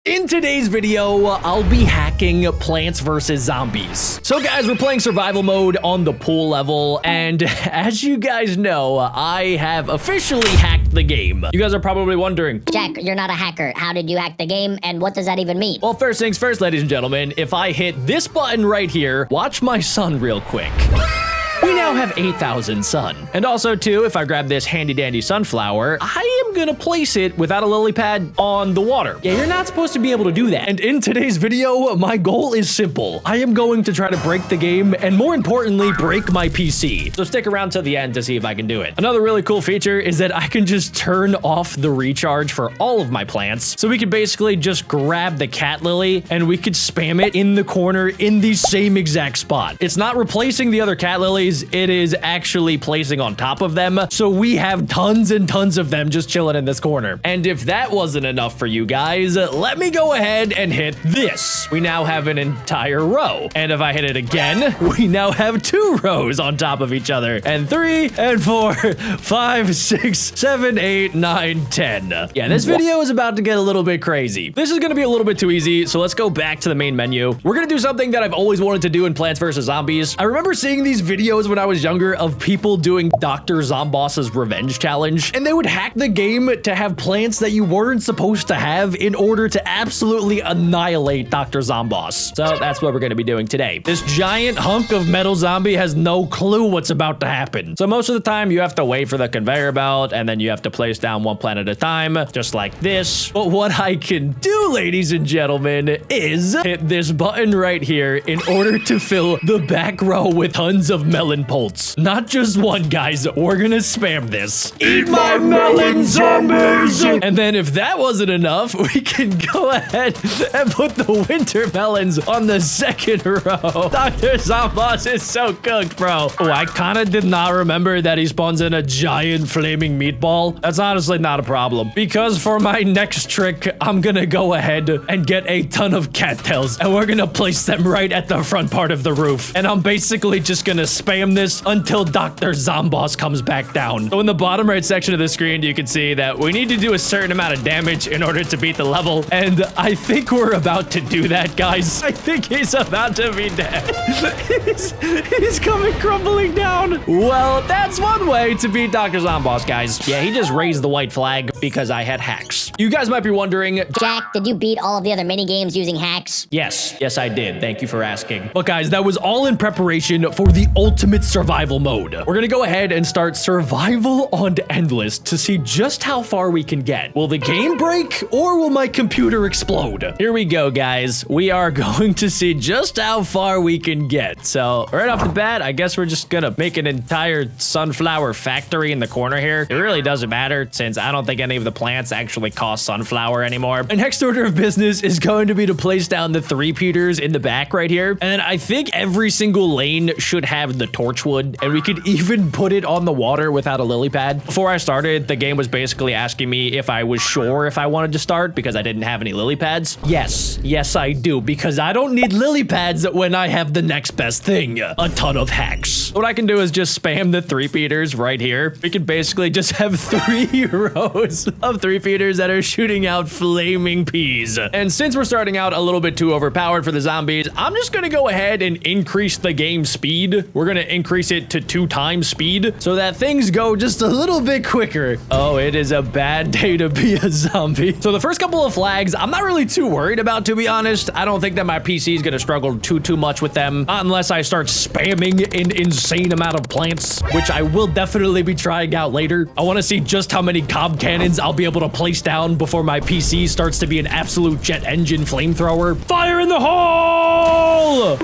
In today's video, I'll be hacking Plants vs. Zombies. So guys, we're playing survival mode on the pool level, and as you guys know, I have officially hacked the game. You guys are probably wondering, Jack, you're not a hacker. How did you hack the game, and what does that even mean? well, first things first, ladies and gentlemen, if I hit this button right here, watch my sun real quick. We now have 8,000 sun. And also, too, if I grab this handy-dandy sunflower, I am gonna place it without a lily pad on the water. Yeah, you're not supposed to be able to do that. And in today's video, my goal is simple. I am going to try to break the game, and more importantly, break my PC. So stick around till the end to see if I can do it. Another really cool feature is that I can just turn off the recharge for all of my plants. So we could basically just grab the cat lily, and we could spam it in the corner in the same exact spot. It's not replacing the other cat lilies, it is actually placing on top of them. So we have tons and tons of them just chilling in this corner. And if that wasn't enough for you guys, let me go ahead and hit this. We now have an entire row. And if I hit it again, we now have 2 rows on top of each other. And 3 and 4, 5, 6, 7, 8, 9, 10. Yeah, this video is about to get a little bit crazy. This is gonna be a little bit too easy, so let's go back to the main menu. We're gonna do something that I've always wanted to do in Plants vs. Zombies. I remember seeing these videos when I was younger of people doing Dr. Zomboss's revenge challenge, and they would hack the game to have plants that you weren't supposed to have in order to absolutely annihilate Dr. Zomboss. So that's what we're gonna be doing today. This giant hunk of metal zombie has no clue what's about to happen. So most of the time you have to wait for the conveyor belt, and then you have to place down one plant at a time, just like this. But what I can do, ladies and gentlemen, is hit this button right here in order to fill the back row with tons of melon pults. Not just one, guys. We're gonna spam this. Eat my melon, zombies! And then if that wasn't enough, we can go ahead and put the winter melons on the second row. Dr. Zomboss is so cooked, bro. Oh, I kind of did not remember that he spawns in a giant flaming meatball. That's honestly not a problem, because for my next trick, I'm gonna go ahead and get a ton of cattails, and we're gonna place them right at the front part of the roof. And I'm basically just gonna spam this until Dr. Zomboss comes back down. So in the bottom right section of the screen, you can see that we need to do a certain amount of damage in order to beat the level. And I think we're about to do that, guys. I think he's about to be dead. he's coming crumbling down. Well, that's one way to beat Dr. Zomboss, guys. Yeah, he just raised the white flag because I had hacks. You guys might be wondering, Jack, did you beat all of the other mini games using hacks? Yes, I did. Thank you for asking. But guys, that was all in preparation for the ultimate survival mode. We're gonna go ahead and start survival on endless to see just how far we can get. Will the game break, or will my computer explode? Here we go, guys. We are going to see just how far we can get. So right off the bat, I guess we're just gonna make an entire sunflower factory in the corner here. It really doesn't matter, since I don't think any of the plants actually cost sunflower anymore. And next order of business is going to be to place down the 3-peaters in the back right here. And then I think every single lane should have the torchwood, and we could even put it on the water without a lily pad. Before I started, the game was basically asking me if I was sure if I wanted to start because I didn't have any lily pads. Yes, I do, because I don't need lily pads when I have the next best thing, a ton of hacks. What I can do is just spam the 3-peaters right here. We can basically just have 3 rows of 3-peaters that are shooting out flaming peas. And since we're starting out a little bit too overpowered for the zombies, I'm just gonna go ahead and increase the game speed. We're gonna increase it to 2 times speed so that things go just a little bit quicker. Oh, it is a bad day to be a zombie. So the first couple of flags, I'm not really too worried about, to be honest. I don't think that my PC is gonna struggle too much with them, not unless I start spamming an insane amount of plants, which I will definitely be trying out later. I want to see just how many cob cannons I'll be able to place down before my PC starts to be an absolute jet engine flamethrower. Fire in the hole!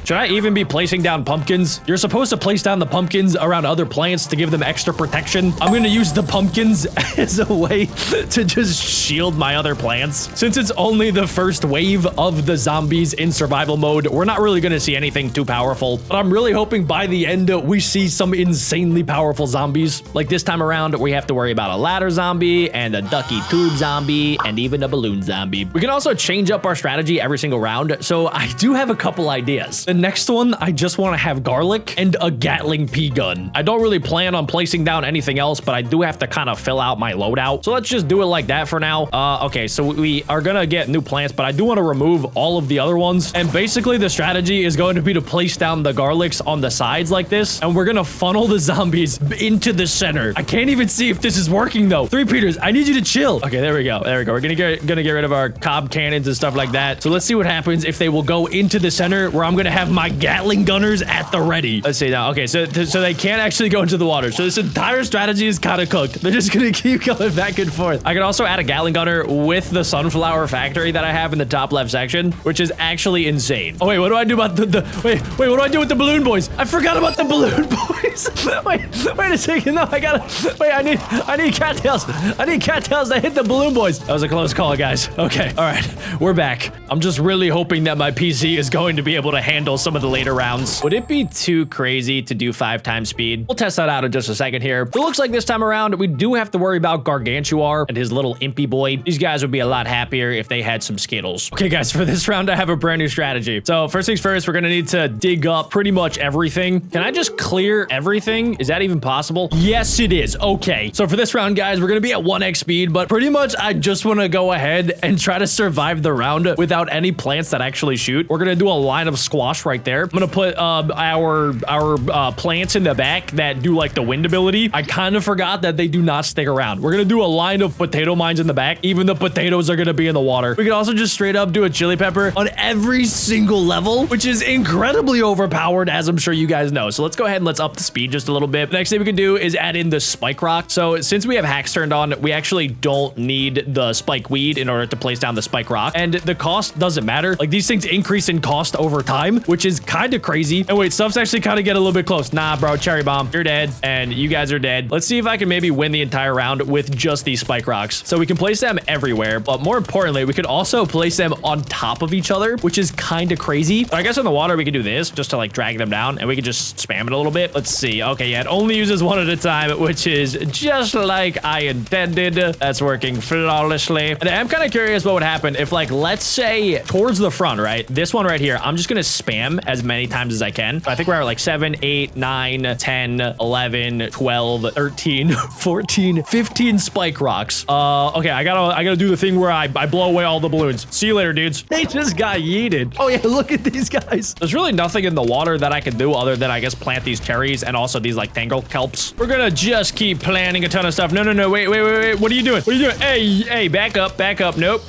Should I even be placing down pumpkins? You're supposed to place down the pumpkins around other plants to give them extra protection. I'm gonna use the pumpkins as a way to just shield my other plants. Since it's only the first wave of the zombies in survival mode, we're not really gonna see anything too powerful. But I'm really hoping by the end, we see some insanely powerful zombies. Like this time around, we have to worry about a ladder zombie and a ducky tube zombie and even a balloon zombie. We can also change up our strategy every single round. So I do have a couple ideas. The next one, I just want to have garlic and a Gatling pea gun. I don't really plan on placing down anything else, but I do have to kind of fill out my loadout. So let's just do it like that for now. Okay, so we are gonna get new plants, but I do want to remove all of the other ones. And basically the strategy is going to be to place down the garlics on the sides like this, and we're gonna funnel the zombies into the center. I can't even see if this is working though. 3 Peters, I need you to chill. Okay, there we go. There we go. We're gonna get rid of our cob cannons and stuff like that. So let's see what happens if they will go into the center where I'm gonna have my Gatling gunners at the ready. Let's see now. Okay, so they can't actually go into the water. So this entire strategy is kind of cooked. They're just gonna keep going back and forth. I can also add a Gatling gunner with the sunflower factory that I have in the top left section, which is actually insane. Oh wait, what do I do about wait, what do I do with the balloon boys? I forgot about the balloon boys. wait a second. No, I need cattails. I need cattails to hit the balloon boys. That was a close call, guys. Okay, all right, we're back. I'm just really hoping that my PC is going to be able to handle some of the later rounds. Would it be too crazy to do 5 times speed? We'll test that out in just a second here. It looks like this time around, we do have to worry about Gargantuar and his little impy boy. These guys would be a lot happier if they had some Skittles. Okay, guys, for this round, I have a brand new strategy. So first things first, we're gonna need to dig up pretty much everything. Can I just clear everything? Is that even possible? Yes, it is. Okay, so for this round, guys, we're gonna be at 1x speed, but pretty much I just want to go ahead and try to survive the round without any plants that actually shoot. We're gonna do a line of squash right there. I'm gonna put our plants in the back that do like the wind ability. I kind of forgot that they do not stick around. We're gonna do a line of potato mines in the back. Even the potatoes are gonna be in the water. We can also just straight up do a chili pepper on every single level, which is incredibly overpowered, as I'm sure you guys know. So let's go ahead and let's up the speed just a little bit. The next thing we can do is add in the spike rock. So since we have hacks turned on, we actually don't need the spike weed in order to place down the spike rock, and the cost doesn't matter. Like, these things increase in cost over time, which is kind of crazy. And wait, stuff's actually kind of get a little bit close. Nah, bro, cherry bomb, you're dead, and you guys are dead. Let's see if I can maybe win the entire round with just these spike rocks. So we can place them everywhere, but more importantly, we could also place them on top of each other, which is kind of crazy. But I guess in the water, we can do this just to like drag them down, and we can just spam it a little bit. Let's see. Okay, yeah, it only uses one at a time, which is just like I intended. That's working flawlessly. And I'm kind of curious what would happen if, like, let's say towards the front, right? This one right here, I'm just gonna spam as many times as I can. I think we're at like 7, 8, 9, 10, 11, 12, 13, 14, 15 spike rocks. Okay, I gotta do the thing where I blow away all the balloons. See you later, dudes. They just got yeeted. Oh yeah, look at these guys. There's really nothing in the water that I can do other than, I guess, plant these cherries and also these like tangle kelps. We're gonna just keep planting a ton of stuff. No, wait. What are you doing? What are you doing? Hey, back up. Nope.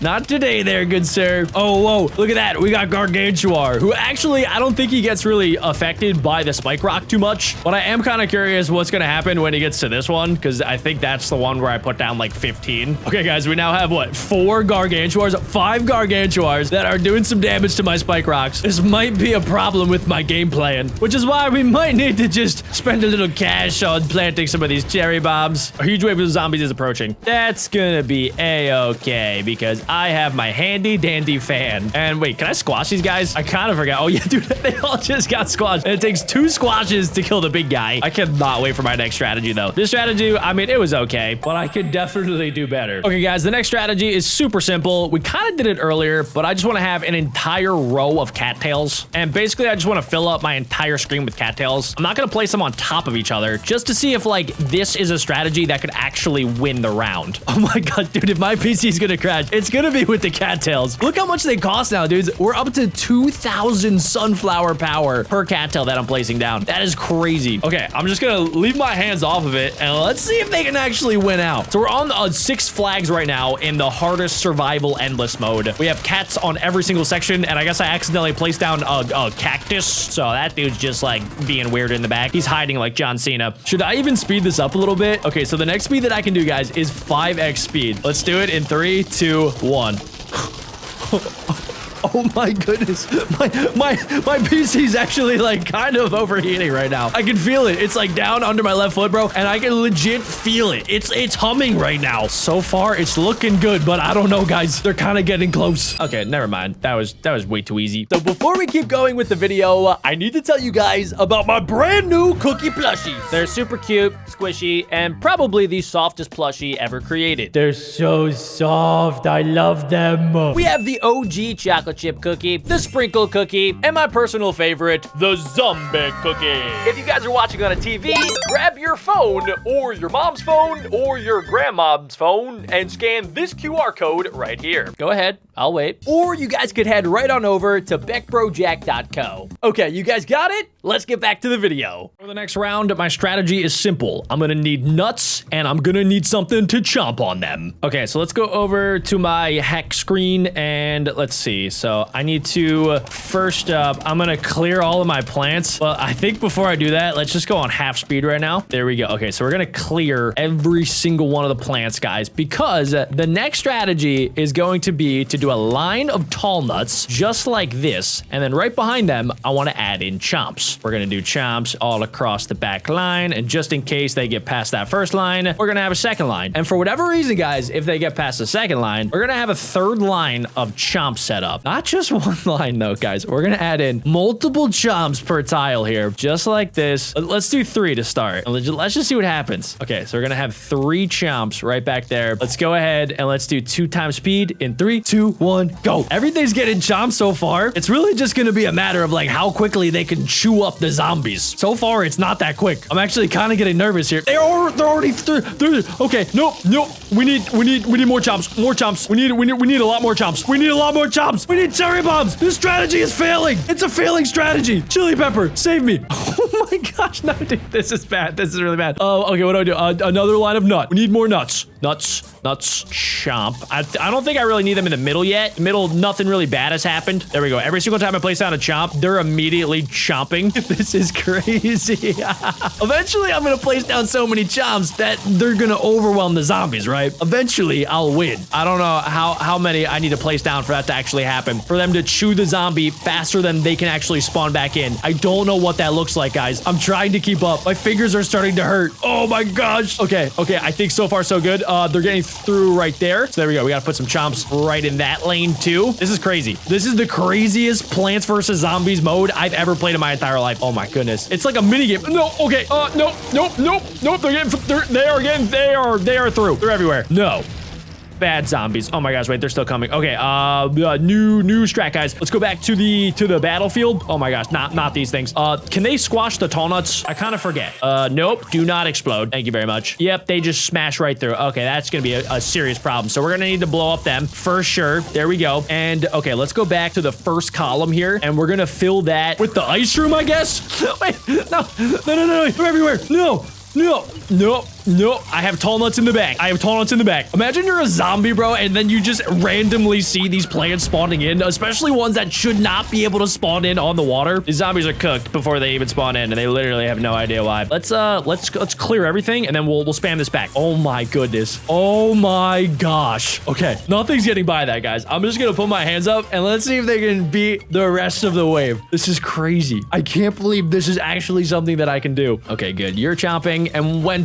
Not today there, good sir. Oh, whoa, look at that. We got Gargantuar, who actually, I don't think he gets really affected by the spike rock too much, but I am kind of curious what's gonna happen when he gets to this one, because I think that's the one where I put down like 15. Okay, guys, we now have what? 4 Gargantuars, 5 Gargantuars that are doing some damage to my spike rocks. This might be a problem with my game plan, which is why we might need to just spend a little cash on planting some of these cherry bombs. A huge wave of zombies is approaching. That's gonna be a-okay, because I have my handy dandy fan. And wait, can I squash these guys? I kind of forgot. Oh yeah, dude, they all just got squashed. And it takes 2 squashes to kill the big guy. I cannot wait for my next strategy though. This strategy, I mean, it was okay, but I could definitely do better. Okay, guys, the next strategy is super simple. We kind of did it earlier, but I just want to have an entire row of cattails. And basically, I just want to fill up my entire screen with cattails. I'm not going to place them on top of each other just to see if, like, this is a strategy that could actually win the round. Oh my god, dude, if my PC is going to crash, it's going to be with the cattails. Look how much they cost now, dudes. We're up to 2,000 sunflower power per cattail that I'm placing down. That is crazy. Okay, I'm just going to leave my hands off of it, and let's see if they can actually win out. So we're on 6 flags right now in the hardest survival endless mode. We have cats on every single section, and I guess I accidentally placed down a cactus, so that dude's just like being weird in the back. He's hiding like John Cena. Should I even speed this up a little bit? Okay, so the next speed that I can do, guys, is 5x speed. Let's do it in 3, 2, 1. Oh my goodness. My PC's actually like kind of overheating right now. I can feel it. It's like down under my left foot, bro. And I can legit feel it. It's humming right now. So far, it's looking good, but I don't know, guys. They're kind of getting close. Okay, never mind. That was way too easy. So before we keep going with the video, I need to tell you guys about my brand new cookie plushies. They're super cute, squishy, and probably the softest plushie ever created. They're so soft. I love them. We have the OG chocolate chocolate chip cookie, the sprinkle cookie, and my personal favorite, the zombie cookie. If you guys are watching on a TV, grab your phone or your mom's phone or your grandmom's phone and scan this QR code right here. Go ahead, I'll wait. Or you guys could head right on over to BeckBroJack.co. Okay, you guys got it? Let's get back to the video. For the next round, my strategy is simple. I'm gonna need nuts and I'm gonna need something to chomp on them. Okay, so let's go over to my hack screen and let's see. So I need to, first up, I'm gonna clear all of my plants. Well, I think before I do that, let's just go on half speed right now. There we go. Okay, so we're gonna clear every single one of the plants, guys, because the next strategy is going to be to do a line of tall nuts just like this. And then right behind them, I wanna add in chomps. We're gonna do chomps all across the back line. And just in case they get past that first line, we're gonna have a second line. And for whatever reason, guys, if they get past the second line, we're gonna have a third line of chomps set up. Not just one line though, guys. We're gonna add in multiple chomps per tile here, just like this. Let's do 3 to start. Let's just see what happens. Okay, so we're gonna have 3 chomps right back there. Let's go ahead and let's do 2 times speed in 3, 2, 1, go. Everything's getting chomped so far. It's really just gonna be a matter of like how quickly they can chew up the zombies. So far, it's not that quick. I'm actually kind of getting nervous here. They're already through. Okay, nope. We need more chomps. More chomps. We need a lot more chomps. We need a lot more chomps. We need cherry bombs. This strategy is failing. It's a failing strategy. Chili pepper, save me. Oh my gosh, no, dude, this is bad. This is really bad. Oh, okay, what do I do? Another line of nut. We need more nuts. Nuts, chomp. I don't think I really need them in the middle yet. Middle, nothing really bad has happened. There we go. Every single time I place down a chomp, they're immediately chomping. This is crazy. Eventually, I'm gonna place down so many chomps that they're gonna overwhelm the zombies, right? Eventually, I'll win. I don't know how many I need to place down for that to actually happen. For them to chew the zombie faster than they can actually spawn back in. I don't know what that looks like, guys. I'm trying to keep up. My fingers are starting to hurt. Oh my gosh. Okay, I think so far so good. They're getting through right there. So there we go. We gotta put some chomps right in that lane too. This is crazy. This is the craziest Plants vs. Zombies mode I've ever played in my entire life. Oh my goodness. It's like a mini game. No, okay. Nope. They are through. They're everywhere. No. Bad zombies. Oh my gosh, wait, they're still coming. Okay, new strat, guys. Let's go back to the battlefield. Oh my gosh, not these things. Can they squash the tall nuts? I kind of forget. Nope, do not explode. Thank you very much. Yep, they just smash right through. Okay, that's gonna be a serious problem. So we're gonna need to blow up them for sure. There we go. And okay, let's go back to the first column here, and we're gonna fill that with the ice room, I guess. Wait, no, they're everywhere. No, I have tall nuts in the back. Imagine you're a zombie, bro, and then you just randomly see these plants spawning in, especially ones that should not be able to spawn in on the water. These zombies are cooked before they even spawn in, and they literally have no idea why. Let's clear everything, and then we'll spam this back. Oh my goodness. Oh my gosh. Okay, nothing's getting by that, guys. I'm just gonna put my hands up, and let's see if they can beat the rest of the wave. This is crazy. I can't believe this is actually something that I can do. Okay, good. You're chomping, and when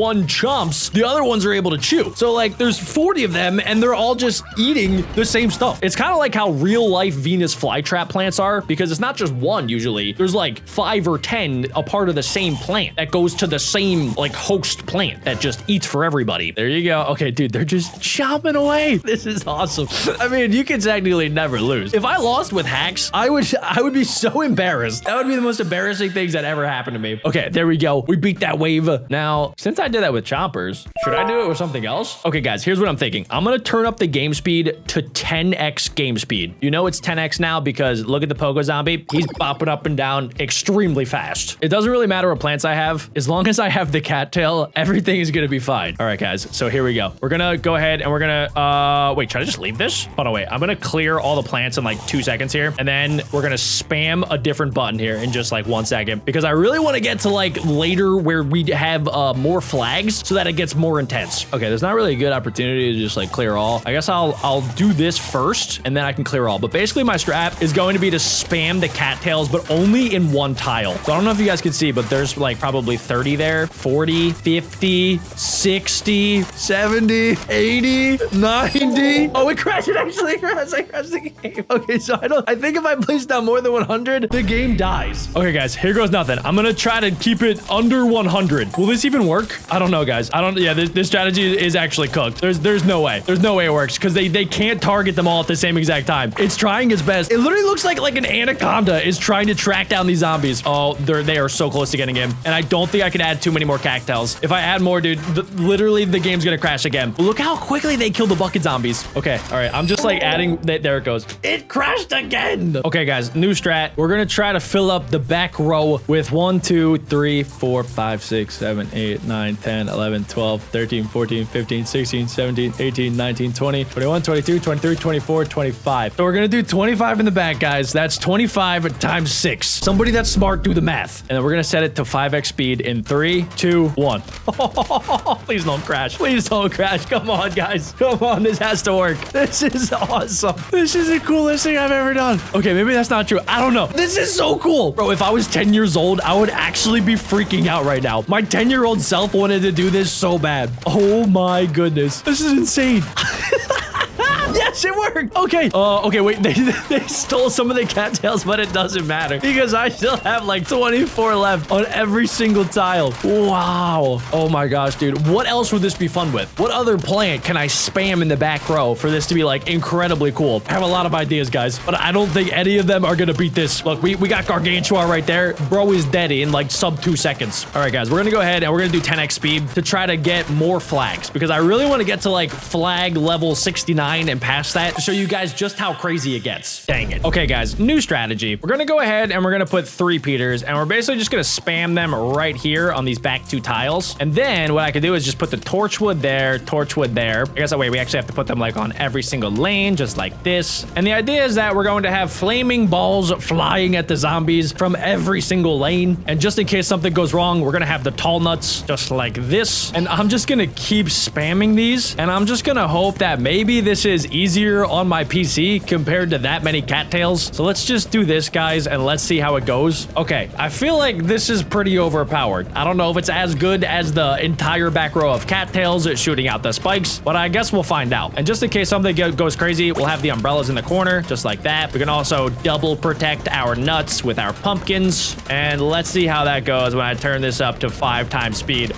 one chomps, the other ones are able to chew. So like there's 40 of them and they're all just eating the same stuff. It's kind of like how real life Venus flytrap plants are, because it's not just one usually. There's like 5 or 10 a part of the same plant that goes to the same like host plant that just eats for everybody. There you go. Okay, dude, they're just chomping away. This is awesome. I mean, you can technically never lose. If I lost with hacks, I would be so embarrassed. That would be the most embarrassing things that ever happened to me. Okay, there we go. We beat that wave. Now, since I did that with chompers, should I do it with something else? Okay, guys, here's what I'm thinking. I'm gonna turn up the game speed to 10x game speed. You know it's 10x now because look at the Pogo Zombie. He's bopping up and down extremely fast. It doesn't really matter what plants I have. As long as I have the cattail, everything is gonna be fine. All right, guys, so here we go. We're gonna go ahead and we're gonna, wait, should I just leave this? Hold on, wait. I'm gonna clear all the plants in like 2 seconds here, and then we're gonna spam a different button here in just like 1 second because I really wanna get to like later where we have more flags so that it gets more intense. Okay, there's not really a good opportunity to just like clear all. I guess I'll do this first and then I can clear all. But basically my strat is going to be to spam the cattails, but only in one tile. So I don't know if you guys can see, but there's like probably 30 there, 40, 50, 60, 70, 80, 90. Oh, it crashed. It actually crashed. I crashed the game. Okay, so I think if I place down more than 100, the game dies. Okay, guys, here goes nothing. I'm gonna try to keep it under 100. Will this even work? I don't know, guys. Yeah, this strategy is actually cooked. There's no way. There's no way it works because they can't target them all at the same exact time. It's trying its best. It literally looks like an anaconda is trying to track down these zombies. Oh, they are so close to getting him. And I don't think I can add too many more cattails. If I add more, dude, literally the game's gonna crash again. Look how quickly they kill the bucket zombies. Okay, all right. I'm just like adding. There it goes. It crashed again. Okay, guys, new strat. We're gonna try to fill up the back row with 1, 2, 3, 4, 5, 6, 7, 8, 9, 10, 11, 12, 13, 14, 15, 16, 17, 18, 19, 20, 21, 22, 23, 24, 25. So we're gonna do 25 in the back, guys. That's 25 times 6. Somebody that's smart, do the math. And then we're gonna set it to 5x speed in 3, 2, 1. Please don't crash. Please don't crash. Come on, guys. Come on, this has to work. This is awesome. This is the coolest thing I've ever done. Okay, maybe that's not true. I don't know. This is so cool. Bro, if I was 10 years old, I would actually be freaking out right now. My 10-year-old self wanted to do this so bad. Oh my goodness. This is insane. Yes, it worked. Okay. Okay, wait. They stole some of the cattails, but it doesn't matter because I still have like 24 left on every single tile. Wow. Oh my gosh, dude. What else would this be fun with? What other plant can I spam in the back row for this to be like incredibly cool? I have a lot of ideas, guys, but I don't think any of them are going to beat this. Look, we got Gargantua right there. Bro is dead in like sub 2 seconds. All right, guys, we're going to go ahead and we're going to do 10x speed to try to get more flags because I really want to get to like flag level 69 and past that to show you guys just how crazy it gets. Dang it. Okay, guys, new strategy. We're gonna go ahead and we're gonna put 3 Peters and we're basically just gonna spam them right here on these back 2 tiles. And then what I could do is just put the torchwood there. I guess that way we actually have to put them like on every single lane, just like this. And the idea is that we're going to have flaming balls flying at the zombies from every single lane. And just in case something goes wrong, we're gonna have the tall nuts just like this. And I'm just gonna keep spamming these. And I'm just gonna hope that maybe this is easier on my PC compared to that many cattails. So let's just do this, guys, and let's see how it goes. Okay, I feel like this is pretty overpowered. I don't know if it's as good as the entire back row of cattails shooting out the spikes, but I guess we'll find out. And just in case something goes crazy, we'll have the umbrellas in the corner, just like that. We can also double protect our nuts with our pumpkins. And let's see how that goes when I turn this up to 5 times speed.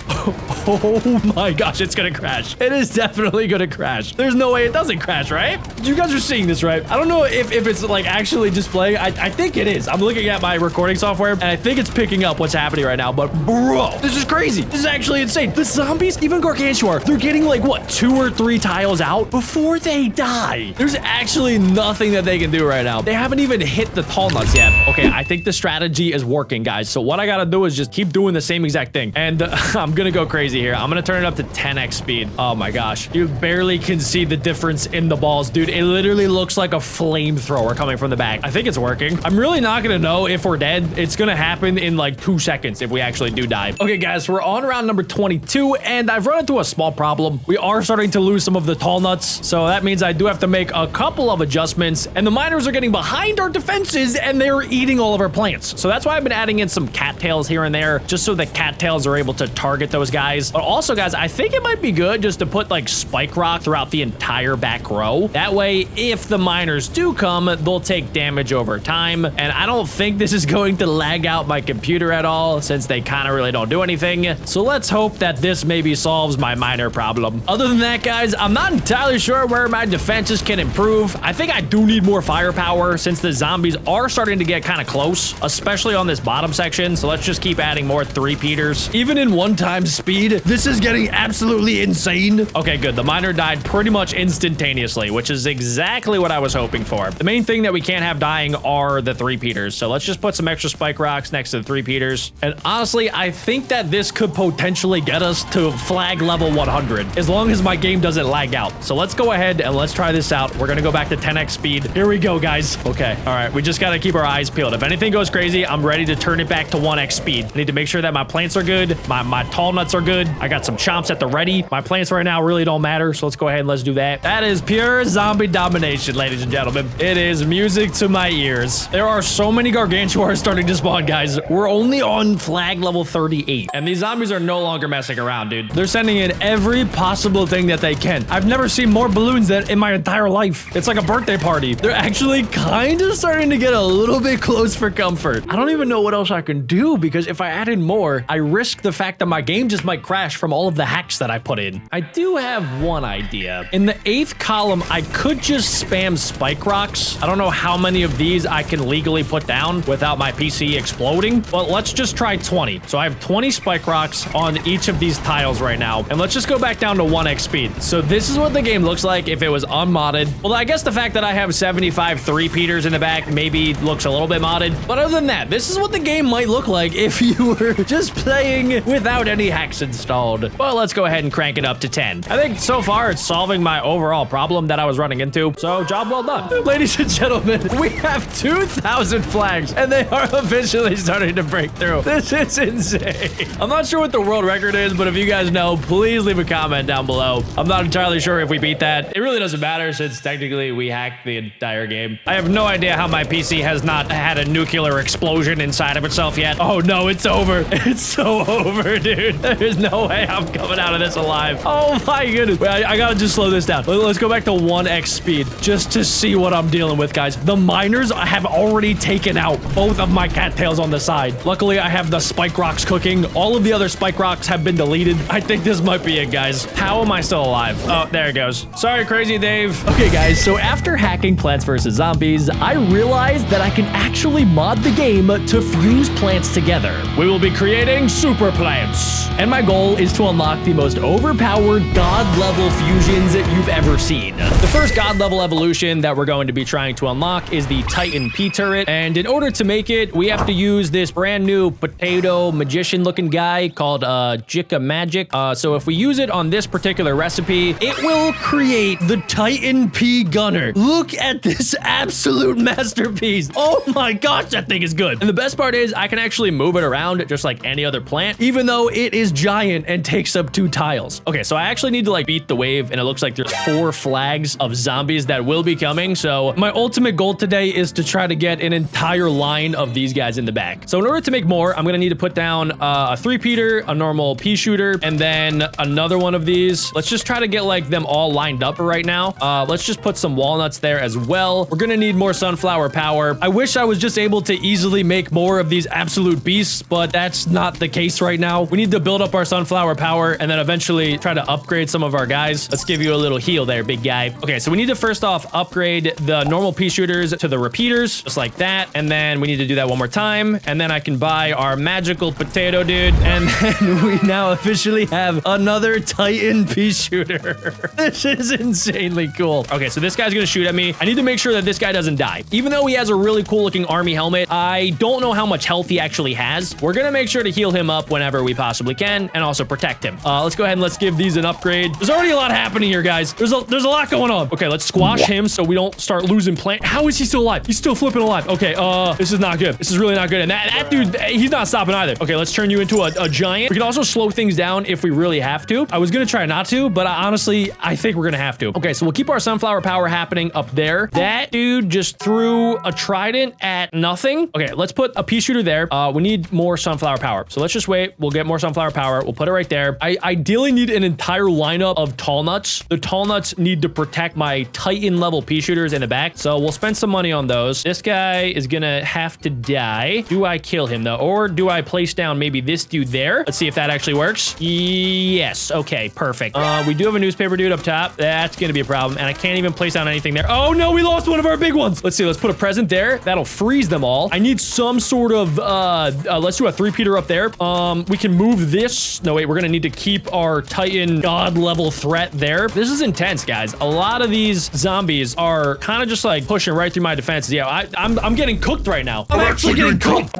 Oh my gosh, it's gonna crash. It is definitely gonna crash. There's no way it doesn't crash, right? You guys are seeing this, right? I don't know if it's like actually displaying. I think it is. I'm looking at my recording software and I think it's picking up what's happening right now, but bro, this is crazy. This is actually insane. The zombies, even Gargantua, they're getting like what, 2 or 3 tiles out before they die. There's actually nothing that they can do right now. They haven't even hit the tall nuts yet. Okay, I think the strategy is working, guys. So what I gotta do is just keep doing the same exact thing. And I'm gonna go crazy here. I'm gonna turn it up to 10x speed. Oh my gosh. You barely can see the difference in the balls, dude. It literally looks like a flamethrower coming from the back. I think it's working. I'm really not gonna know if we're dead. It's gonna happen in like 2 seconds if we actually do die. Okay, guys, we're on round number 22, and I've run into a small problem. We are starting to lose some of the tall nuts, so that means I do have to make a couple of adjustments, and the miners are getting behind our defenses, and they're eating all of our plants. So that's why I've been adding in some cattails here and there, just so the cattails are able to target those guys. But also, guys, I think it might be good just to put like spike rock throughout the entire back row. That way, if the miners do come, they'll take damage over time. And I don't think this is going to lag out my computer at all, since they kind of really don't do anything. So let's hope that this maybe solves my miner problem. Other than that, guys, I'm not entirely sure where my defenses can improve. I think I do need more firepower since the zombies are starting to get kind of close, especially on this bottom section. So let's just keep adding more 3 Peters. Even in 1 times speed, this is getting absolutely insane. Okay, good. The miner died pretty much instantaneously, which is exactly what I was hoping for. The main thing that we can't have dying are the 3 Peters. So let's just put some extra spike rocks next to the 3 Peters. And honestly, I think that this could potentially get us to flag level 100 as long as my game doesn't lag out. So let's go ahead and let's try this out. We're gonna go back to 10x speed. Here we go, guys. Okay. All right. We just gotta keep our eyes peeled. If anything goes crazy, I'm ready to turn it back to 1x speed. I need to make sure that my plants are good. My tall nuts are good. I got some chomps at the ready. My plants right now really don't matter. So let's go ahead and let's do that. That is pure pure zombie domination, ladies and gentlemen. It is music to my ears. There are so many gargantuars starting to spawn, guys. We're only on flag level 38, and these zombies are no longer messing around, dude. They're sending in every possible thing that they can. I've never seen more balloons than in my entire life. It's like a birthday party. They're actually kind of starting to get a little bit close for comfort. I don't even know what else I can do, because if I added more, I risk the fact that my game just might crash from all of the hacks that I put in. I do have one idea. In the 8th column, I could just spam spike rocks. I don't know how many of these I can legally put down without my PC exploding, but let's just try 20. So I have 20 spike rocks on each of these tiles right now, and let's just go back down to 1x speed. So this is what the game looks like if it was unmodded. Well, I guess the fact that I have 75 3-peaters in the back maybe looks a little bit modded, but other than that, this is what the game might look like if you were just playing without any hacks installed. Well, let's go ahead and crank it up to 10. I think so far it's solving my overall problem that I was running into, so job well done. Ladies and gentlemen, we have 2,000 flags, and they are officially starting to break through. This is insane. I'm not sure what the world record is, but if you guys know, please leave a comment down below. I'm not entirely sure if we beat that. It really doesn't matter, since technically we hacked the entire game. I have no idea how my PC has not had a nuclear explosion inside of itself yet. Oh no, it's over. It's so over, dude. There's no way I'm coming out of this alive. Oh my goodness. Wait, I gotta just slow this down. Let's go back to 1x speed just to see what I'm dealing with, guys. The miners have already taken out both of my cattails on the side. Luckily, I have the spike rocks cooking. All of the other spike rocks have been deleted. I think this might be it, guys. How am I still alive? Oh, there it goes. Sorry, Crazy Dave. Okay, guys, so after hacking Plants vs. Zombies, I realized that I can actually mod the game to fuse plants together. We will be creating super plants, and my goal is to unlock the most overpowered god-level fusions that you've ever seen. The first god-level evolution that we're going to be trying to unlock is the Titan P turret, and in order to make it, we have to use this brand new potato magician-looking guy called Jicka Magic. So if we use it on this particular recipe, it will create the Titan P gunner. Look at this absolute masterpiece. Oh my gosh, that thing is good. And the best part is I can actually move it around just like any other plant, even though it is giant and takes up 2 tiles. Okay, so I actually need to like beat the wave, and it looks like there's 4 flags of zombies that will be coming. So my ultimate goal today is to try to get an entire line of these guys in the back. So in order to make more, I'm gonna need to put down a 3-peater, a normal pea shooter, and then another one of these. Let's just try to get like them all lined up right now. Let's just put some walnuts there as well. We're gonna need more sunflower power. I wish I was just able to easily make more of these absolute beasts, but that's not the case right now. We need to build up our sunflower power and then eventually try to upgrade some of our guys. Let's give you a little heal there, big guy. Okay, so we need to first off upgrade the normal pea shooters to the repeaters, just like that. And then we need to do that one more time. And then I can buy our magical potato dude. And then we now officially have another Titan pea shooter. This is insanely cool. Okay, so this guy's gonna shoot at me. I need to make sure that this guy doesn't die. Even though he has a really cool looking army helmet, I don't know how much health he actually has. We're gonna make sure to heal him up whenever we possibly can and also protect him. Let's go ahead and let's give these an upgrade. There's already a lot happening here, guys. There's a lot going on. Okay, let's squash him so we don't start losing plant. How is he still alive? He's still flipping alive. Okay, this is not good. This is really not good. And that dude, he's not stopping either. Okay, let's turn you into a giant. We can also slow things down if we really have to. I was gonna try not to, but honestly, I think we're gonna have to. Okay, so we'll keep our sunflower power happening up there. That dude just threw a trident at nothing. Okay, let's put a pea shooter there. We need more sunflower power. So let's just wait. We'll get more sunflower power. We'll put it right there. I ideally need an entire lineup of tall nuts. The tall nuts need to protect my Titan level pea shooters in the back. So we'll spend some money on those. This guy is gonna have to die. Do I kill him though? Or do I place down maybe this dude there? Let's see if that actually works. Yes. Okay, perfect. We do have a newspaper dude up top. That's gonna be a problem. And I can't even place down anything there. Oh no, we lost one of our big ones. Let's see. Let's put a present there. That'll freeze them all. I need some sort of, let's do a 3-peater up there. We can move this. No, wait, we're gonna need to keep our Titan god level threat there. This is intense, guys. A lot of these zombies are kind of just like pushing right through my defenses. Yeah, I'm getting cooked right now. I'm actually getting cooked.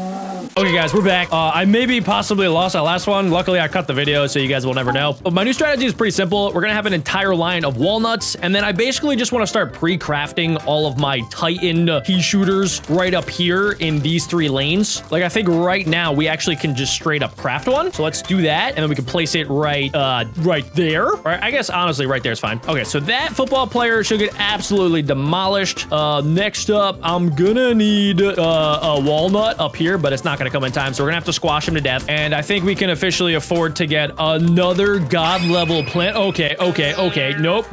Okay, guys, we're back. I maybe possibly lost that last one. Luckily, I cut the video, so you guys will never know. But my new strategy is pretty simple. We're gonna have an entire line of walnuts, and then I basically just want to start pre-crafting all of my Titan pea shooters right up here in these 3 lanes. Like, I think right now we actually can just straight up craft one. So let's do that, and then we can place it right there. Or I guess honestly, right there is fine. Okay, so that football player should get absolutely demolished. Next up, I'm gonna need a walnut up here, but it's not gonna come in time, so we're gonna have to squash him to death. And I think we can officially afford to get another god level plant. Okay. Nope.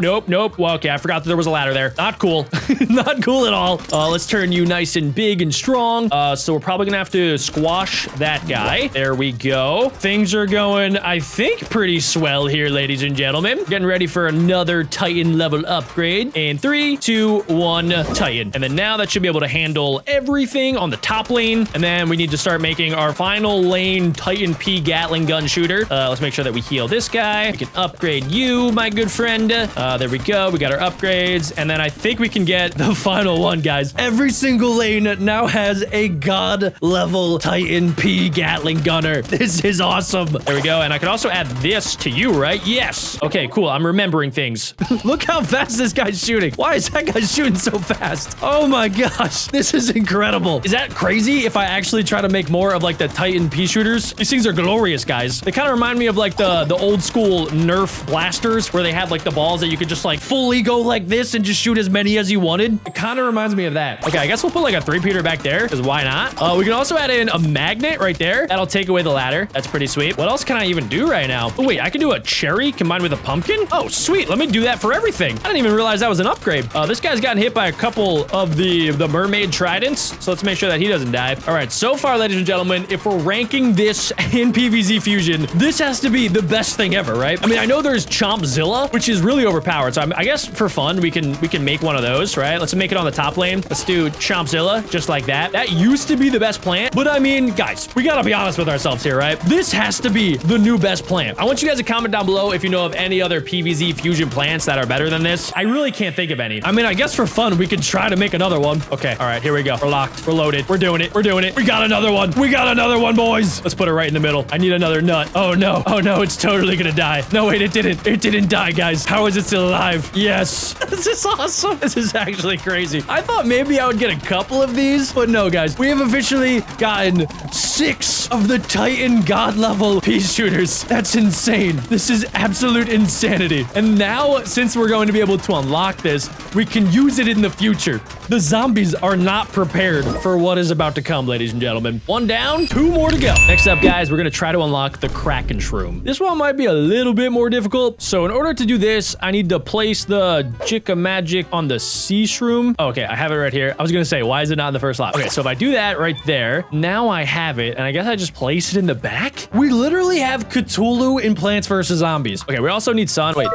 Well, okay, I forgot that there was a ladder there. Not cool. Not cool at all. Let's turn you nice and big and strong. So we're probably gonna have to squash that guy. There we go. Things are going, I think, pretty swell here, ladies and gentlemen. Getting ready for another Titan level upgrade. In 3, 2, 1, Titan. And then now that should be able to handle everything on the top lane. And then we need to start making our final lane Titan P Gatling gun shooter. Let's make sure that we heal this guy. We can upgrade you, my good friend. There we go. We got our upgrades. And then I think we can get the final one, guys. Every single lane now has a god level Titan P Gatling gunner. This is awesome. There we go. And I can also add this to you, right? Yes. Okay, cool. I'm remembering things. Look how fast this guy's shooting. Why is that guy shooting so fast? Oh my gosh. This is incredible. Is that crazy if I actually try to make more of like the Titan pea shooters? These things are glorious, guys. They kind of remind me of like the old school Nerf blasters where they had like the balls that you could just like fully go like this and just shoot as many as you wanted. It kind of reminds me of that. Okay, I guess we'll put like a 3-peater back there because why not? We can also add in a magnet right there. That'll take away the ladder. That's pretty sweet. What else can I even do right now? Oh, wait, I can do a cherry combined with a pumpkin? Oh, sweet. Let me do that for everything. I didn't even realize that was an upgrade. This guy's gotten hit by a couple of the mermaid tridents, so let's make sure that he doesn't die. All right, so far, ladies and gentlemen, if we're ranking this in PvZ Fusion, this has to be the best thing ever, right? I mean, I know there's Chompzilla, which is really overpowered, so I guess for fun, we can make one of those, right? Let's make it on the top lane. Let's do Chompzilla, just like that. That used to be the best plant, but I mean, guys, we gotta be honest with ourselves here, right? This has to be the new best plant. I want you guys to comment down below if you know of any other PvZ Fusion plants that are better than this. I really can't think of any. I mean, I guess for fun, we could try to make another one. Okay, all right, here we go. We're locked. We're loaded. We're doing it. We're doing it. We got another one. We got another one, boys. Let's put it right in the middle. I need another nut. Oh, no. Oh, no. It's totally gonna die. No, wait, it didn't. It didn't die, guys. How is it still alive? Yes. This is awesome. This is actually crazy. I thought maybe I would get a couple of these, but no, guys. We have officially gotten 6 of the Titan God level pea shooters. That's insane. This is absolute insanity. And now, since we're going to be able to unlock this, we can use it in the future. The zombies are not prepared for what is about to come, ladies and gentlemen. 1 down, 2 more to go. Next up, guys, we're going to try to unlock the Kraken shroom. This one might be a little bit more difficult. So in order to do this, I need to place the Jicka Magic on the sea shroom. Oh, okay, I have it right here. I was going to say, why is it not in the first slot? Okay, so if I do that right there, now I have it, and I guess I just place it in the back. We literally have Cthulhu in Plants vs. Zombies. Okay, we also need sun. Wait,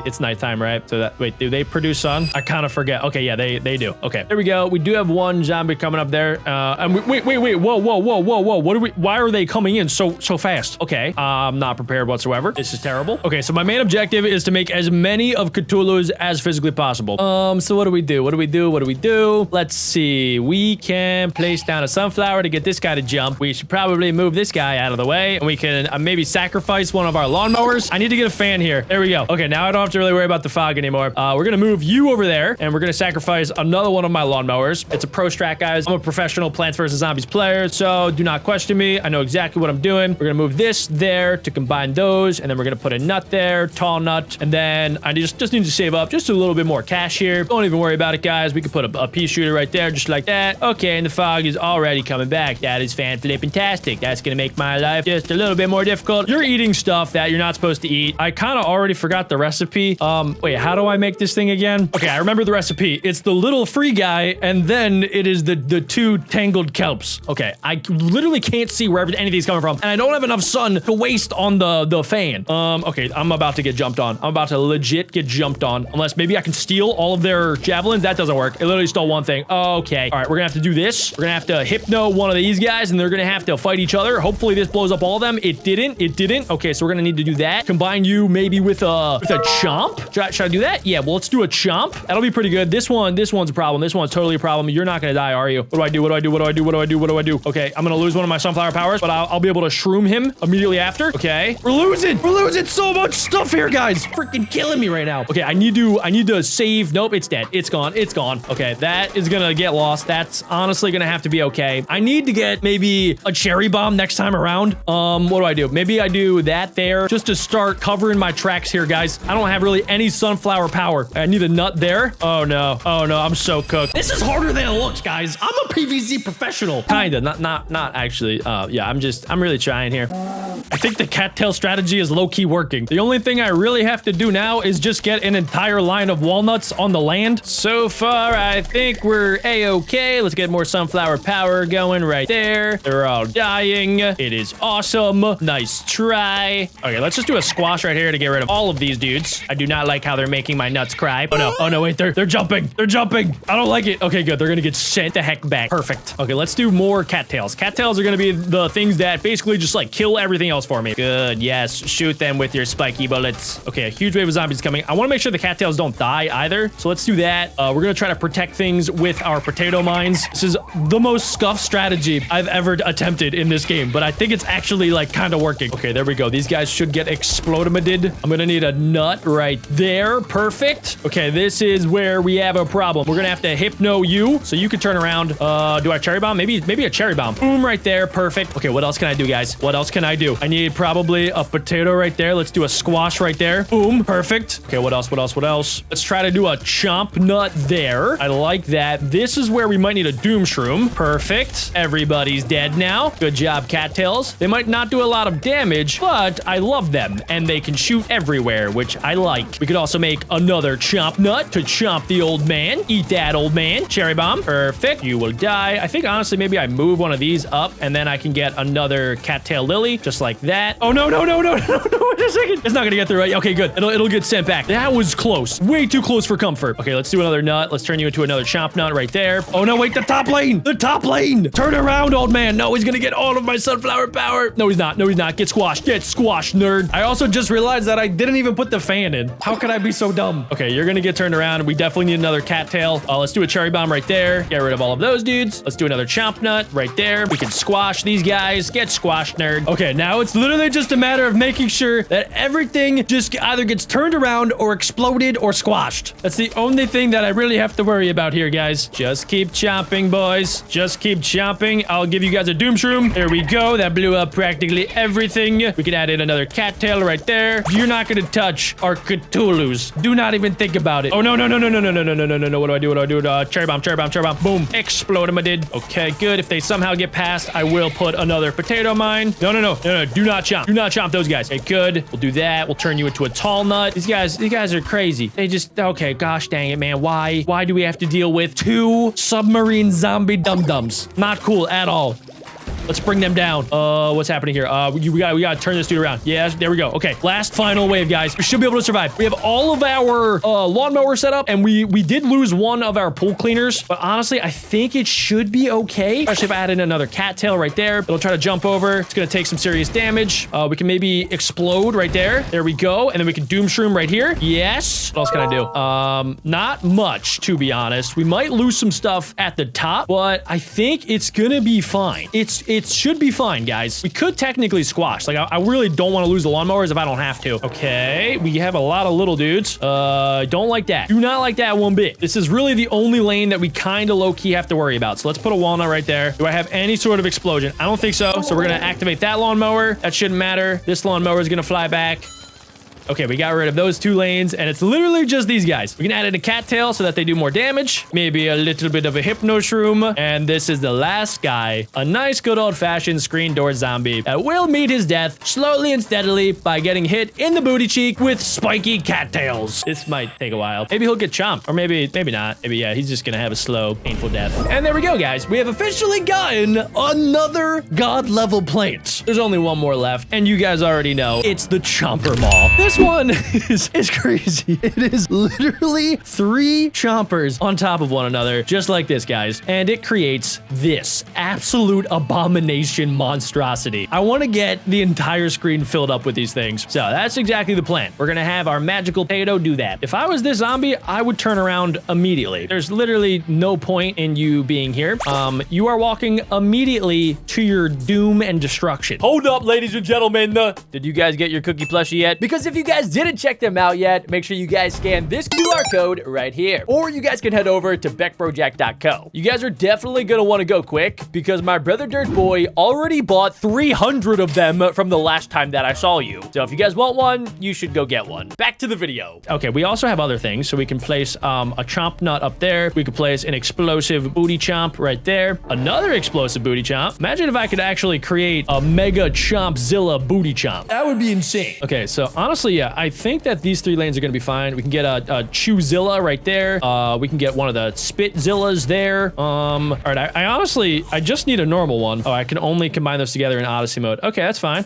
it's nighttime, right? So that, wait, do they produce sun? I kind of forget. Okay, yeah, they do. Okay, there we go. We do have 1 zombie coming up there. And wait. Whoa. Why are they coming in so fast? Okay, I'm not prepared whatsoever. This is terrible. Okay, so my main objective is to make as many of Cthulhu's as physically possible. So what do we do? Let's see. We can place down a sunflower to get this guy to jump. We should probably move this guy out of the way, and we can maybe sacrifice one of our lawnmowers. I need to get a fan here. There we go. Okay, now I don't have to really worry about the fog anymore. We're gonna move you over there, and we're gonna sacrifice another one of my lawnmowers. It's a pro strat, guys. I'm a professional Plants vs. Zombies player, so do not question me. I know exactly what I'm doing. We're gonna move this there to combine those, and then we're gonna put a nut there, tall nut, and then I just need to save up just a little bit more cash here. Don't even worry about it, guys. We can put a pea shooter right there, just like that. Okay, and the fog is already coming back. That is fantastic. That's gonna make my life just a little bit more difficult. You're eating stuff that you're not supposed to eat. I kind of already forgot the recipe. Wait, how do I make this thing again? Okay, I remember the recipe. It's the little free guy, and then it is the 2 tangled kelps. Okay, I literally can't see where anything's coming from, and I don't have enough sun to waste on the fan. Okay, I'm about to get jumped on. I'm about to legit get jumped on, unless maybe I can steal all of their javelins. That doesn't work. It literally stole 1 thing. Okay, all right, we're gonna have to do this. We're gonna have to hypno one of these guys, and they're gonna have to fight each other. Hopefully this blows up all of them. It didn't. Okay, so we're gonna need to do that. Combine you maybe with a chomp. Should I do that? Yeah, well, let's do a chomp. That'll be pretty good. This one's a problem. This one's totally a problem. You're not gonna die, are you? What do I do? Okay, I'm gonna lose one of my sunflower powers, but I'll be able to shroom him immediately after. Okay. We're losing so much stuff here, guys. Freaking killing me right now. Okay, I need to save. Nope, it's dead. It's gone. Okay, that is gonna get lost. That's honestly gonna have to be okay. I need to get maybe a cherry bomb next time around. What do I do? Maybe I do that there just to start covering my tracks here, guys. I don't have really any sunflower power. I need a nut there. Oh no, I'm so cooked. This is harder than it looks, guys. I'm a PvZ professional. Kinda, not actually. Yeah, I'm really trying here. I think the cattail strategy is low-key working. The only thing I really have to do now is just get an entire line of walnuts on the land. So far, I think we're a-okay. Let's get more sunflower power going right there. They're all dying. It is awesome. Nice try. Okay, let's just do a squash right here to get rid of all of these dudes. I do not like how they're making my nuts cry. Oh no, wait, they're jumping. They're jumping. I don't like it. Okay, good. They're gonna get sent the heck back. Perfect. Okay, let's do more cattails. Cattails are gonna be the things that basically just like kill everything else for me. Good, yes. Shoot them with your spiky bullets. Okay, a huge wave of zombies coming. I want to make sure the cattails don't die either. So let's do that. We're gonna try to protect things with our potato mines. This is the most scuffed strategy I've ever attempted in this game, but I think it's actually like kind of working. Okay, there we go. These guys should get exploded. I'm gonna need a nut right there. Perfect. Okay, this is where we have a problem. We're gonna have to hypno you so you can turn around. Do I cherry bomb? Maybe a cherry bomb. Boom, right there. Perfect. Okay, what else can I do, guys? What else can I do? I need probably a potato right there. Let's do a squash right there. Boom. Perfect. Okay, what else? Let's try to do a chomp nut there. I like that. This is where we might need a doom shroom. Perfect. Everybody's dead now. Good job, cattails. They might not do a lot of damage, but I love them, and they can shoot everywhere, which I like. We could also make another chomp nut to chomp the old man. Eat that, old man. Cherry bomb. Perfect. You will die. I think, honestly, maybe I move one of these up, and then I can get another cattail lily, just like that. Oh, no. Wait a second. It's not gonna get through, right? Okay, good. It'll get sent back. That was close. Way too close for comfort. Okay, let's do another nut. Let's turn you into another chomp nut right there. Oh, no, wait. The top lane. Turn around, old man. No, he's gonna get all of my sunflower power. No, he's not. Get squashed, nerd. I also just realized that I didn't even put the fan in. How could I be so dumb? Okay, you're gonna get turned around. We definitely need another cattail. Let's do a cherry bomb right there. Get rid of all of those dudes. Let's do another chomp nut right there. We can squash these guys. Get squashed, nerd. Okay, now it's literally just a matter of making sure that everything just either gets turned around or exploded or squashed. That's the only thing that I really have to worry about here, guys. Just keep chomping, boys. Just keep chomping. I'll give you guys a doom shroom. There we go. That blew up practically everything. We can add in another cattail right there. You're not gonna touch our Cthulhu's. Do not even think about it. Oh, no. What do I do? Cherry bomb. Boom. Explode him, I did. Okay, good. If they somehow get past, I will put another potato mine. No. Do not chomp. Do not chomp those guys. Okay, good. We'll do that. We'll turn you into a tall nut. These guys are crazy. They just, okay, gosh dang it, man. Why do we have to deal with 2 submarine zombie dum-dums? Not cool at all. Let's bring them down. What's happening here? We gotta turn this dude around. Yeah, there we go. Okay, last final wave, guys. We should be able to survive. We have all of our lawnmower set up, and we did lose one of our pool cleaners, but honestly, I think it should be okay. Especially if I add in another cattail right there. It'll try to jump over. It's gonna take some serious damage. We can maybe explode right there. There we go. And then we can doom shroom right here. Yes. What else can I do? Not much, to be honest. We might lose some stuff at the top, but I think it's gonna be fine. It should be fine, guys. We could technically squash. Like, I really don't want to lose the lawnmowers if I don't have to. Okay, we have a lot of little dudes. Don't like that. Do not like that one bit. This is really the only lane that we kind of low-key have to worry about. So let's put a walnut right there. Do I have any sort of explosion? I don't think so. So we're going to activate that lawnmower. That shouldn't matter. This lawnmower is going to fly back. Okay, we got rid of those 2 lanes, and it's literally just these guys. We can add in a cattail so that they do more damage. Maybe a little bit of a hypno shroom. And this is the last guy. A nice good old-fashioned screen door zombie that will meet his death slowly and steadily by getting hit in the booty cheek with spiky cattails. This might take a while. Maybe he'll get chomped, or maybe not. Maybe, yeah, he's just gonna have a slow, painful death. And there we go, guys. We have officially gotten another god-level plant. There's only one more left, and you guys already know it's the Chomper Ball. This This one is crazy. It is literally 3 chompers on top of one another, just like this, guys. And it creates this absolute abomination monstrosity. I want to get the entire screen filled up with these things. So that's exactly the plan. We're going to have our magical potato do that. If I was this zombie, I would turn around immediately. There's literally no point in you being here. You are walking immediately to your doom and destruction. Hold up, ladies and gentlemen. Did you guys get your cookie plushie yet? Because if you guys didn't check them out yet, make sure you guys scan this QR code right here. Or you guys can head over to BeckBroJack.co. You guys are definitely going to want to go quick because my brother Dirt Boy already bought 300 of them from the last time that I saw you. So if you guys want one, you should go get one. Back to the video. Okay, we also have other things. So we can place a chomp nut up there. We could place an explosive booty chomp right there. Another explosive booty chomp. Imagine if I could actually create a mega chompzilla booty chomp. That would be insane. Okay, so honestly, yeah, I think that these 3 lanes are going to be fine. We can get a chewzilla right there. We can get one of the spitzillas there. All right, I just need a normal one. Oh, I can only combine those together in Odyssey mode. Okay, that's fine.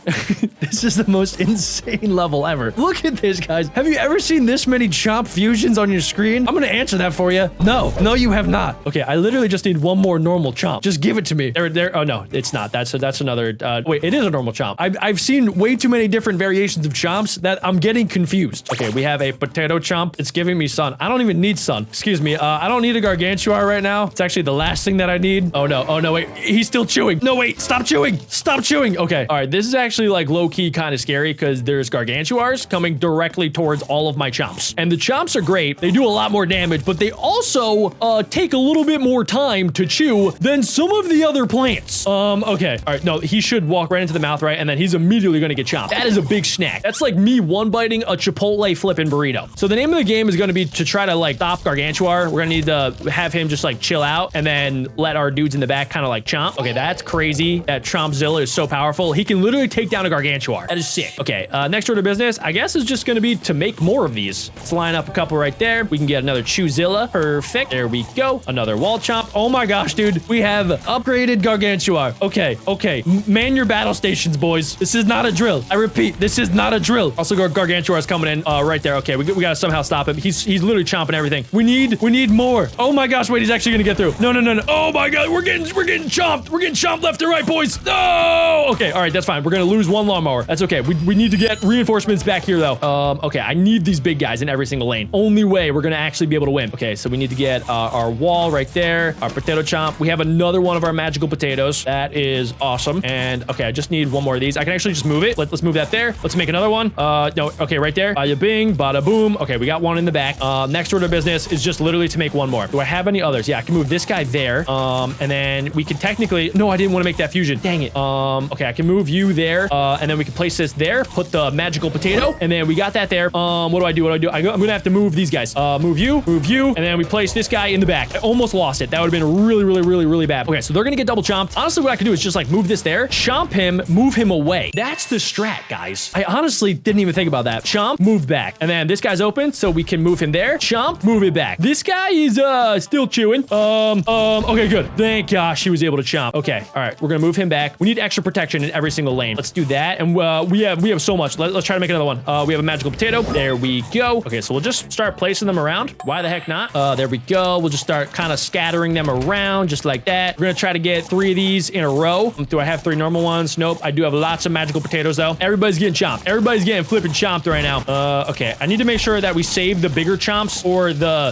This is the most insane level ever. Look at this, guys. Have you ever seen this many chomp fusions on your screen? I'm going to answer that for you. No, you have not. Okay, I literally just need one more normal chomp. Just give it to me. Oh, no, it's not. That's another. Wait, it is a normal chomp. I've seen way too many different variations of chomps that I'm getting confused. Okay, we have a potato chomp. It's giving me sun. I don't even need sun. Excuse me. I don't need a gargantuar right now. It's actually the last thing that I need. Oh no, wait. He's still chewing. No, wait. Stop chewing. Stop chewing. Okay. All right. This is actually like low-key kind of scary because there's gargantuars coming directly towards all of my chomps. And the chomps are great. They do a lot more damage, but they also take a little bit more time to chew than some of the other plants. Okay. All right. No, he should walk right into the mouth, right? And then he's immediately going to get chomped. That is a big snack. That's like me one-biting a Chipotle flipping burrito. So the name of the game is going to be to try to like stop Gargantuar. We're going to need to have him just like chill out and then let our dudes in the back kind of like chomp. Okay, that's crazy. That Chompzilla is so powerful. He can literally take down a Gargantuar. That is sick. Okay, next order of business, I guess, is just going to be to make more of these. Let's line up a couple right there. We can get another Chewzilla. Perfect. There we go. Another wall chomp. Oh my gosh, dude. We have upgraded Gargantuar. Okay. Man your battle stations, boys. This is not a drill. I repeat, this is not a drill. Also, Gargantuar is coming in right there. Okay, we gotta somehow stop him. He's literally chomping everything. We need more. Oh my gosh, wait, he's actually gonna get through. No. Oh my god, we're getting chomped. We're getting chomped left and right, boys. No. Okay, all right, that's fine. We're gonna lose one lawnmower. That's okay. We need to get reinforcements back here though. Okay, I need these big guys in every single lane. Only way we're gonna actually be able to win. Okay, so we need to get our wall right there. Our potato chomp. We have another one of our magical potatoes. That is awesome. And okay, I just need one more of these. I can actually just move it. Let's move that there. Let's make another one. No, okay, right there. Bada bing, bada boom. Okay, we got one in the back. Next order of business is just literally to make one more. Do I have any others? Yeah, I can move this guy there. And then we can technically, no, I didn't want to make that fusion. Dang it. Okay, I can move you there. And then we can place this there, put the magical potato, and then we got that there. What do I do? I'm gonna have to move these guys. Move you, and then we place this guy in the back. I almost lost it. That would have been really bad. Okay, so they're gonna get double chomped. Honestly, what I can do is just like move this there, chomp him, move him away. That's the strat, guys. I honestly didn't even think about that. Chomp, move back. And then this guy's open, so we can move him there. Chomp, move it back. This guy is still chewing. Okay, good. Thank gosh he was able to chomp. Okay, all right, we're gonna move him back. We need extra protection in every single lane. Let's do that. And we have so much. Let's try to make another one. We have a magical potato. There we go. Okay, so we'll just start placing them around. Why the heck not? There we go. We'll just start kind of scattering them around just like that. We're gonna try to get 3 of these in a row. Do I have 3 normal ones? Nope. I do have lots of magical potatoes though. Everybody's getting chomped. Everybody's getting flipping chomped right now. Okay. I need to make sure that we save the bigger chomps or the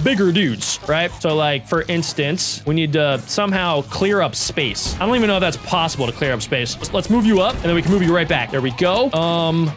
bigger dudes, right? So like for instance, we need to somehow clear up space. I don't even know if that's possible to clear up space. Let's move you up and then we can move you right back. There we go.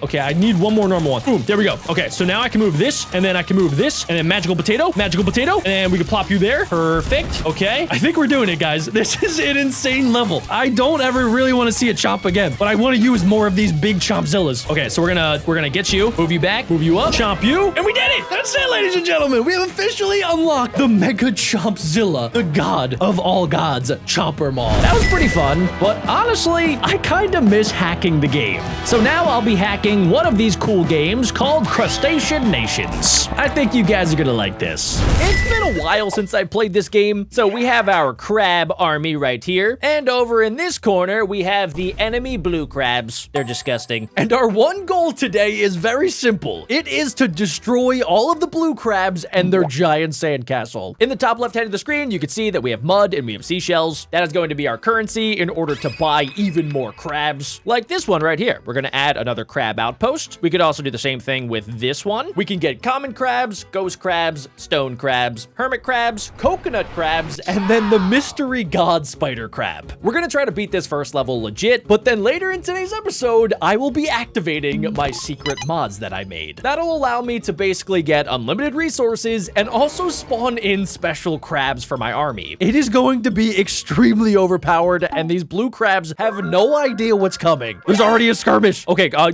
Okay. I need one more normal one. Boom. There we go. Okay. So now I can move this and then I can move this and then magical potato, and then we can plop you there. Perfect. Okay. I think we're doing it, guys. This is an insane level. I don't ever really want to see a chomp again, but I want to use more of these big chompzillas. Okay, so we're gonna get you, move you back, move you up, chomp you, and we did it. That's it, ladies and gentlemen. We have officially unlocked the Mega Chompzilla, the god of all gods, Chomper Mall. That was pretty fun, but honestly, I kind of miss hacking the game. So now I'll be hacking one of these cool games called Crustacean Nations. I think you guys are gonna like this. It's been a while since I played this game, so we have our crab army right here, and over in this corner, we have the enemy blue crabs. They're disgusting. And our our one goal today is very simple. It is to destroy all of the blue crabs and their giant sandcastle. In the top left hand of the screen, you can see that we have mud and we have seashells. That is going to be our currency in order to buy even more crabs. Like this one right here. We're going to add another crab outpost. We could also do the same thing with this one. We can get common crabs, ghost crabs, stone crabs, hermit crabs, coconut crabs, and then the mystery god spider crab. We're going to try to beat this first level legit, but then later in today's episode, I will be activating my secret mods that I made. That'll allow me to basically get unlimited resources and also spawn in special crabs for my army. It is going to be extremely overpowered, and these blue crabs have no idea what's coming. There's already a skirmish. Okay, claw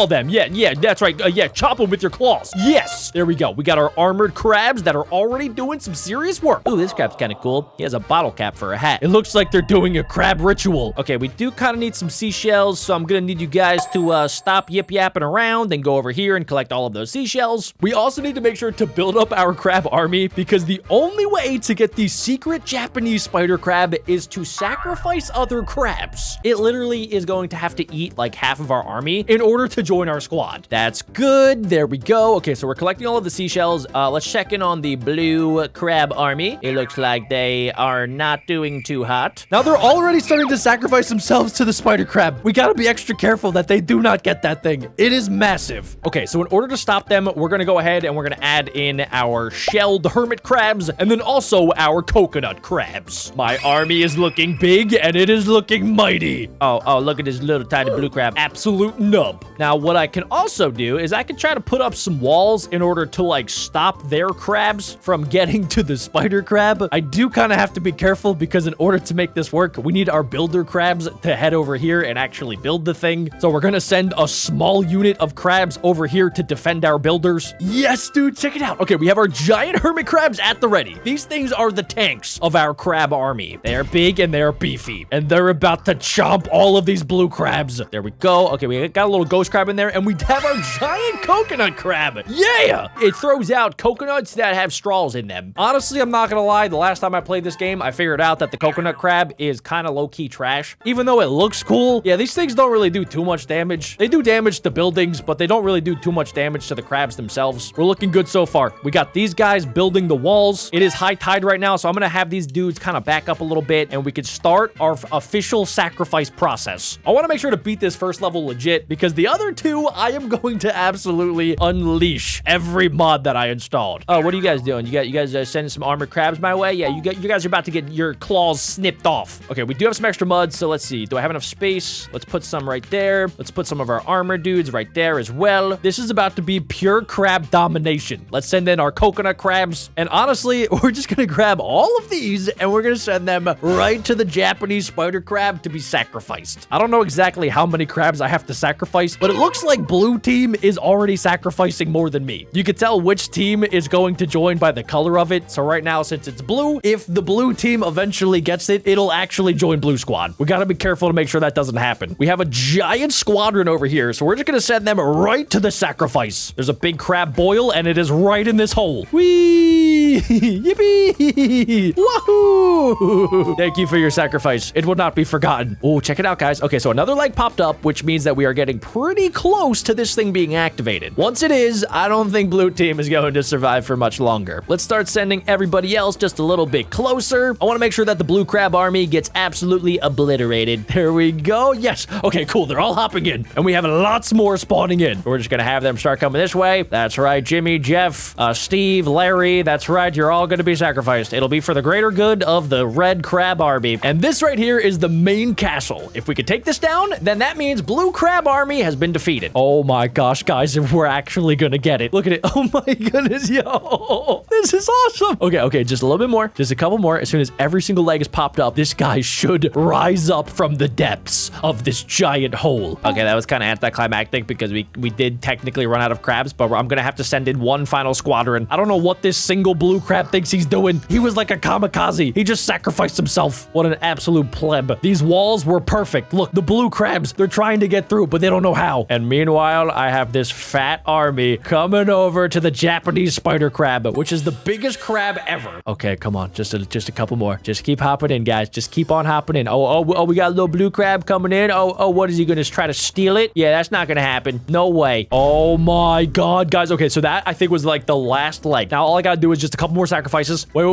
them. Yeah, that's right. Yeah, chop them with your claws. Yes, there we go. We got our armored crabs that are already doing some serious work. Ooh, this crab's kind of cool. He has a bottle cap for a hat. It looks like they're doing a crab ritual. Okay, we do kind of need some seashells, so I'm gonna need you guys to stop yip-yapping around and go over here and collect all of those seashells. We also need to make sure to build up our crab army, because the only way to get the secret Japanese spider crab is to sacrifice other crabs. It literally is going to have to eat like half of our army in order to join our squad. That's good. There we go. Okay, so we're collecting all of the seashells. Let's check in on the blue crab army. It looks like they are not doing too hot. Now they're already starting to sacrifice themselves to the spider crab. We gotta be extra careful that they do not get that thing. It is massive. Okay, so in order to stop them, we're gonna go ahead and we're gonna add in our shelled hermit crabs and then also our coconut crabs. My army is looking big and it is looking mighty. Oh, look at this little tiny blue crab. Absolute nub. Now, what I can also do is I can try to put up some walls in order to like stop their crabs from getting to the spider crab. I do kind of have to be careful because in order to make this work, we need our builder crabs to head over here and actually build the thing. So we're gonna send a small unit of crabs over here to defend our builders. Yes, dude, check it out. Okay, we have our giant hermit crabs at the ready. These things are the tanks of our crab army. They are big and they are beefy, and they're about to chomp all of these blue crabs. There we go. Okay, we got a little ghost crab in there, and we have our giant coconut crab. Yeah! It throws out coconuts that have straws in them. Honestly, I'm not gonna lie. The last time I played this game, I figured out that the coconut crab is kind of low-key trash. Even though it looks cool, yeah, these things don't really do too much damage. They do damage to buildings, but they don't really do too much damage to the crabs themselves. We're looking good so far. We got these guys building the walls. It is high tide right now, so I'm gonna have these dudes kind of back up a little bit, and we can start our official sacrifice process. I want to make sure to beat this first level legit, because the other two, I am going to absolutely unleash every mod that I installed. Oh, what are you guys doing? You guys sending some armored crabs my way? Yeah, you guys are about to get your claws snipped off. Okay, we do have some extra mud, so let's see. Do I have enough space? Let's put some right there. Let's put some of our armor dudes right there as well. This is about to be pure crab domination. Let's send in our coconut crabs, and honestly, we're just gonna grab all of these and we're gonna send them right to the Japanese spider crab to be sacrificed. I don't know exactly how many crabs I have to sacrifice, but it looks like blue team is already sacrificing more than me. You can tell which team is going to join by the color of it. So right now, since it's blue, if the blue team eventually gets it, it'll actually join blue squad. We gotta be careful to make sure that doesn't happen. We have a giant squadron over here, so we're just gonna send them right to the sacrifice. There's a big crab boil, and it is right in this hole. Whee! Yippee! Wahoo! Thank you for your sacrifice. It will not be forgotten. Oh, check it out, guys. Okay, so another leg popped up, which means that we are getting pretty close to this thing being activated. Once it is, I don't think blue team is going to survive for much longer. Let's start sending everybody else just a little bit closer. I want to make sure that the blue crab army gets absolutely obliterated. There we go. Yes. Okay, cool. They're all hopping in, and we have lots more spawning in. We're just going to have them start coming this way. That's right. Jimmy, Jeff, Steve, Larry. That's right. You're all going to be sacrificed. It'll be for the greater good of the red crab army. And this right here is the main castle. If we could take this down, then that means blue crab army has been defeated. Oh my gosh, guys, we're actually going to get it. Look at it. Oh my goodness, yo. This is awesome. Okay, just a little bit more. Just a couple more. As soon as every single leg is popped up, this guy should rise up from the depths of this giant hole. Okay, that was kind of anticlimactic because we did technically run out of crabs, but I'm going to have to send in one final squadron. I don't know what this single blue blue crab thinks he's doing. He was like a kamikaze. He just sacrificed himself. What an absolute pleb. These walls were perfect. Look, the blue crabs, they're trying to get through, but they don't know how. And meanwhile, I have this fat army coming over to the Japanese spider crab, which is the biggest crab ever. Okay, come on. Just a couple more. Just keep hopping in, guys. Just keep on hopping in. Oh, we got a little blue crab coming in. Oh, what is he going to try to steal it? Yeah, that's not going to happen. No way. Oh my God, guys. Okay, so that I think was like the last leg. Now all I got to do is just a couple more sacrifices. Wait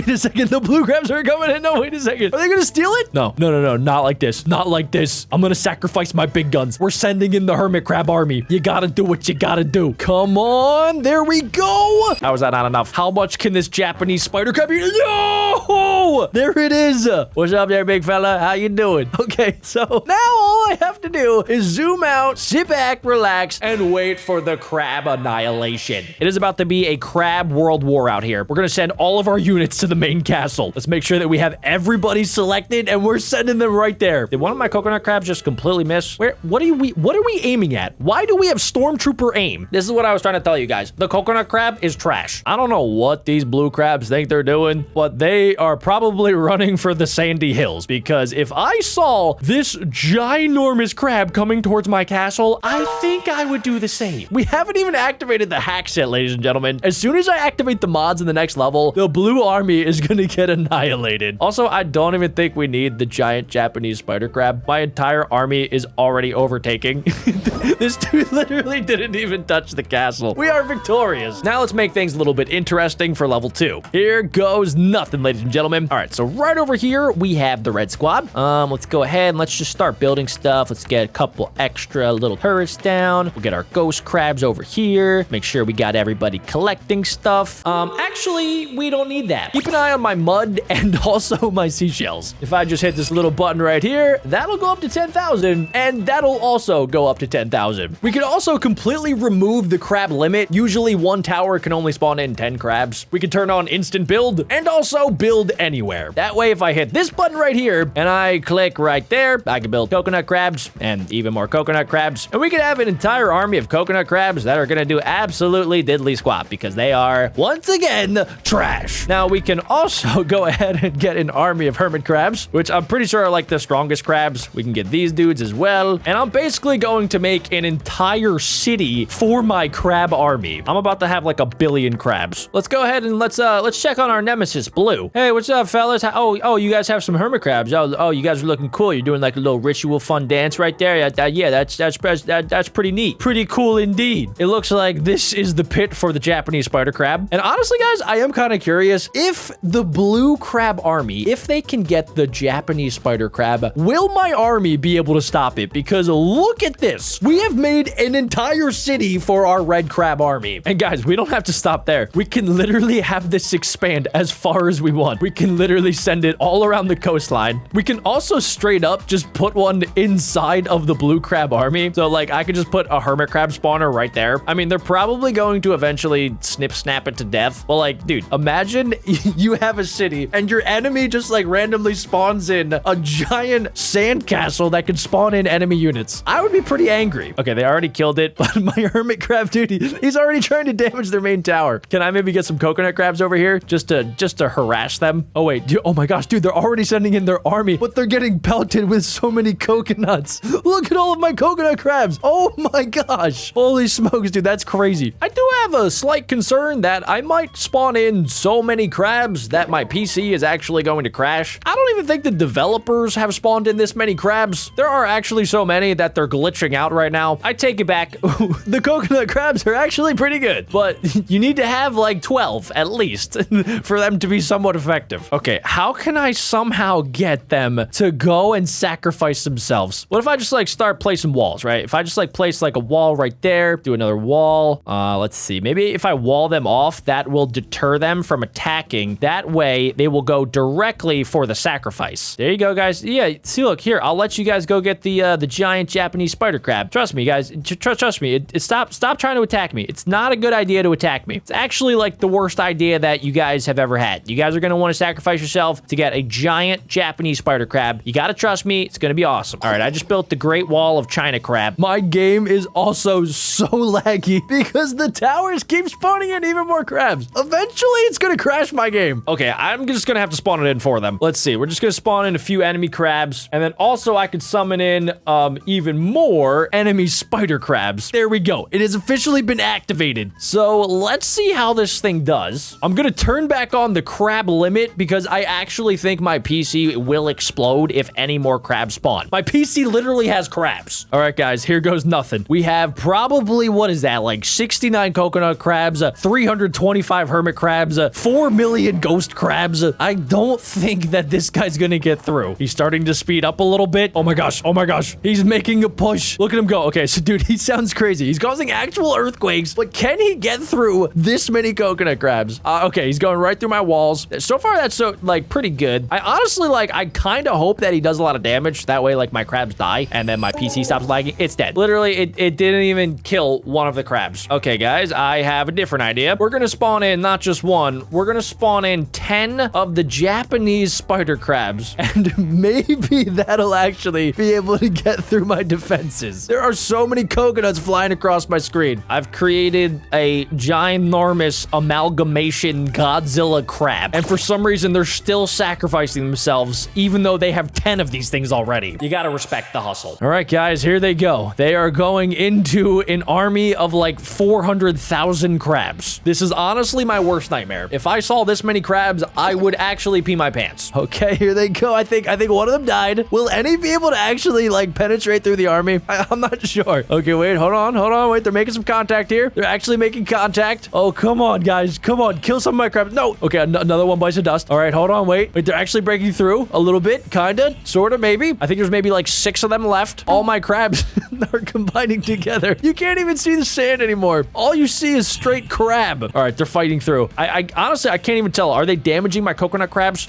a second. The blue crabs are coming in. No, wait a second. Are they going to steal it? No. Not like this. Not like this. I'm going to sacrifice my big guns. We're sending in the hermit crab army. You got to do what you got to do. Come on. There we go. How is that not enough? How much can this Japanese spider crab eat? No! There it is. What's up there, big fella? How you doing? Okay, so now all I have to do is zoom out, sit back, relax, and wait for the crab annihilation. It is about to be a crab world war out here. We're going to send all of our units to the main castle. Let's make sure that we have everybody selected, and we're sending them right there. Did one of my coconut crabs just completely miss? What are we aiming at? Why do we have stormtrooper aim? This is what I was trying to tell you guys. The coconut crab is trash. I don't know what these blue crabs think they're doing, but they are probably running for the sandy hills, because if I saw this ginormous crab coming towards my castle, I think I would do the same. We haven't even activated the hacks yet, ladies and gentlemen. As soon as I activate the mods in the next level, the blue army is going to get annihilated. Also, I don't even think we need the giant Japanese spider crab. My entire army is already overtaking. This dude literally didn't even touch the castle. We are victorious. Now let's make things a little bit interesting for level 2. Here goes nothing, ladies and gentlemen. All right, so right over here, we have the red squad. Let's go ahead and let's just start building stuff. Let's get a couple extra little turrets down. We'll get our ghost crabs over here. Make sure we got everybody collecting stuff. Actually, we don't need that. Keep an eye on my mud and also my seashells. If I just hit this little button right here, that'll go up to 10,000, and that'll also go up to 10,000. We can also completely remove the crab limit. Usually one tower can only spawn in 10 crabs. We can turn on instant build and also build anywhere. That way, if I hit this button right here and I click right there, I can build coconut crabs and even more coconut crabs. And we can have an entire army of coconut crabs that are going to do absolutely diddly squat, because they are, once again, trash. Now, we can also go ahead and get an army of hermit crabs, which I'm pretty sure are like the strongest crabs. We can get these dudes as well. And I'm basically going to make an entire city for my crab army. I'm about to have like 1 billion crabs. Let's go ahead and let's check on our nemesis, Blue. Hey, what's up, fellas? Oh, you guys have some hermit crabs. Oh, you guys are looking cool. You're doing like a little ritual fun dance right there. Yeah, that's pretty neat. Pretty cool indeed. It looks like this is the pit for the Japanese spider crab. And honestly, guys, I am kind of curious if the blue crab army, if they can get the Japanese spider crab, will my army be able to stop it? Because look at this. We have made an entire city for our red crab army. And guys, we don't have to stop there. We can literally have this expand as far as we want. We can literally send it all around the coastline. We can also straight up just put one inside of the blue crab army. So like I could just put a hermit crab spawner right there. I mean, they're probably going to eventually snap it to death. But like, dude, imagine you have a city and your enemy just like randomly spawns in a giant sandcastle that can spawn in enemy units. I would be pretty angry. Okay, they already killed it, but my hermit crab dude, he's already trying to damage their main tower. Can I maybe get some coconut crabs over here just to harass them? Oh wait, dude, oh my gosh, dude, they're already sending in their army, but they're getting pelted with so many coconuts. Look at all of my coconut crabs. Oh my gosh. Holy smokes, dude, that's crazy. I do have a slight concern that I might spawn in so many crabs that my PC is actually going to crash. I don't even think the developers have spawned in this many crabs. There are actually so many that they're glitching out right now. I take it back. The coconut crabs are actually pretty good, but you need to have like 12 at least for them to be somewhat effective. Okay, how can I somehow get them to go and sacrifice themselves? What if I just like start placing walls, right? If I just like place like a wall right there, do another wall. Let's see. Maybe if I wall them off, that will deter them from attacking. That way they will go directly for the sacrifice. There you go, guys. Yeah, see, look here. I'll let you guys go get the giant Japanese spider crab. Trust me, guys. Trust me. Stop trying to attack me. It's not a good idea to attack me. It's actually like the worst idea that you guys have ever had. You guys are going to want to sacrifice yourself to get a giant Japanese spider crab. You got to trust me. It's going to be awesome. All right, I just built the Great Wall of China crab. My game is also so laggy because the towers keep spawning in even more crabs. eventually it's gonna crash my game. Okay, I'm just gonna have to spawn it in for them. Let's see. We're just gonna spawn in a few enemy crabs, and then also I could summon in even more enemy spider crabs. There we go. It has officially been activated. So let's see how this thing does. I'm gonna turn back on the crab limit because I actually think my PC will explode if any more crabs spawn. My PC literally has crabs. All right, guys, here goes nothing. We have probably, what is that, like 69 coconut crabs, 325 hermit crabs, 4 million ghost crabs. I don't think that this guy's gonna get through. He's starting to speed up a little bit. Oh my gosh. Oh my gosh. He's making a push. Look at him go. Okay, so dude, he sounds crazy. He's causing actual earthquakes, but can he get through this many coconut crabs? Okay, he's going right through my walls. So far, that's like pretty good. I honestly I kind of hope that he does a lot of damage. That way, like, my crabs die and then my PC stops lagging. It's dead. Literally, it didn't even kill one of the crabs. Okay, guys, I have a different idea. We're gonna spawn in not just one, we're gonna spawn in 10 of the Japanese spider crabs, and maybe that'll actually be able to get through my defenses. There are so many coconuts flying across my screen. I've created a ginormous amalgamation Godzilla crab, and for some reason, they're still sacrificing themselves, even though they have 10 of these things already. You gotta respect the hustle. All right, guys, here they go. They are going into an army of like 400,000 crabs. This is honestly my worst nightmare. If I saw this many crabs, I would actually pee my pants. Okay, here they go. I think one of them died. Will any be able to actually like penetrate through the army? I'm not sure. Okay, wait, hold on. Wait, they're making some contact here. They're actually making contact. Oh, come on, guys. Come on, kill some of my crabs. No. Okay, another one bites of dust. All right, hold on, wait, they're actually breaking through a little bit, kinda, sorta, maybe. I think there's maybe like 6 of them left. All my crabs are combining together. You can't even see the sand anymore. All you see is straight crab. All right, they're fighting through. I honestly, I can't even tell. Are they damaging my coconut crabs?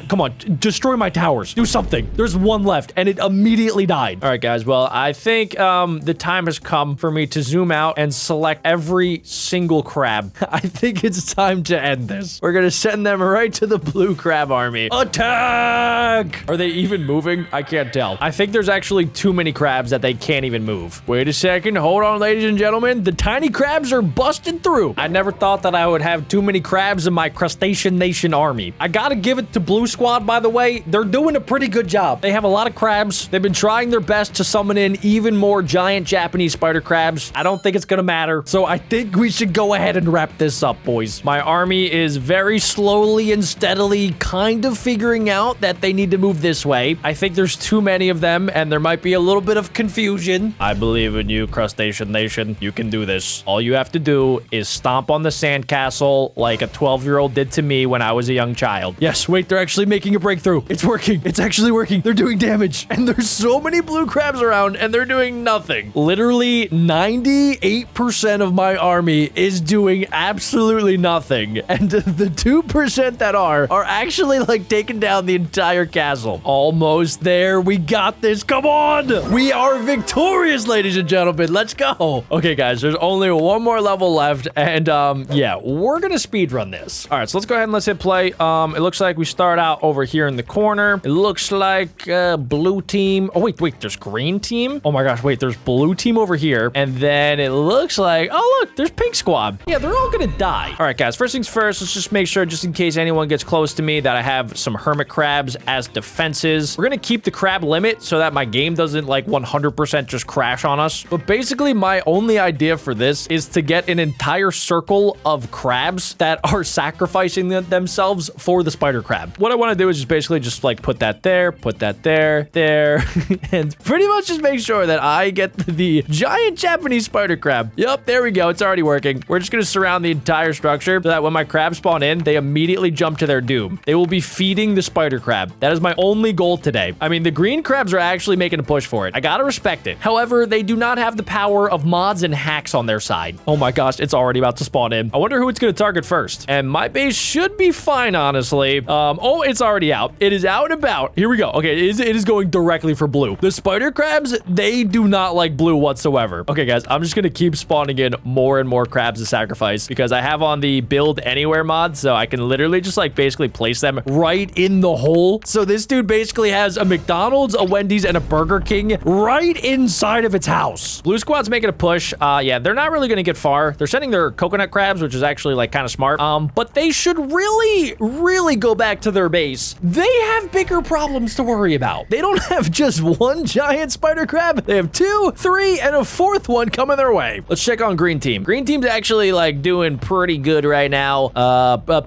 Come on, destroy my towers. Do something. There's one left, and it immediately died. All right, guys, well, I think the time has come for me to zoom out and select every single crab. I think it's time to end this. We're gonna send them right to the blue crab army. Attack! Are they even moving? I can't tell. I think there's actually too many crabs that they can't even move. Wait a second. Hold on, ladies and gentlemen. The tiny crabs are busting through. I never thought that I would have too many crabs in my Crustacean Nation army. I gotta give it to Blue Squad, by the way. They're doing a pretty good job. They have a lot of crabs. They've been trying their best to summon in even more giant Japanese spider crabs. I don't think it's gonna matter. So I think we should go ahead and wrap this up, boys. My army is very slowly and steadily kind of figuring out that they need to move this way. I think there's too many of them, and there might be a little bit of confusion. I believe in you, Crustacean Nation. You can do this. All you have to do is stomp on the sandcastle like a 12-year-old did to me when I was a young child. Yes, wait, they're actually making a breakthrough. It's working. It's actually working. They're doing damage, and there's so many blue crabs around, and they're doing nothing. Literally 98% of my army is doing absolutely nothing, and the 2% that are actually like taking down the entire castle. Almost there. We got this. Come on. We are victorious, ladies and gentlemen. Let's go. Okay, guys, there's only one more level left, and yeah, we're gonna speed run this. All right, so let's go ahead and let's hit play. It looks like we start out over here in the corner. It looks like blue team. Oh, wait, there's green team. Oh my gosh, wait, there's blue team over here, and then it looks like, oh look, there's pink squad. Yeah, they're all gonna die. All right, guys, first things first, let's just make sure, just in case anyone gets close to me, that I have some hermit crabs as defenses. We're gonna keep the crab limit so that my game doesn't like 100% just crash on us. But basically, my only idea for this is to get an entire circle of crabs that are sacrificing themselves for the spider crab. What I want to do is just basically just like put that there, there, and pretty much just make sure that I get the giant Japanese spider crab. Yep, there we go. It's already working. We're just gonna surround the entire structure so that when my crabs spawn in, they immediately jump to their doom. They will be feeding the spider crab. That is my only goal today. I mean, the green crabs are actually making a push for it. I gotta respect it. However, they do not have the power of mods and hacks on their side. Oh my gosh, it's already about to spawn in. I wonder who it's gonna target first. And my base should be fine, honestly. Oh, it's already out. It is out and about. Here we go. Okay, it is going directly for blue. The spider crabs, they do not like blue whatsoever. Okay, guys, I'm just gonna keep spawning in more and more crabs to sacrifice because I have on the build anywhere mod, so I can literally just like basically place them right in the hole. So this dude basically has a McDonald's, a Wendy's, and a Burger King right inside of its house. Blue squad's making a push. Yeah, they're not really gonna get far. They're sending their coconut crabs, which is actually actually like kind of smart. But they should really go back to their base. They have bigger problems to worry about. They don't have just one giant spider crab. They have 2, 3, and a 4th one coming their way. Let's check on green team. Green team's actually like doing pretty good right now.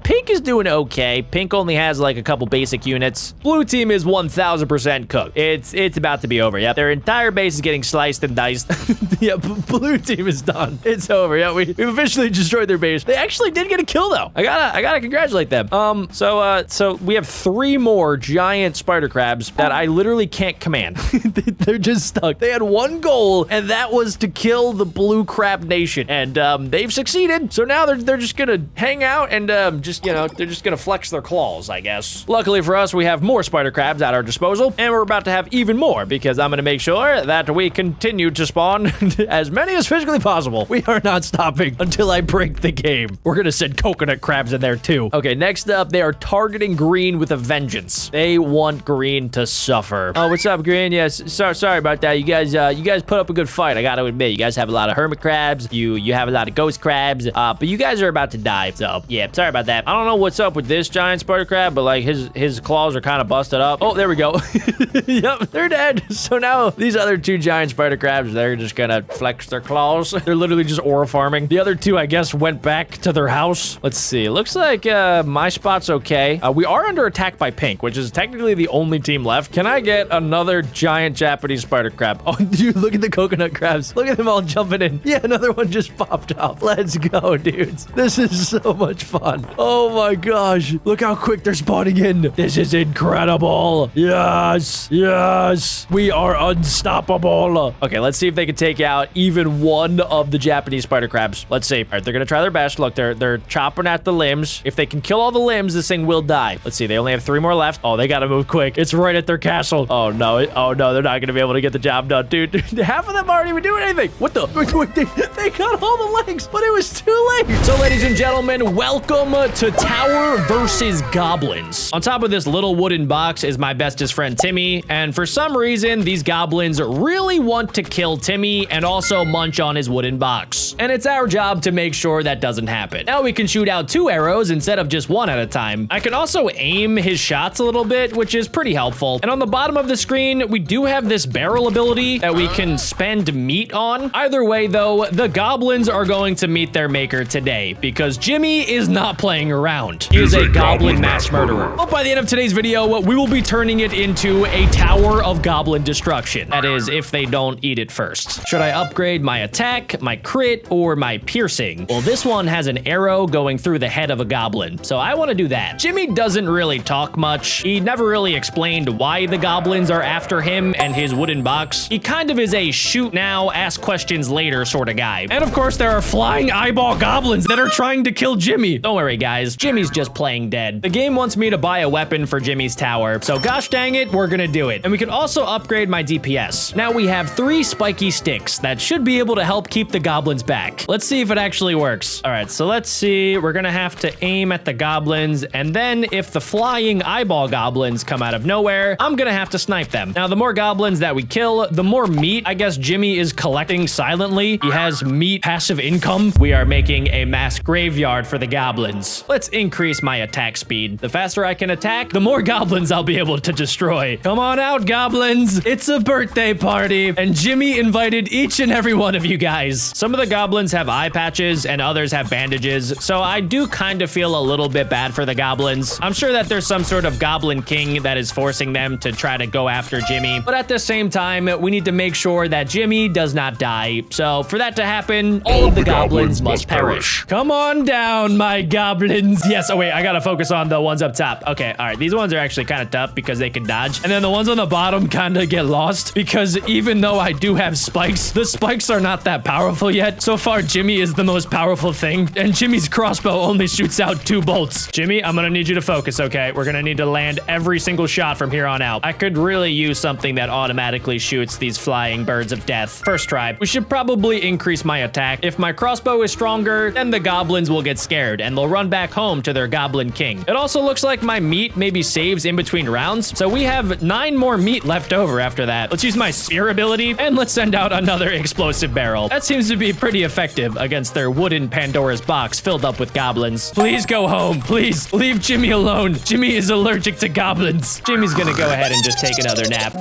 Pink is doing okay. Pink only has like a couple basic units. Blue team is 1000% cooked. It's about to be over. Yep, their entire base is getting sliced and diced. Yeah, blue team is done. It's over. Yeah, we've officially destroyed their base. They actually did get a kill though. I gotta congratulate them. So we have 3 more giant spider crabs that I literally can't command. They're just stuck. They had one goal, and that was to kill the blue crab nation, and they've succeeded. So now they're just gonna hang out and they're just gonna flex their claws, I guess. Luckily for us, we have more spider crabs at our disposal, and we're about to have even more because I'm gonna make sure that we continue to spawn as many as physically possible. We are not stopping until I break the game. We're gonna send coconut crabs in there too. Okay, next up, they are targeting green with a vengeance. They want green to suffer. Oh, what's up, green? Yes, sorry about that. You guys put up a good fight. I gotta admit, you guys have a lot of hermit crabs. You have a lot of ghost crabs. But you guys are about to die. So yeah, sorry about that. I don't know what's up with this giant spider crab, but like his claws are kind of busted up. Oh, there we go. Yep, they're dead. So now these other 2 giant spider crabs, they're just gonna flex their claws. They're literally just aura farming. The other 2, I guess, went back to their house. Let's see. It looks like my spot's okay. We are under attack by pink, which is technically the only team left. Can I get another giant Japanese spider crab? Oh, dude, look at the coconut crabs. Look at them all jumping in. Yeah, another one just popped up. Let's go, dudes. This is so much fun. Oh my gosh. Look how quick they're spawning in. This is incredible. Yes. We are unstoppable. Okay, let's see if they can take out even one of the Japanese spider crabs. Let's see. All right, they're gonna try their best. Look, they're chopping at the limbs. If they can kill all the limbs, this thing will die. Let's see. They only have 3 more left. Oh, they gotta move quick. It's right at their castle. Oh no. They're not gonna be able to get the job done, dude. Half of them aren't even doing anything. What the? Wait, they got all the legs, but it was too late. So, ladies and gentlemen, welcome to Tower versus Goblins. On top of this little wooden box is my bestest friend, Timmy. And for some reason, these goblins really want to kill Timmy and also munch on his wooden box. And it's our job to make sure that doesn't happen. Now we can shoot out 2 arrows instead of just 1 at a time. I can also aim his shots a little bit, which is pretty helpful. And on the bottom of the screen, we do have this barrel ability that we can spend meat on. Either way, though, the goblins are going to meet their maker today because Jimmy is not playing around. He is a goblin mass murderer. But by the end of today's video, we will be turning it into a tower of goblin destruction. That is, if they don't eat it first. Should I upgrade my attack, my crit, or my piercing? Well, this one has an arrow going through the head of a goblin, so I want to do that. Jimmy doesn't really talk much. He never really explained why the goblins are after him and his wooden box. He kind of is a shoot now, ask questions later sort of guy. And of course, there are flying eyeball goblins that are trying to kill Jimmy. Don't worry, guys. Jimmy's just playing dead. The game wants me to buy a weapon for Jimmy's tower, so gosh dang it, we're gonna do it. And we can also upgrade my DPS. Now we have 3 spiky sticks that should be able to help keep the goblins back. Let's see if it actually works. All right, so let's see. We're gonna have to aim at the goblins, and then if the flying eyeball goblins come out of nowhere, I'm gonna have to snipe them. Now, the more goblins that we kill, the more meat I guess Jimmy is collecting silently. He has meat passive income. We are making a mass graveyard for the goblins. Let's increase my attack speed. The faster I can attack, the more goblins I'll be able to destroy. Come on out, goblins. It's a birthday party, and Jimmy invited each and every one of you guys. Some of the goblins have eye patches and others have bandages, so I do kind of feel a little bit bad for the goblins. I'm sure that there's some sort of goblin king that is forcing them to try to go after Jimmy, but at the same time, we need to make sure that Jimmy does not die. So for that to happen, all of the goblins must perish. Come on down, my goblins. Yes, oh wait, I gotta focus on the ones up top. Okay, all right, these ones are actually kind of tough because they can dodge. And then the ones on the bottom kind of get lost because even though I do have spikes, the spikes are not that powerful yet. So far, Jimmy is the most powerful thing, and Jimmy's crossbow only shoots out 2 bolts. Jimmy, I'm gonna need you to focus, okay? We're gonna need to land every single shot from here on out. I could really use something that automatically shoots these flying birds of death. First try. We should probably increase my attack. If my crossbow is stronger, then the goblins will get scared and they'll run back home to their goblin king. It also looks like my meat maybe saves in between rounds, so we have 9 more meat left over after that. Let's use my spear ability and let's send out another explosive barrel. That seems to be pretty effective against their wooden Pandora's box. box filled up with goblins. Please go home. Please leave Jimmy alone. Jimmy is allergic to goblins. Jimmy's gonna go ahead and just take another nap.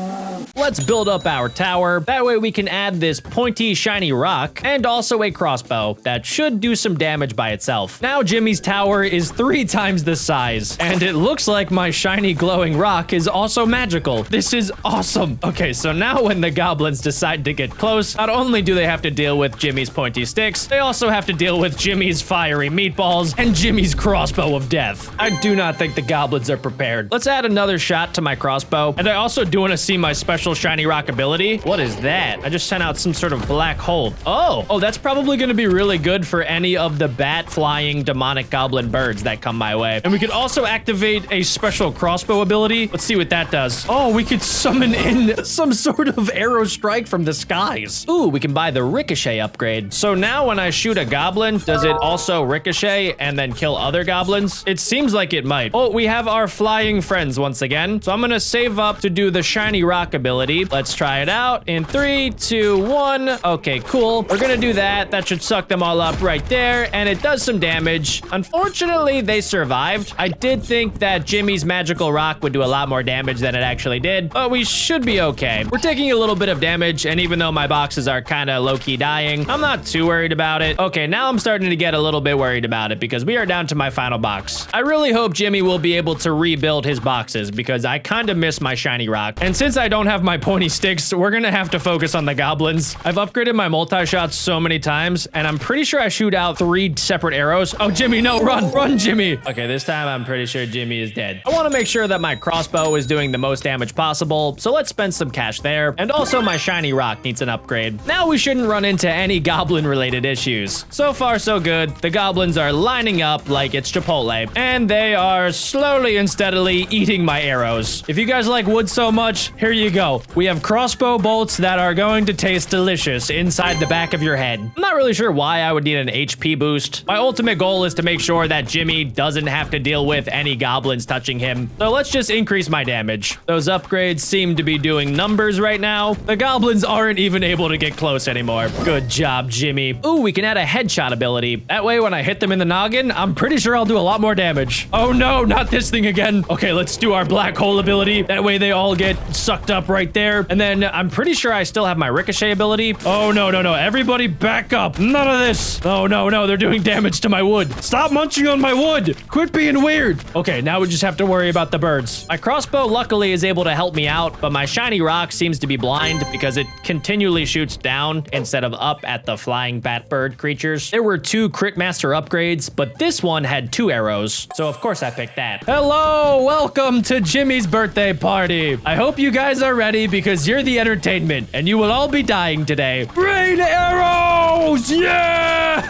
Let's build up our tower. That way we can add this pointy, shiny rock and also a crossbow that should do some damage by itself. Now Jimmy's tower is 3 times the size, and it looks like my shiny glowing rock is also magical. This is awesome. Okay, so now when the goblins decide to get close, not only do they have to deal with Jimmy's pointy sticks, they also have to deal with Jimmy's fiery meatballs and Jimmy's crossbow of death. I do not think the goblins are prepared. Let's add another shot to my crossbow, and I also do want to see my special shiny rock ability. What is that? I just sent out some sort of black hole. Oh, that's probably going to be really good for any of the bat flying demonic goblin birds that come my way. And we could also activate a special crossbow ability. Let's see what that does. Oh, we could summon in some sort of arrow strike from the skies. Ooh, we can buy the ricochet upgrade. So now when I shoot a goblin, does it also ricochet and then kill other goblins? It seems like it might. Oh, we have our flying friends once again. So I'm going to save up to do the shiny rock ability. Let's try it out in 3, 2, 1. Okay, cool. We're gonna do that. That should suck them all up right there, and it does some damage. Unfortunately, they survived. I did think that Jimmy's magical rock would do a lot more damage than it actually did, but we should be okay. We're taking a little bit of damage, and even though my boxes are kind of low-key dying, I'm not too worried about it. Okay, now I'm starting to get a little bit worried about it because we are down to my final box. I really hope Jimmy will be able to rebuild his boxes because I kind of miss my shiny rock. And since I don't have my pointy sticks, we're gonna have to focus on the goblins. I've upgraded my multi-shots so many times, and I'm pretty sure I shoot out 3 separate arrows. Oh, Jimmy, no, run, Jimmy. Okay, this time I'm pretty sure Jimmy is dead. I want to make sure that my crossbow is doing the most damage possible, so let's spend some cash there. And also my shiny rock needs an upgrade. Now we shouldn't run into any goblin-related issues. So far, so good. The goblins are lining up like it's Chipotle, and they are slowly and steadily eating my arrows. If you guys like wood so much, here you go. We have crossbow bolts that are going to taste delicious inside the back of your head. I'm not really sure why I would need an HP boost. My ultimate goal is to make sure that Jimmy doesn't have to deal with any goblins touching him. So let's just increase my damage. Those upgrades seem to be doing numbers right now. The goblins aren't even able to get close anymore. Good job, Jimmy. Ooh, we can add a headshot ability. That way, when I hit them in the noggin, I'm pretty sure I'll do a lot more damage. Oh no, not this thing again. Okay, let's do our black hole ability. That way they all get sucked up right there. And then I'm pretty sure I still have my ricochet ability. Oh no. Everybody back up. None of this. No. They're doing damage to my wood. Stop munching on my wood. Quit being weird. Okay, now we just have to worry about the birds. My crossbow luckily is able to help me out, but my shiny rock seems to be blind because it continually shoots down instead of up at the flying bat bird creatures. There were 2 crit master upgrades, but this one had 2 arrows. So of course I picked that. Hello, welcome to Jimmy's birthday party. I hope you guys are ready because you're the entertainment and you will all be dying today. Rain arrows! Yeah!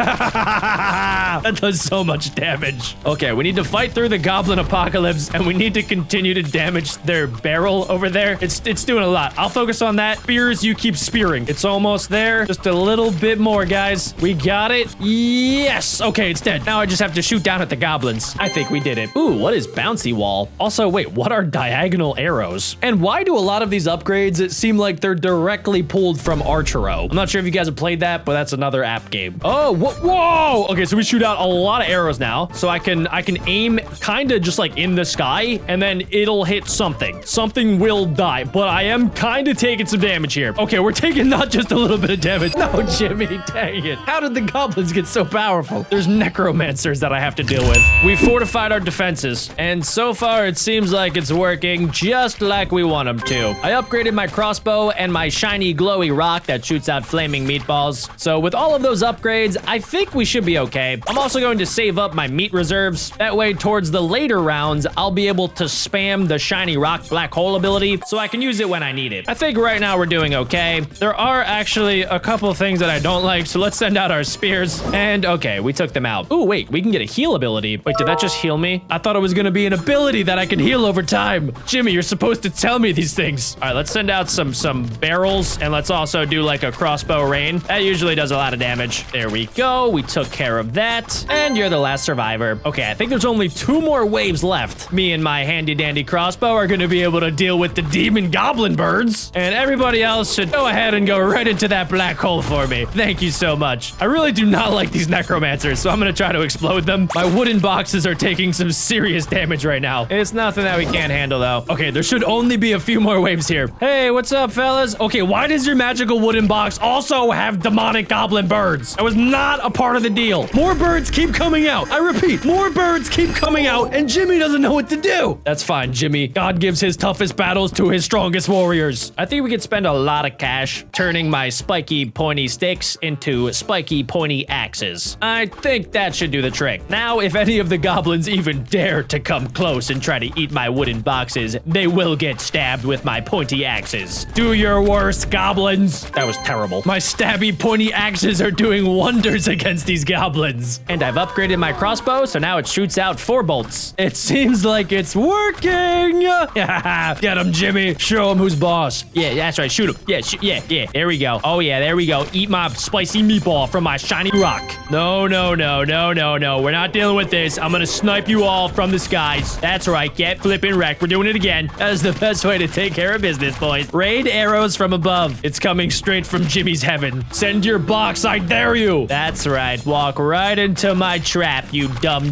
That does so much damage. Okay, we need to fight through the goblin apocalypse and we need to continue to damage their barrel over there. It's doing a lot. I'll focus on that. Spears, you keep spearing. It's almost there. Just a little bit more, guys. We got it. Yes. Okay, it's dead. Now I just have to shoot down at the goblins. I think we did it. Ooh, what is bouncy wall? Also, wait, what are diagonal arrows? And why do a lot of these upgrades seem like they're directly pulled from Archero? I'm not sure if you guys have played that, but that's another app game. Oh, whoa. Okay, so we shoot out a lot of arrows now. So I can aim kind of just like in the sky and then it'll hit something. Something will die, but I am kind of taking some damage here. Okay, we're taking not just a little bit of damage. No, Jimmy, dang it. How did the goblins get so powerful? There's necromancers that I have to deal with. We fortified our defenses, and so far it seems like it's working just like we want them to. I upgraded my crossbow and my shiny glowy rock that shoots out flaming meatballs. So with all of those upgrades, I think we should be okay. I'm also going to save up my meat reserves. That way, towards the later rounds, I'll be able to spam the shiny rock black hole ability so I can use it when I need it. I think right now we're doing okay. There are actually a couple things that I don't like, so let's send out our spears. And okay, we took them out. Ooh, wait, we can get a heal ability. Wait, did that just heal me? I thought it was gonna be an ability that I can heal over time. Jimmy, you're supposed to tell me these things. All right, let's send out some barrels, and let's also do like a crossbow rain. That usually does a lot of damage. There we go. We took care of that. And you're the last survivor. Okay, I think there's only 2 more waves left. Me and my handy-dandy crossbow are going to be able to deal with the demon goblin birds. And everybody else should go ahead and go right into that black hole for me. Thank you so much. I really do not like these necromancers, so I'm going to try to explode them. My wooden boxes are taking some serious damage right now. It's nothing that we can't handle, though. Okay, there should only be a few more waves here. Hey, what's up, fellas? Okay, why does your magical wooden box also have demonic goblin birds? That was not a part of the deal. More birds keep coming out. I repeat, more birds keep coming out, and Jimmy doesn't know what to do. That's fine, Jimmy. God gives his toughest battles to his strongest warriors. I think we could spend a lot of cash turning my spiky, pointy sticks into spiky, pointy axes. I think that should do the trick. Now, if any of the goblins even dare to come close and try to eat my wooden boxes, they will get stabbed with my pointy axes. Do your worst, goblins. That was terrible. My stabby, pointy axes are doing wonders against these goblins. And I've upgraded my crossbow, so now it shoots out 4 bolts. It seems like it's working. Get him, Jimmy. Show him who's boss. Yeah, that's right. Shoot him. Yeah, yeah. There we go. Oh, yeah, there we go. Eat my spicy meatball from my shiny rock. No. We're not dealing with this. I'm gonna snipe you all from the skies. That's right. Get flipping wrecked. We're doing it again. That is the best way to take care of business, boys. Raid arrows from above. It's coming straight from Jimmy's heaven. Send your box. I dare you. That's right. Walk right into my trap, you dummy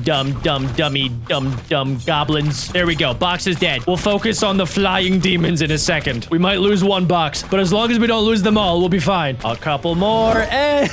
goblins. There we go. Box is dead. We'll focus on the flying demons in a second. We might lose 1 box, but as long as we don't lose them all, we'll be fine. A couple more, and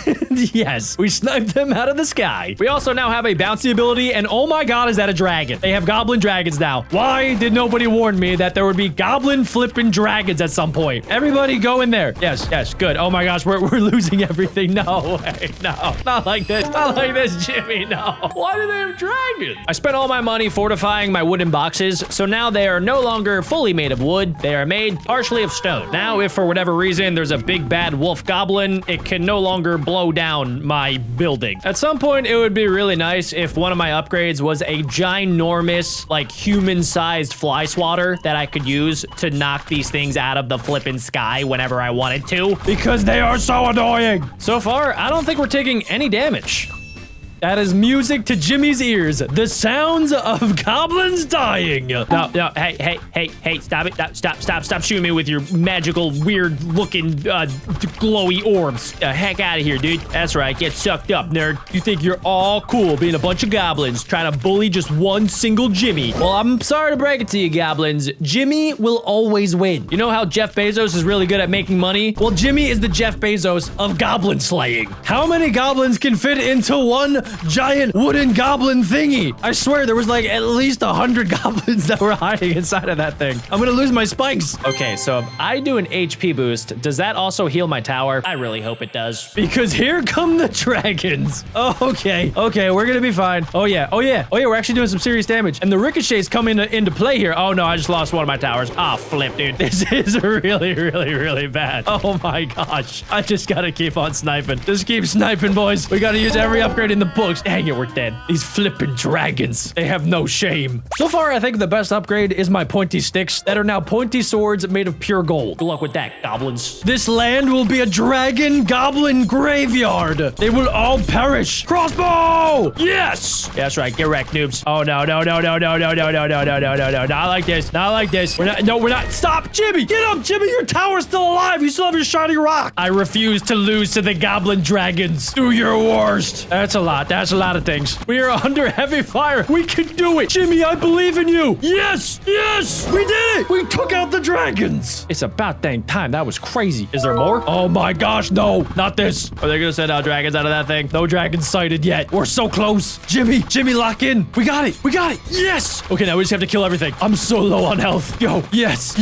yes, we sniped them out of the sky. We also now have a bouncy ability, and oh my god, is that a dragon? They have goblin dragons now. Why did nobody warn me that there would be goblin flipping dragons at some point? Everybody go in there. Yes, good. Oh my gosh, we're losing everything. No way, no. Not like this. Not like this, Jimmy, no. Why do they have dragons? I spent all my money fortifying my wooden boxes, so now they are no longer fully made of wood. They are made partially of stone. Now, if for whatever reason there's a big bad wolf goblin, it can no longer blow down my building. At some point, it would be really nice if one of my upgrades was a ginormous, like, human-sized fly swatter that I could use to knock these things out of the flippin' sky whenever I wanted to, because they are so annoying. So far, I don't think we're taking any damage. That is music to Jimmy's ears. The sounds of goblins dying. No, hey, stop it. Stop shooting me with your magical, weird-looking, glowy orbs. The heck out of here, dude. That's right, get sucked up, nerd. You think you're all cool being a bunch of goblins trying to bully just one single Jimmy. Well, I'm sorry to break it to you, goblins. Jimmy will always win. You know how Jeff Bezos is really good at making money? Well, Jimmy is the Jeff Bezos of goblin slaying. How many goblins can fit into one giant wooden goblin thingy? I swear there was like at least 100 goblins that were hiding inside of that thing. I'm gonna lose my spikes. Okay, so if I do an HP boost, does that also heal my tower? I really hope it does, because here come the dragons. Oh, okay, we're gonna be fine. Oh yeah, we're actually doing some serious damage, and the ricochet's coming into play here. Oh no, I just lost one of my towers. Ah, flip, dude. This is really bad. Oh my gosh, I just gotta keep on sniping. Just keep sniping, boys. We gotta use every upgrade in the books. Dang it, we're dead. These flippin' dragons, they have no shame. So far, I think the best upgrade is my pointy sticks that are now pointy swords made of pure gold. Good luck with that, goblins. This land will be a dragon goblin graveyard. They will all perish. Crossbow! Yes! Yeah, that's right. Get wrecked, noobs. Oh, no. Not like this. Not like this. We're not. Stop, Jimmy. Get up, Jimmy. Your tower's still alive. You still have your shiny rock. I refuse to lose to the goblin dragons. Do your worst. That's a lot. That's a lot of things. We are under heavy fire. We can do it. Jimmy, I believe in you. Yes. We did it. We took out the dragons. It's about dang time. That was crazy. Is there more? Oh my gosh, no. Not this. Are they gonna send out dragons out of that thing? No dragons sighted yet. We're so close. Jimmy, lock in. We got it. Yes. Okay, now we just have to kill everything. I'm so low on health. Yo, yes.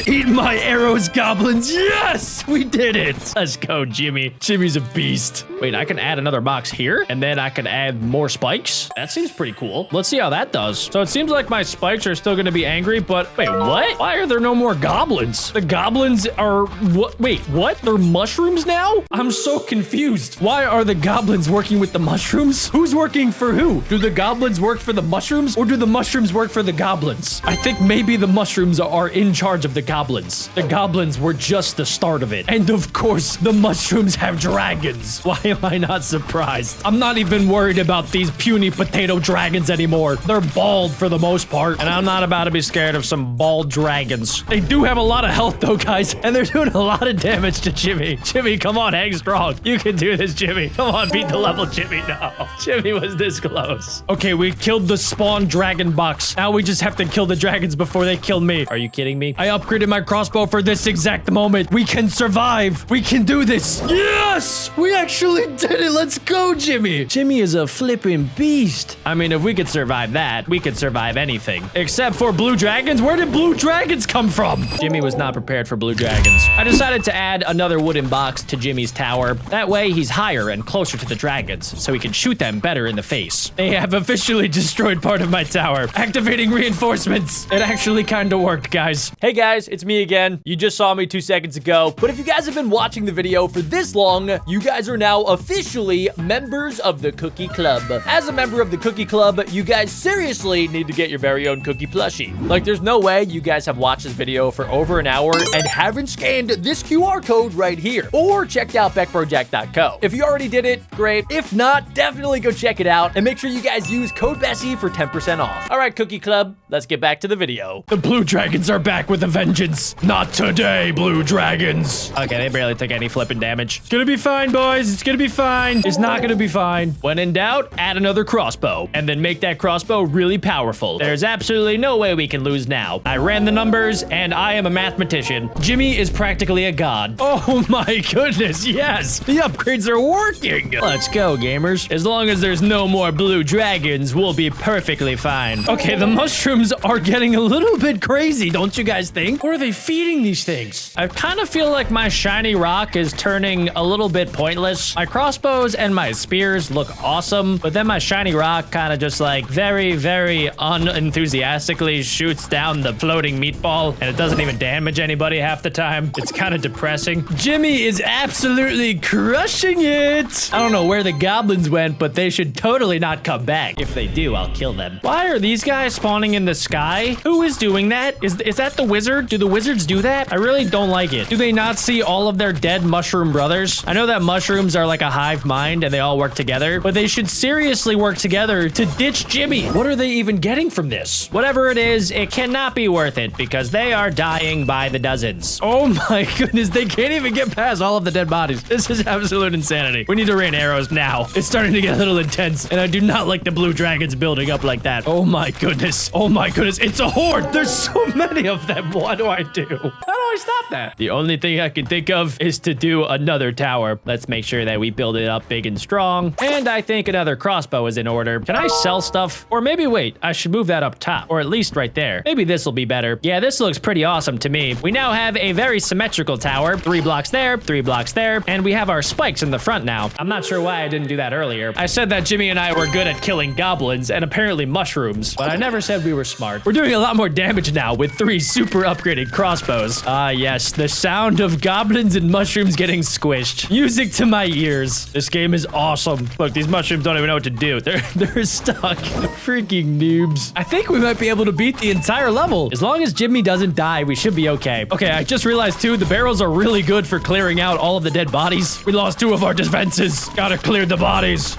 Eat my arrows, goblins. Yes, we did it. Let's go, Jimmy. Jimmy's a beast. Wait, I can add another box here? here, and then I can add more spikes. That seems pretty cool. Let's see how that does. So it seems like my spikes are still gonna be angry, but wait, what? Why are there no more goblins? The goblins are, what? Wait, what? They're mushrooms now? I'm so confused. Why are the goblins working with the mushrooms? Who's working for who? Do the goblins work for the mushrooms, or do the mushrooms work for the goblins? I think maybe the mushrooms are in charge of the goblins. The goblins were just the start of it. And of course, the mushrooms have dragons. Why am I not surprised? I'm not even worried about these puny potato dragons anymore. They're bald for the most part, and I'm not about to be scared of some bald dragons. They do have a lot of health though, guys, and they're doing a lot of damage to Jimmy. Jimmy, come on, hang strong. You can do this, Jimmy. Come on, beat the level, Jimmy. No, Jimmy was this close. Okay, we killed the spawn dragon box. Now we just have to kill the dragons before they kill me. Are you kidding me? I upgraded my crossbow for this exact moment. We can survive. We can do this. Yes! We actually did it. Let's go, Jimmy. Jimmy is a flipping beast. I mean, if we could survive that, we could survive anything. Except for blue dragons. Where did blue dragons come from? Jimmy was not prepared for blue dragons. I decided to add another wooden box to Jimmy's tower. That way, he's higher and closer to the dragons, so he can shoot them better in the face. They have officially destroyed part of my tower. Activating reinforcements. It actually kind of worked, guys. Hey guys, it's me again. You just saw me 2 seconds ago, but if you guys have been watching the video for this long, you guys are now officially members of the Cookie Club. As a member of the Cookie Club, you guys seriously need to get your very own cookie plushie. Like, there's no way you guys have watched this video for over an hour and haven't scanned this QR code right here, or checked out BeckBroJack.co. If you already did it, great. If not, definitely go check it out, and make sure you guys use code Bessie for 10% off. All right, Cookie Club, let's get back to the video. The blue dragons are back with a vengeance. Not today, blue dragons. Okay, they barely took any flipping damage. It's gonna be fine, boys. It's gonna be fine. It's not gonna be fine. When in doubt, add another crossbow, and then make that crossbow really powerful. There's absolutely no way we can lose now. I ran the numbers, and I am a mathematician. Jimmy is practically a god. Oh my goodness, yes. The upgrades are working. Let's go, gamers. As long as there's no more blue dragons, we'll be perfectly fine. Okay, the mushrooms are getting a little bit crazy, don't you guys think? What are they feeding these things? I kind of feel like my shiny rock is turning a little bit pointless. My crossbows and my spears look awesome, but then my shiny rock kind of just like very, very unenthusiastically shoots down the floating meatball, and it doesn't even damage anybody half the time. It's kind of depressing. Jimmy is absolutely crushing it. I don't know where the goblins went, but they should totally not come back. If they do, I'll kill them. Why are these guys spawning in the sky? Who is doing that? Is that the wizard? Do the wizards do that? I really don't like it. Do they not see all of their dead mushroom brothers? I know that mushrooms are like a hive mind and they all work together, but they should seriously work together to ditch Jimmy. What are they even getting from this? Whatever it is, it cannot be worth it because they are dying by the dozens. Oh my goodness, they can't even get past all of the dead bodies. This is absolute insanity. We need to rain arrows now. It's starting to get a little intense, and I do not like the blue dragons building up like that. Oh my goodness. Oh my goodness. It's a horde. There's so many of them. What do I do? How do I stop that? The only thing I can think of is to do another tower. Let's make sure that we build it up big and strong. And I think another crossbow is in order. Can I sell stuff? Or maybe wait, I should move that up top, or at least right there. Maybe this will be better. Yeah, this looks pretty awesome to me. We now have a very symmetrical tower. 3 blocks there, 3 blocks there, and we have our spikes in the front now. I'm not sure why I didn't do that earlier. I said that Jimmy and I were good at killing goblins and apparently mushrooms, but I never said we were smart. We're doing a lot more damage now with 3 super upgraded crossbows. Ah, yes, the sound of goblins and mushrooms getting squished. Music to my ears. This game is awesome. Look, these mushrooms don't even know what to do. They're stuck. Freaking noobs. I think we might be able to beat the entire level. As long as Jimmy doesn't die, we should be okay. Okay, I just realized too, the barrels are really good for clearing out all of the dead bodies. We lost 2 of our defenses. Gotta clear the bodies.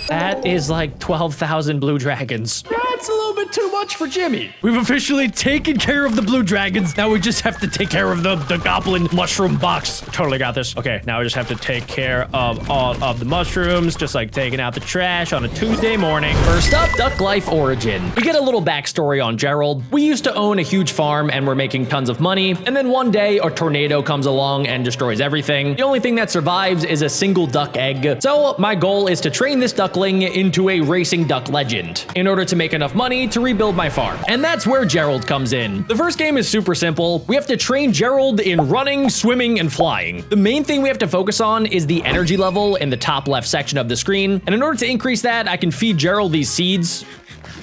That is like 12,000 blue dragons. That's a little bit too much for Jimmy. We've officially taken care of the blue dragons. Now we just have to take care of the goblin mushroom box. Totally got this. Okay, now we just have to take care of all of the mushrooms, just like taking out the trash on a Tuesday morning. First up, Duck Life Origin. We get a little backstory on Gerald. We used to own a huge farm and we're making tons of money. And then one day a tornado comes along and destroys everything. The only thing that survives is a single duck egg. So my goal is to train this duckling into a racing duck legend. In order to make enough money money to rebuild my farm. And that's where Gerald comes in. The first game is super simple. We have to train Gerald in running, swimming, and flying. The main thing we have to focus on is the energy level in the top left section of the screen. And in order to increase that, I can feed Gerald these seeds.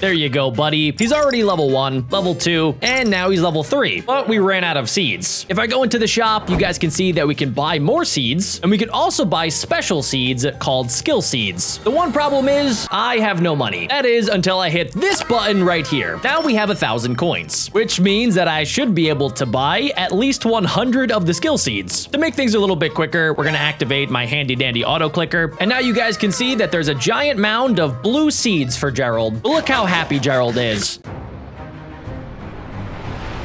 There you go, buddy. He's already level 1, level 2, and now he's level 3. But we ran out of seeds. If I go into the shop, you guys can see that we can buy more seeds, and we can also buy special seeds called skill seeds. The one problem is I have no money. That is until I hit this button right here. Now we have 1,000 coins, which means that I should be able to buy at least 100 of the skill seeds. To make things a little bit quicker, we're gonna activate my handy dandy auto clicker, and now you guys can see that there's a giant mound of blue seeds for Gerald. But look how happy Gerald is.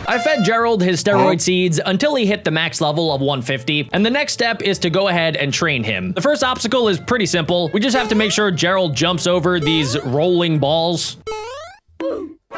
I fed Gerald his steroid seeds until he hit the max level of 150, and the next step is to go ahead and train him. The first obstacle is pretty simple. We just have to make sure Gerald jumps over these rolling balls.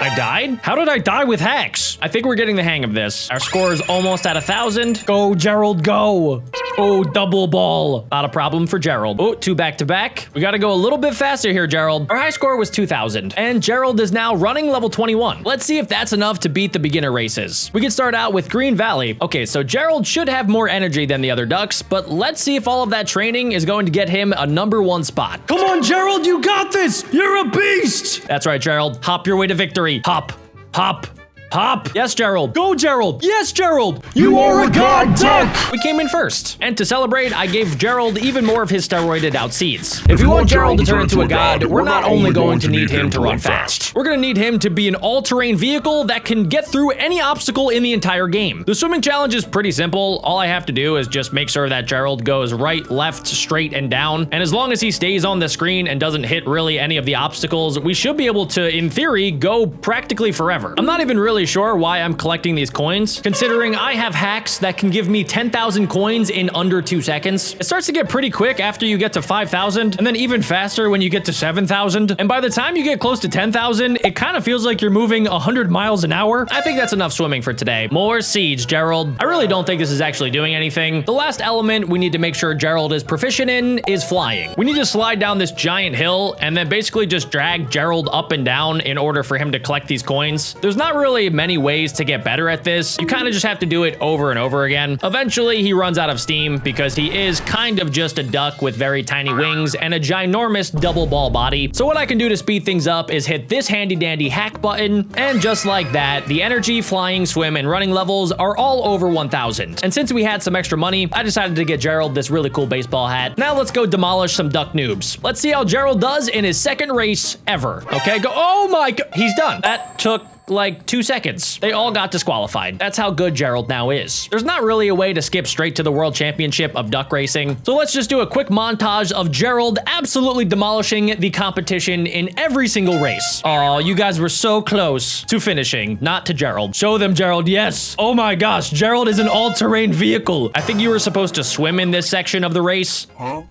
I died? How did I die with hacks? I think we're getting the hang of this. Our score is almost at 1,000. Go, Gerald, go. Oh, double ball. Not a problem for Gerald. Oh, 2 back-to-back. We gotta go a little bit faster here, Gerald. Our high score was 2,000, and Gerald is now running level 21. Let's see if that's enough to beat the beginner races. We can start out with Green Valley. Okay, so Gerald should have more energy than the other ducks, but let's see if all of that training is going to get him a #1 spot. Come on, Gerald, you got this. You're a beast. That's right, Gerald. Hop your way to victory. Hop, hop, hop. Yes, Gerald. Go, Gerald. Yes, Gerald. You are a god duck. We came in first. And to celebrate, I gave Gerald even more of his steroided out seeds. If we want Gerald to turn into a god, we're not only going to need him to run fast. We're going to need him to be an all-terrain vehicle that can get through any obstacle in the entire game. The swimming challenge is pretty simple. All I have to do is just make sure that Gerald goes right, left, straight, and down. And as long as he stays on the screen and doesn't hit really any of the obstacles, we should be able to, in theory, go practically forever. I'm not even really sure why I'm collecting these coins, considering I have hacks that can give me 10,000 coins in under 2 seconds. It starts to get pretty quick after you get to 5,000, and then even faster when you get to 7,000. And by the time you get close to 10,000, it kind of feels like you're moving 100 miles an hour. I think that's enough swimming for today. More seeds, Gerald. I really don't think this is actually doing anything. The last element we need to make sure Gerald is proficient in is flying. We need to slide down this giant hill and then basically just drag Gerald up and down in order for him to collect these coins. There's not really many ways to get better at this. You kind of just have to do it over and over again. Eventually, he runs out of steam because he is kind of just a duck with very tiny wings and a ginormous double ball body. So what I can do to speed things up is hit this handy dandy hack button, and just like that, the energy, flying, swim, and running levels are all over 1,000. And since we had some extra money, I decided to get Gerald this really cool baseball hat. Now let's go demolish some duck noobs. Let's see how Gerald does in his second race ever. Okay, go. Oh my god, he's done. That took like 2 seconds. They all got disqualified. That's how good Gerald now is. There's not really a way to skip straight to the World Championship of duck racing. So let's just do a quick montage of Gerald absolutely demolishing the competition in every single race. Oh, you guys were so close to finishing, not to Gerald. Show them, Gerald. Yes. Oh my gosh, Gerald is an all-terrain vehicle. I think you were supposed to swim in this section of the race. Huh?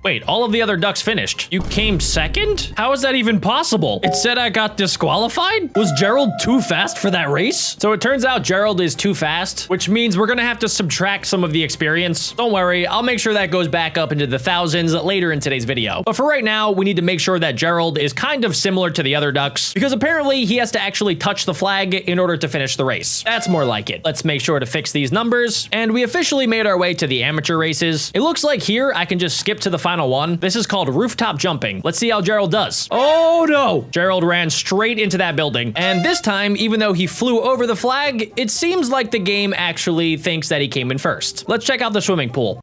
Wait, all of the other ducks finished. You came second? How is that even possible? It said I got disqualified? Was Gerald too fast for that race? So it turns out Gerald is too fast, which means we're gonna have to subtract some of the experience. Don't worry, I'll make sure that goes back up into the thousands later in today's video. But for right now, we need to make sure that Gerald is kind of similar to the other ducks, because apparently he has to actually touch the flag in order to finish the race. That's more like it. Let's make sure to fix these numbers, and we officially made our way to the amateur races. It looks like here I can just skip to the final one. This is called rooftop jumping. Let's see how Gerald does. Oh no! Gerald ran straight into that building. And this time, even though he flew over the flag, it seems like the game actually thinks that he came in first. Let's check out the swimming pool.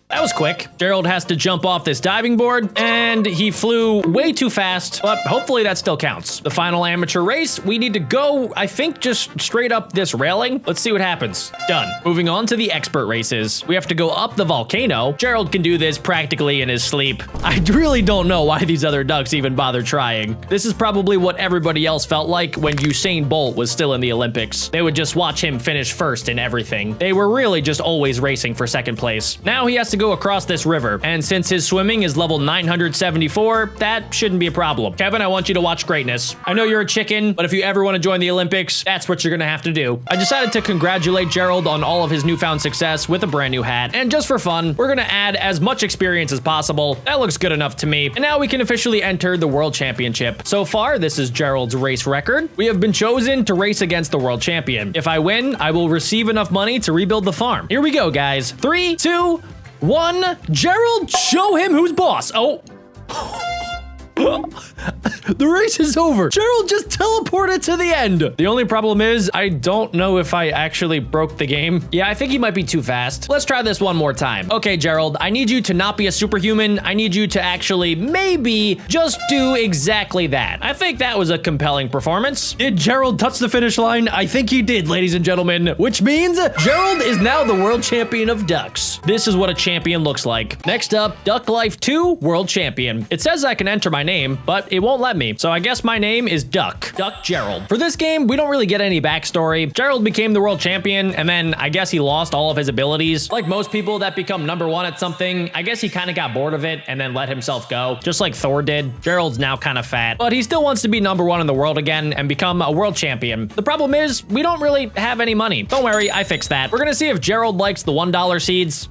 That was quick. Gerald has to jump off this diving board, and he flew way too fast, but hopefully that still counts. The final amateur race, we need to go, I think, just straight up this railing. Let's see what happens. Done. Moving on to the expert races. We have to go up the volcano. Gerald can do this practically in his sleep. I really don't know why these other ducks even bother trying. This is probably what everybody else felt like when Usain Bolt was still in the Olympics. They would just watch him finish first in everything. They were really just always racing for second place. Now he has to go go across this river. And since his swimming is level 974, that shouldn't be a problem. Kevin, I want you to watch greatness. I know you're a chicken, but if you ever want to join the Olympics, that's what you're gonna have to do. I decided to congratulate Gerald on all of his newfound success with a brand new hat. And just for fun, we're gonna add as much experience as possible. That looks good enough to me. And now we can officially enter the World Championship. So far, this is Gerald's race record. We have been chosen to race against the world champion. If I win, I will receive enough money to rebuild the farm. Here we go, guys. 3, 2, 1. Gerald, show him who's boss. Oh. The race is over. Gerald just teleported to the end. The only problem is I don't know if I actually broke the game. Yeah, I think he might be too fast. Let's try this one more time. Okay, Gerald, I need you to not be a superhuman. I need you to actually maybe just do exactly that. I think that was a compelling performance. Did Gerald touch the finish line? I think he did, ladies and gentlemen, which means Gerald is now the world champion of ducks. This is what a champion looks like. Next up, Duck Life 2 World Champion. It says I can enter my name, but it won't let me. So I guess my name is Duck Gerald. For this game, we don't really get any backstory. Gerald became the world champion, and then I guess he lost all of his abilities. Like most people that become #1 at something, I guess he kind of got bored of it and then let himself go, just like Thor did. Gerald's now kind of fat, but he still wants to be #1 in the world again and become a world champion. The problem is, we don't really have any money. Don't worry, I fixed that. We're gonna see if Gerald likes the $1 seeds.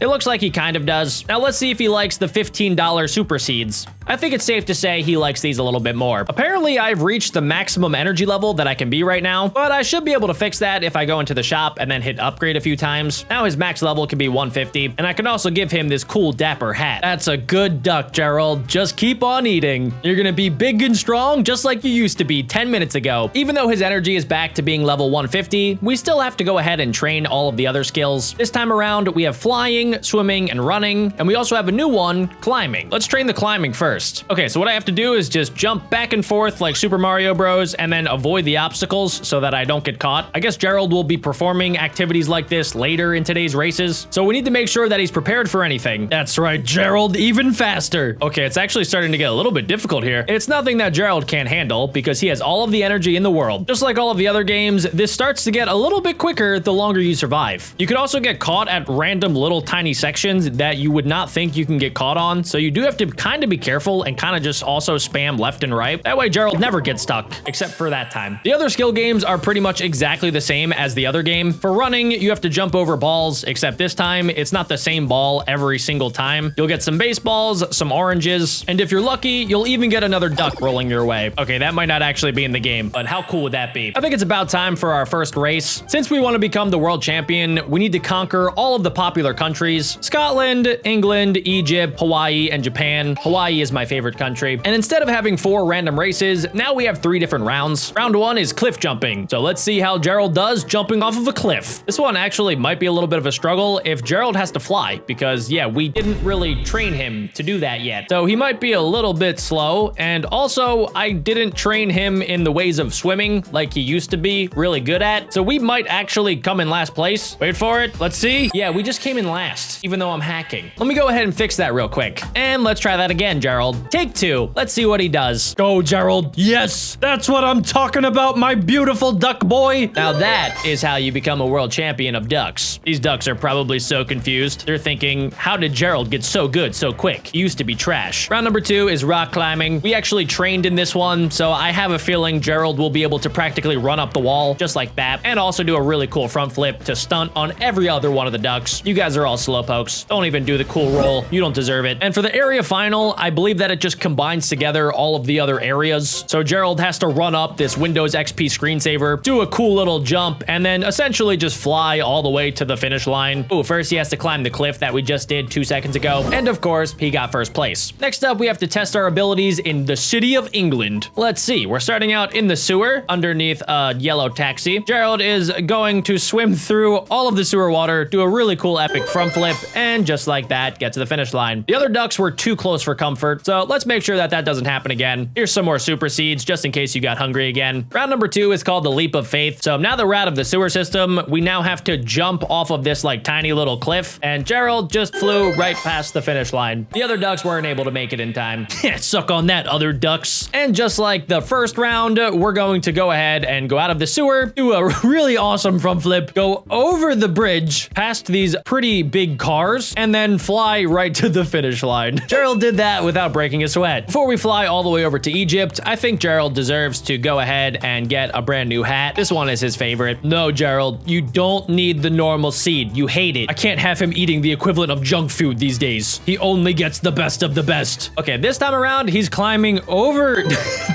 It looks like he kind of does. Now let's see if he likes the $15 super seeds. I think it's safe to say he likes these a little bit more. Apparently, I've reached the maximum energy level that I can be right now, but I should be able to fix that if I go into the shop and then hit upgrade a few times. Now his max level can be 150, and I can also give him this cool dapper hat. That's a good duck, Gerald. Just keep on eating. You're gonna be big and strong just like you used to be 10 minutes ago. Even though his energy is back to being level 150, we still have to go ahead and train all of the other skills. This time around, we have flying, swimming, and running, and we also have a new one, climbing. Let's train the climbing first. Okay, so what I have to do is just jump back and forth like Super Mario Bros. And then avoid the obstacles so that I don't get caught. I guess Gerald will be performing activities like this later in today's races, so we need to make sure that he's prepared for anything. That's right, Gerald, even faster. Okay, it's actually starting to get a little bit difficult here. It's nothing that Gerald can't handle because he has all of the energy in the world. Just like all of the other games, this starts to get a little bit quicker the longer you survive. You could also get caught at random little tiny sections that you would not think you can get caught on, so you do have to kind of be careful and kind of just also spam left and right. That way Gerald never gets stuck, except for that time. The other skill games are pretty much exactly the same as the other game. For running, you have to jump over balls, except this time it's not the same ball every single time. You'll get some baseballs, some oranges, and if you're lucky, you'll even get another duck rolling your way. Okay, that might not actually be in the game, but how cool would that be? I think it's about time for our first race. Since we want to become the world champion, we need to conquer all of the popular countries: Scotland, England, Egypt, Hawaii, and Japan. Hawaii is my favorite country. And instead of having 4 random races, now we have 3 different rounds. Round 1 is cliff jumping. So let's see how Gerald does jumping off of a cliff. This one actually might be a little bit of a struggle if Gerald has to fly, because yeah, we didn't really train him to do that yet. So he might be a little bit slow. And also I didn't train him in the ways of swimming like he used to be really good at. So we might actually come in last place. Wait for it. Let's see. Yeah, we just came in last, even though I'm hacking. Let me go ahead and fix that real quick. And let's try that again, Gerald. Take 2. Let's see what he does. Go, Gerald. Yes, that's what I'm talking about, my beautiful duck boy. Now that is how you become a world champion of ducks. These ducks are probably so confused. They're thinking, how did Gerald get so good so quick? He used to be trash. Round number 2 is rock climbing. We actually trained in this one, so I have a feeling Gerald will be able to practically run up the wall just like that, and also do a really cool front flip to stunt on every other one of the ducks. You guys are all slowpokes. Don't even do the cool roll. You don't deserve it. And for the area final, I believe that it just combines together all of the other areas. So Gerald has to run up this Windows XP screensaver, do a cool little jump, and then essentially just fly all the way to the finish line. Ooh, first he has to climb the cliff that we just did 2 seconds ago. And of course, he got first place. Next up, we have to test our abilities in the city of England. Let's see, we're starting out in the sewer underneath a yellow taxi. Gerald is going to swim through all of the sewer water, do a really cool epic front flip, and just like that, get to the finish line. The other ducks were too close for comfort, So let's make sure that that doesn't happen again. Here's some more super seeds just in case you got hungry again. Round number 2 is called the Leap of Faith. So now that we're out of the sewer system, we now have to jump off of this like tiny little cliff, and Gerald just flew right past the finish line. The other ducks weren't able to make it in time. Suck on that, other ducks. And just like the first round, we're going to go ahead and go out of the sewer, do a really awesome front flip, go over the bridge, past these pretty big cars, and then fly right to the finish line. Gerald did that without breaking a sweat. Before we fly all the way over to Egypt, I think Gerald deserves to go ahead and get a brand new hat. This one is his favorite. No, Gerald, you don't need the normal seed. You hate it. I can't have him eating the equivalent of junk food these days. He only gets the best of the best. Okay, this time around, he's climbing over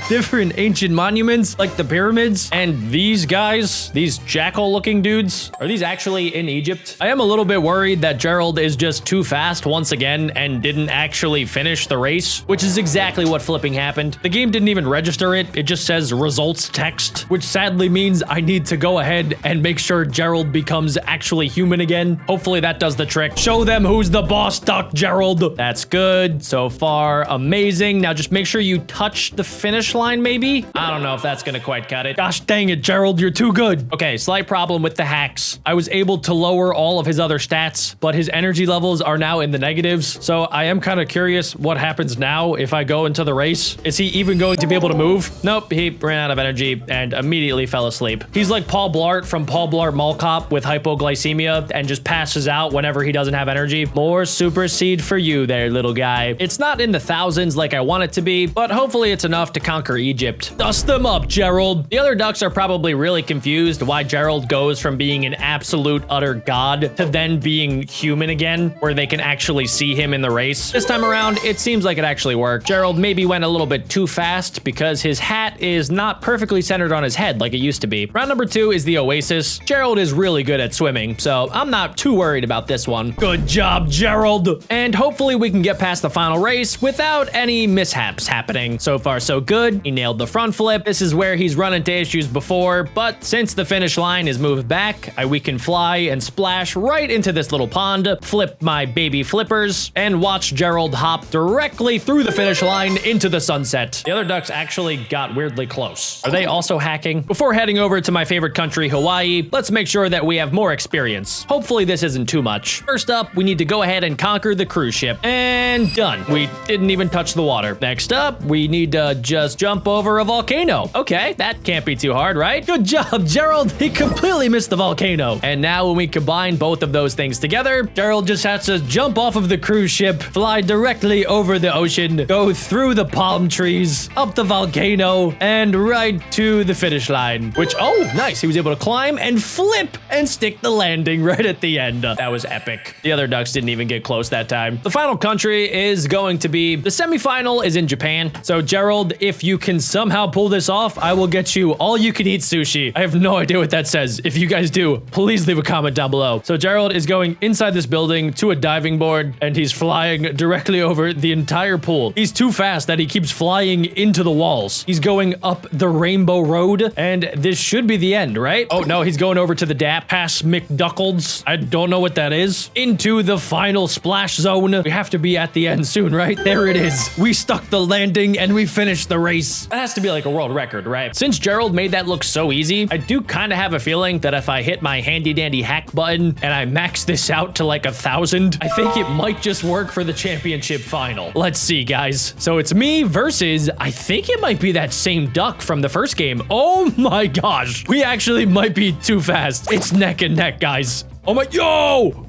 different ancient monuments like the pyramids, and these guys, these jackal-looking dudes, are these actually in Egypt? I am a little bit worried that Gerald is just too fast once again and didn't actually finish the race, which is exactly what flipping happened. The game didn't even register it. It just says results text, which sadly means I need to go ahead and make sure Gerald becomes actually human again. Hopefully that does the trick. Show them who's the boss duck, Gerald. That's good. So far, amazing. Now just make sure you touch the finish line, maybe? I don't know if that's gonna quite cut it. Gosh dang it, Gerald, you're too good. Okay, slight problem with the hacks. I was able to lower all of his other stats, but his energy levels are now in the negatives. So I am kind of curious what happens now if I go into the race. Is he even going to be able to move? Nope, he ran out of energy and immediately fell asleep. He's like Paul Blart from Paul Blart Mall Cop with hypoglycemia and just passes out whenever he doesn't have energy. More super seed for you there, little guy. It's not in the thousands like I want it to be, but hopefully it's enough to conquer Egypt. Dust them up, Gerald. The other ducks are probably really confused why Gerald goes from being an absolute utter god to then being human again, where they can actually see him in the race. This time around, it seems like it actually worked. Gerald maybe went a little bit too fast because his hat is not perfectly centered on his head like it used to be. Round number 2 is the Oasis. Gerald is really good at swimming, so I'm not too worried about this one. Good job, Gerald. And hopefully we can get past the final race without any mishaps happening. So far, so good. He nailed the front flip. This is where he's run into issues before, but since the finish line is moved back, we can fly and splash right into this little pond, flip my baby flippers, and watch Gerald hop directly through the finish line into the sunset. The other ducks actually got weirdly close. Are they also hacking? Before heading over to my favorite country, Hawaii, let's make sure that we have more experience. Hopefully this isn't too much. First up, we need to go ahead and conquer the cruise ship. And done. We didn't even touch the water. Next up, we need to just jump over a volcano. Okay, that can't be too hard, right? Good job, Gerald. He completely missed the volcano. And now when we combine both of those things together, Gerald just has to jump off of the cruise ship, fly directly over the ocean, go through the palm trees, up the volcano, and right to the finish line, which, oh, nice. He was able to climb and flip and stick the landing right at the end. That was epic. The other ducks didn't even get close that time. The final country is going to be, the semifinal is in Japan. So Gerald, if you can somehow pull this off, I will get you all you can eat sushi. I have no idea what that says. If you guys do, please leave a comment down below. So Gerald is going inside this building to a diving board, and he's flying directly over the entire pool. He's too fast that he keeps flying into the walls. He's going up the Rainbow Road, and this should be the end, right? Oh no, he's going over to the DAP, past McDuckles. I don't know what that is. Into the final splash zone. We have to be at the end soon, right? There it is. We stuck the landing and we finished the race. That has to be like a world record, right? Since Gerald made that look so easy, I do kind of have a feeling that if I hit my handy dandy hack button and I max this out to like 1,000, I think it might just work for the championship final. Let's see, guys. So it's me versus, I think it might be that same duck from the first game. Oh my gosh. We actually might be too fast. It's neck and neck, guys. Oh my, yo!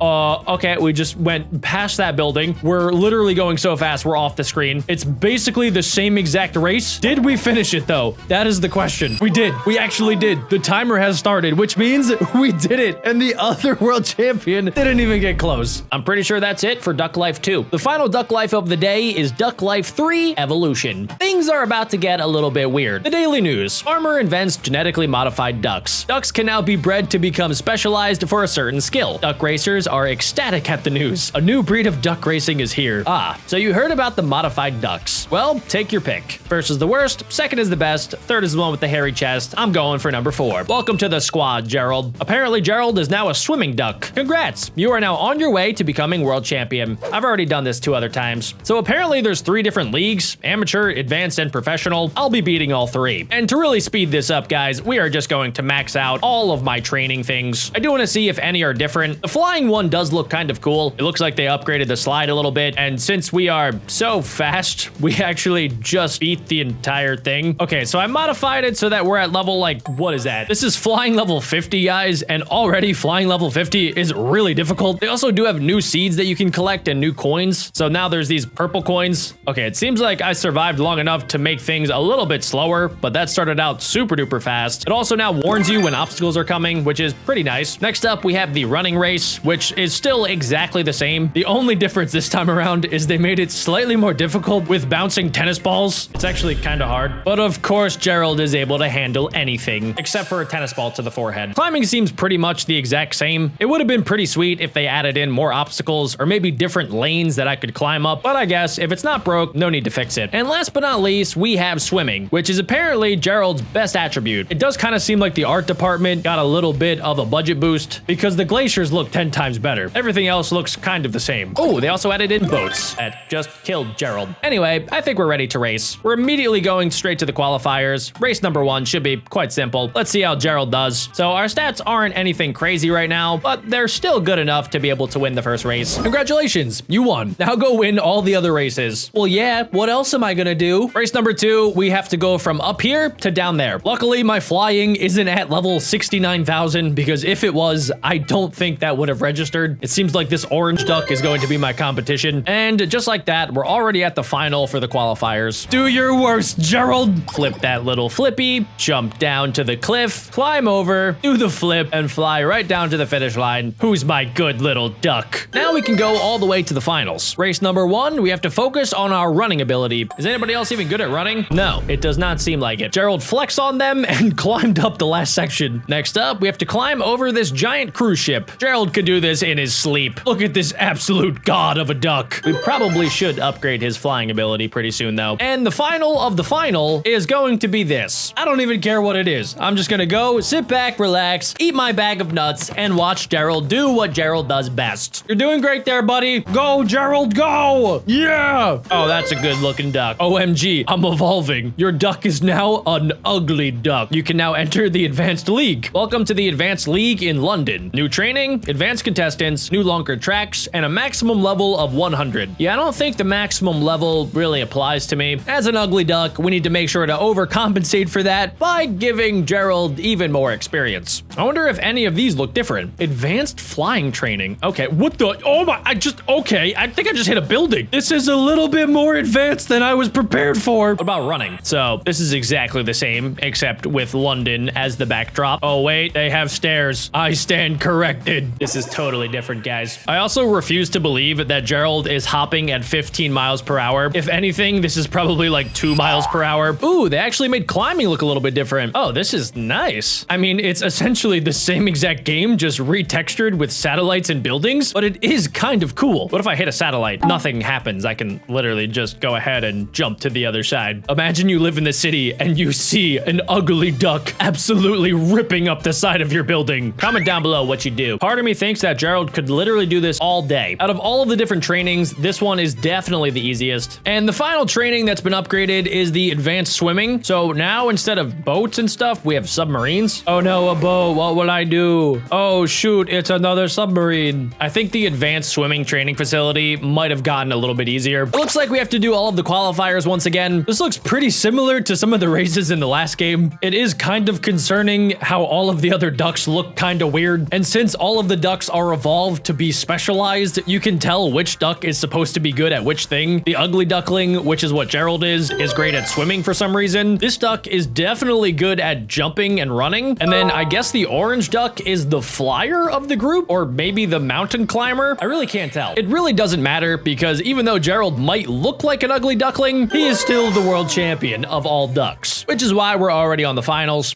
Okay, we just went past that building. We're literally going so fast, we're off the screen. It's basically the same exact race. Did we finish it though? That is the question. We did. We actually did. The timer has started, which means we did it. And the other world champion didn't even get close. I'm pretty sure that's it for Duck Life 2. The final Duck Life of the day is Duck Life 3 Evolution. Things are about to get a little bit weird. The Daily News. Farmer invents genetically modified ducks. Ducks can now be bred to become specialized for a certain skill. Duck racers are ecstatic at the news. A new breed of duck racing is here. Ah, so you heard about the modified ducks. Well, take your pick. First is the worst, second is the best, third is the one with the hairy chest. I'm going for number 4. Welcome to the squad, Gerald. Apparently, Gerald is now a swimming duck. Congrats, you are now on your way to becoming world champion. I've already done this 2 other times. So apparently there's 3 different leagues, amateur, advanced, and professional. I'll be beating all 3. And to really speed this up, guys, we are just going to max out all of my training things. I do want to see if any are different. The flying one does look kind of cool. It looks like they upgraded the slide a little bit. And since we are so fast, we actually just beat the entire thing. Okay, so I modified it so that we're at level, like, what is that? This is flying level 50, guys, and already flying level 50 is really difficult. They also do have new seeds that you can collect and new coins. So now there's these purple coins. Okay, it seems like I survived long enough to make things a little bit slower, but that started out super duper fast. It also now warns you when obstacles are coming, which is pretty nice. Next up, we have the running race, which is still exactly the same. The only difference this time around is they made it slightly more difficult with bouncing tennis balls. It's actually kind of hard, but of course, Gerald is able to handle anything except for a tennis ball to the forehead. Climbing seems pretty much the exact same. It would have been pretty sweet if they added in more obstacles or maybe different lanes that I could climb up, but I guess if it's not broke, no need to fix it. And last but not least, we have swimming, which is apparently Gerald's best attribute. It does kind of seem like the art department got a little bit of a budget boost because the glaciers look 10 times better. Everything else looks kind of the same. Oh, they also added in boats that just killed Gerald. Anyway, I think we're ready to race. We're immediately going straight to the qualifiers. Race number 1 should be quite simple. Let's see how Gerald does. So our stats aren't anything crazy right now, but they're still good enough to be able to win the first race. Congratulations, you won. Now go win all the other races. Well, yeah, what else am I gonna do? Race number 2, we have to go from up here to down there. Luckily, my flying isn't at level 69,000 because if it was, I don't think that would have registered. It seems like this orange duck is going to be my competition. And just like that, we're already at the final for the qualifiers. Do your worst, Gerald. Flip that little flippy, jump down to the cliff, climb over, do the flip, and fly right down to the finish line. Who's my good little duck? Now we can go all the way to the finals. Race number 1, we have to focus on our running ability. Is anybody else even good at running? No, it does not seem like it. Gerald flexed on them and climbed up the last section. Next up, we have to climb over this giant cruise ship. Gerald could do this in his sleep. Look at this absolute god of a duck. We probably should upgrade his flying ability pretty soon though. And the final of the final is going to be this. I don't even care what it is. I'm just gonna go, sit back, relax, eat my bag of nuts, and watch Gerald do what Gerald does best. You're doing great there, buddy. Go, Gerald, go! Yeah! Oh, that's a good looking duck. OMG, I'm evolving. Your duck is now an ugly duck. You can now enter the Advanced League. Welcome to the Advanced League in London. New training, advanced contestants, new longer tracks, and a maximum level of 100. Yeah, I don't think the maximum level really applies to me. As an ugly duck, we need to make sure to overcompensate for that by giving Gerald even more experience. I wonder if any of these look different. Advanced flying training. Okay, what the? Oh my, okay, I think I just hit a building. This is a little bit more advanced than I was prepared for. What about running? So this is exactly the same, except with London as the backdrop. Oh wait, they have stairs. I stand corrected. This is totally different, guys. I also refuse to believe that Gerald is hopping at 15 miles per hour. If anything, this is probably like 2 miles per hour. Ooh, they actually made climbing look a little bit different. Oh, this is nice. I mean, it's essentially the same exact game, just retextured with satellites and buildings, but it is kind of cool. What if I hit a satellite? Nothing happens. I can literally just go ahead and jump to the other side. Imagine you live in the city and you see an ugly duck absolutely ripping up the side of your building. Comment down below what you do. Part of me thinks that Gerald could literally do this all day. Out of all of the different trainings, this one is definitely the easiest. And the final training that's been upgraded is the advanced swimming. So now instead of boats and stuff, we have submarines. Oh no, a boat. What will I do? Oh shoot, it's another submarine. I think the advanced swimming training facility might have gotten a little bit easier. It looks like we have to do all of the qualifiers once again. This looks pretty similar to some of the races in the last game. It is kind of concerning how all of the other ducks look kind of weird. And since all of the ducks are evolved to be specialized, you can tell which duck is supposed to be good at which thing. The ugly duckling, which is what Gerald is great at swimming for some reason. This duck is definitely good at jumping and running. And then I guess the orange duck is the flyer of the group, or maybe the mountain climber. I really can't tell. It really doesn't matter because even though Gerald might look like an ugly duckling, he is still the world champion of all ducks, which is why we're already on the finals.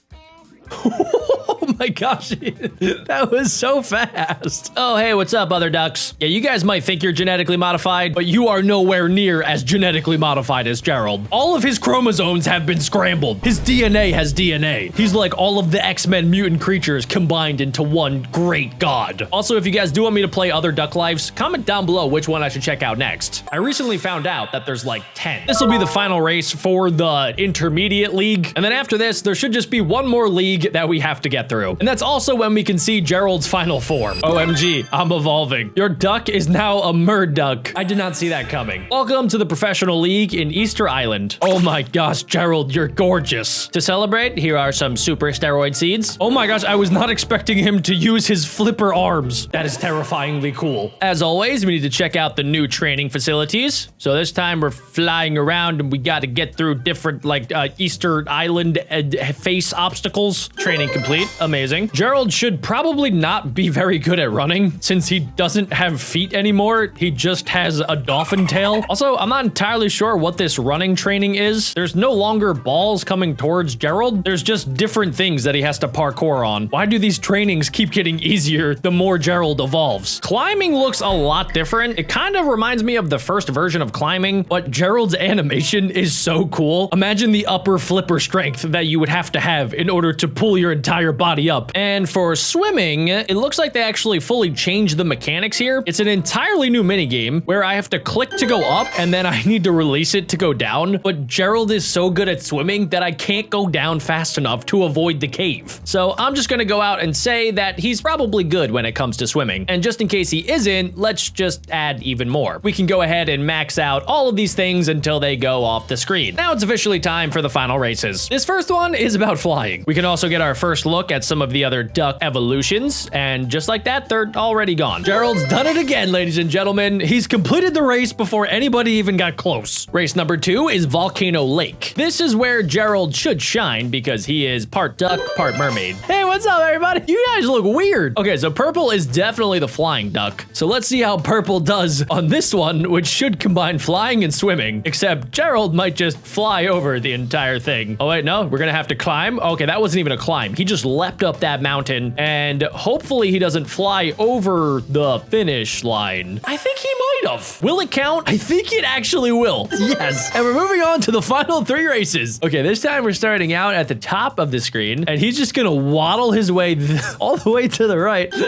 Oh my gosh, that was so fast. Oh, hey, what's up, other ducks? Yeah, you guys might think you're genetically modified, but you are nowhere near as genetically modified as Gerald. All of his chromosomes have been scrambled. His DNA has DNA. He's like all of the X-Men mutant creatures combined into one great god. Also, if you guys do want me to play other duck lives, comment down below which one I should check out next. I recently found out that there's like 10. This will be the final race for the intermediate league. And then after this, there should just be one more league that we have to get through. And that's also when we can see Gerald's final form. OMG, I'm evolving. Your duck is now a Murduck. I did not see that coming. Welcome to the professional league in Easter Island. Oh my gosh, Gerald, you're gorgeous. To celebrate, here are some super steroid seeds. Oh my gosh, I was not expecting him to use his flipper arms. That is terrifyingly cool. As always, we need to check out the new training facilities. So this time we're flying around and we got to get through different like Easter Island face obstacles. Training complete. Amazing. Gerald should probably not be very good at running since he doesn't have feet anymore. He just has a dolphin tail. Also, I'm not entirely sure what this running training is. There's no longer balls coming towards Gerald. There's just different things that he has to parkour on. Why do these trainings keep getting easier the more Gerald evolves? Climbing looks a lot different. It kind of reminds me of the first version of climbing, but Gerald's animation is so cool. Imagine the upper flipper strength that you would have to have in order to pull your entire body up. And for swimming, it looks like they actually fully changed the mechanics here. It's an entirely new minigame where I have to click to go up and then I need to release it to go down. But Gerald is so good at swimming that I can't go down fast enough to avoid the cave. So I'm just gonna go out and say that he's probably good when it comes to swimming. And just in case he isn't, let's just add even more. We can go ahead and max out all of these things until they go off the screen. Now it's officially time for the final races. This first one is about flying. We can also get our first look at some of the other duck evolutions, and just like that, they're already gone. Gerald's done it again, ladies and gentlemen. He's completed the race before anybody even got close. Race number 2 is Volcano Lake. This is where Gerald should shine because he is part duck, part mermaid. Hey, what's up, everybody? You guys look weird. Okay, so purple is definitely the flying duck. So let's see how purple does on this one, which should combine flying and swimming, except Gerald might just fly over the entire thing. Oh wait, no, we're gonna have to climb. Okay, that wasn't even a climb. He just leapt up that mountain and hopefully he doesn't fly over the finish line. I think he might have. Will it count? I think it actually will. Yes. And we're moving on to the final 3 races. Okay, this time we're starting out at the top of the screen and he's just gonna waddle his way all the way to the right to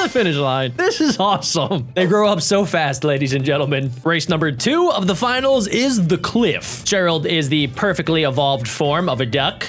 the finish line. This is awesome. They grow up so fast, ladies and gentlemen. Race number 2 of the finals is the cliff. Gerald is the perfectly evolved form of a duck.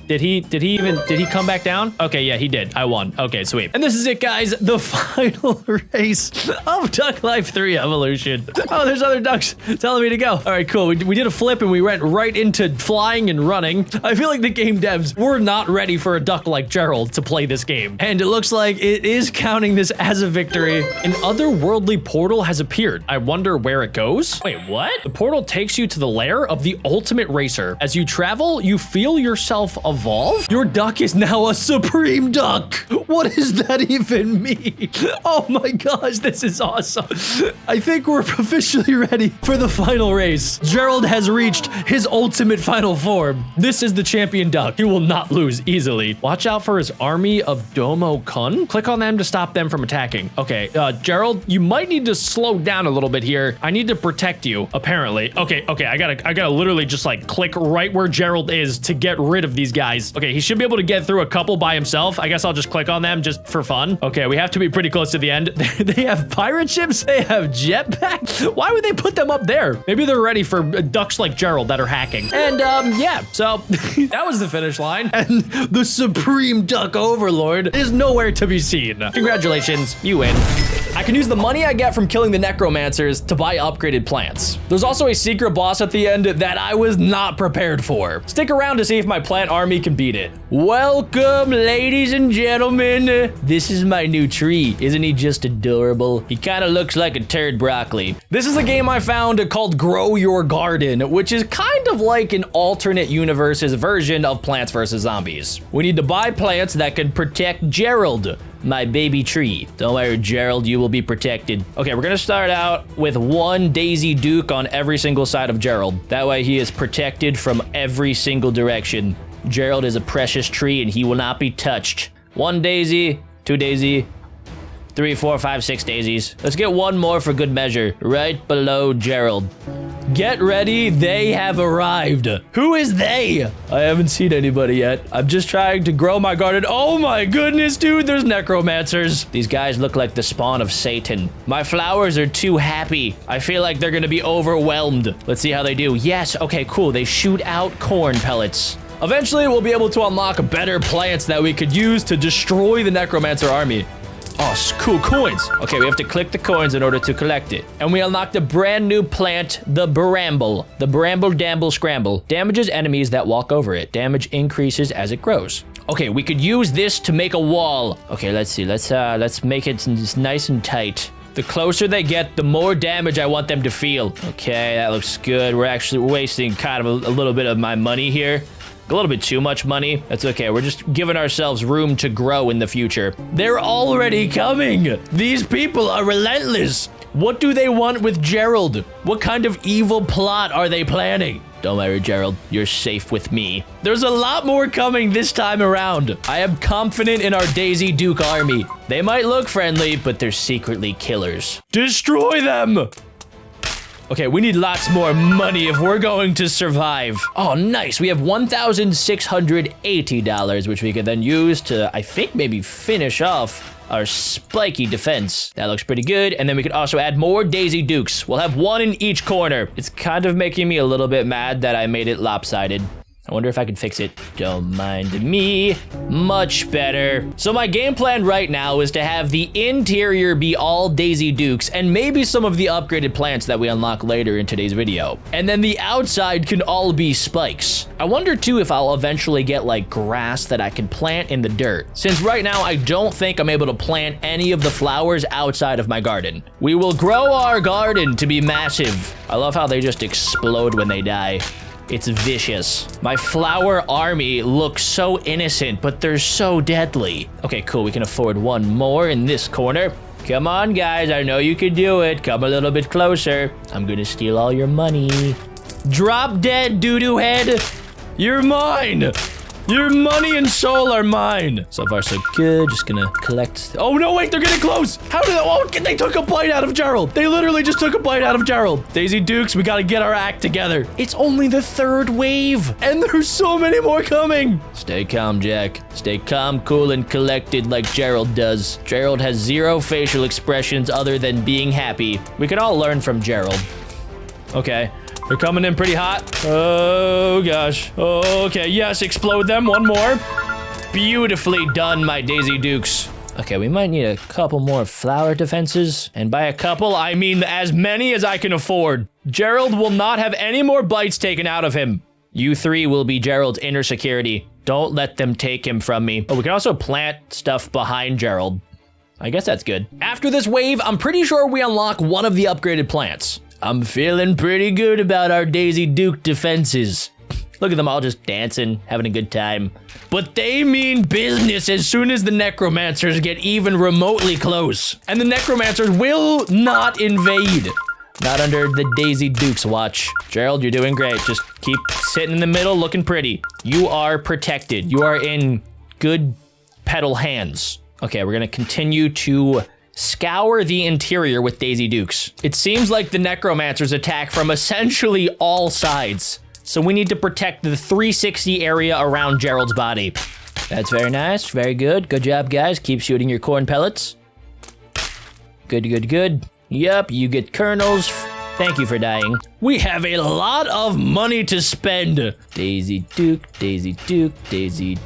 Did he come back down? Okay, yeah, he did. I won. Okay, sweet. And this is it, guys. The final race of Duck Life 3 Evolution. Oh, there's other ducks telling me to go. All right, cool. We did a flip and we went right into flying and running. I feel like the game devs were not ready for a duck like Gerald to play this game. And it looks like it is counting this as a victory. An otherworldly portal has appeared. I wonder where it goes. Wait, what? The portal takes you to the lair of the ultimate racer. As you travel, you feel yourself evolve. Your duck is now a supreme duck. What does that even mean? Oh my gosh, this is awesome. I think we're officially ready for the final race. Gerald has reached his ultimate final form. This is the champion duck. He will not lose easily. Watch out for his army of Domo Kun. Click on them to stop them from attacking. Okay, Gerald, you might need to slow down a little bit here. I need to protect you, apparently. Okay, I gotta literally just like click right where Gerald is to get rid of these guys. Okay, he should be able to get through a couple by himself. I guess I'll just click on them just for fun. Okay, we have to be pretty close to the end. They have pirate ships. They have jetpacks. Why would they put them up there? Maybe they're ready for ducks like Gerald that are hacking. And yeah, so that was the finish line. And the supreme duck overlord is nowhere to be seen. Congratulations, you win. I can use the money I get from killing the necromancers to buy upgraded plants. There's also a secret boss at the end that I was not prepared for. Stick around to see if my plant army can beat it. Welcome, ladies and gentlemen. This is my new tree. Isn't he just adorable? He kind of looks like a turd broccoli. This is a game I found called Grow Your Garden, which is kind of like an alternate universe's version of Plants vs. Zombies. We need to buy plants that can protect Gerald, my baby tree. Don't worry, Gerald, you will be protected. Okay, we're gonna start out with 1 Daisy Duke on every single side of Gerald. That way he is protected from every single direction. Gerald is a precious tree and he will not be touched 1 daisy, 2 daisy, 3, 4, 5, 6 daisies. Let's get one more for good measure, right below Gerald. Get ready, they have arrived. Who is they? I haven't seen anybody yet. I'm just trying to grow my garden. Oh my goodness, dude, there's necromancers. These guys look like the spawn of Satan. My flowers are too happy. I feel like they're gonna be overwhelmed. Let's see how they do. Yes, okay, cool. They shoot out corn pellets. Eventually, we'll be able to unlock better plants that we could use to destroy the necromancer army. Oh, cool coins. Okay, we have to click the coins in order to collect it. And we unlocked a brand new plant, the Bramble. The Bramble Damble Scramble. Damages enemies that walk over it. Damage increases as it grows. Okay, we could use this to make a wall. Okay, let's see. Let's make it nice and tight. The closer they get, the more damage I want them to feel. Okay, that looks good. We're actually wasting kind of a little bit of my money here. A little bit too much money. That's okay. We're just giving ourselves room to grow in the future. They're already coming. These people are relentless. What do they want with Gerald? What kind of evil plot are they planning? Don't worry, Gerald. You're safe with me. There's a lot more coming this time around. I am confident in our Daisy Duke army. They might look friendly, but they're secretly killers. Destroy them! Okay, we need lots more money if we're going to survive. Oh, nice. We have $1,680, which we can then use to, I think, maybe finish off our spiky defense. That looks pretty good. And then we could also add more Daisy Dukes. We'll have one in each corner. It's kind of making me a little bit mad that I made it lopsided. I wonder if I can fix it. Don't mind me. Much better. So my game plan right now is to have the interior be all Daisy Dukes and maybe some of the upgraded plants that we unlock later in today's video. And then the outside can all be spikes. I wonder too if I'll eventually get like grass that I can plant in the dirt. Since right now I don't think I'm able to plant any of the flowers outside of my garden. We will grow our garden to be massive. I love how they just explode when they die. It's vicious. My flower army looks so innocent, but they're so deadly. Okay, cool. We can afford one more in this corner. Come on, guys. I know you can do it. Come a little bit closer. I'm gonna steal all your money. Drop dead, doo-doo head. You're mine. Your money and soul are mine. So far, so good. Just gonna collect. Oh, no, wait. They're getting close. How did they? Oh, they took a bite out of Gerald. They literally just took a bite out of Gerald. Daisy Dukes, we gotta get our act together. It's only the 3rd wave, and there's so many more coming. Stay calm, Jack. Stay calm, cool, and collected like Gerald does. Gerald has 0 facial expressions other than being happy. We can all learn from Gerald. Okay. They're coming in pretty hot. Oh, gosh. Okay, yes, explode them. One more. Beautifully done, my Daisy Dukes. Okay, we might need a couple more flower defenses. And by a couple, I mean as many as I can afford. Gerald will not have any more bites taken out of him. You 3 will be Gerald's inner security. Don't let them take him from me. Oh, we can also plant stuff behind Gerald. I guess that's good. After this wave, I'm pretty sure we unlock one of the upgraded plants. I'm feeling pretty good about our Daisy Duke defenses. Look at them all just dancing, having a good time. But they mean business as soon as the necromancers get even remotely close. And the necromancers will not invade. Not under the Daisy Duke's watch. Gerald, you're doing great. Just keep sitting in the middle looking pretty. You are protected. You are in good petal hands. Okay, we're gonna continue to scour the interior with Daisy Dukes. It seems like the necromancers attack from essentially all sides. So we need to protect the 360 area around Gerald's body. That's very nice. Very good. Good job, guys. Keep shooting your corn pellets. Good, good, good. Yup, you get kernels. Thank you for dying. We have a lot of money to spend. Daisy Duke, Daisy Duke, Daisy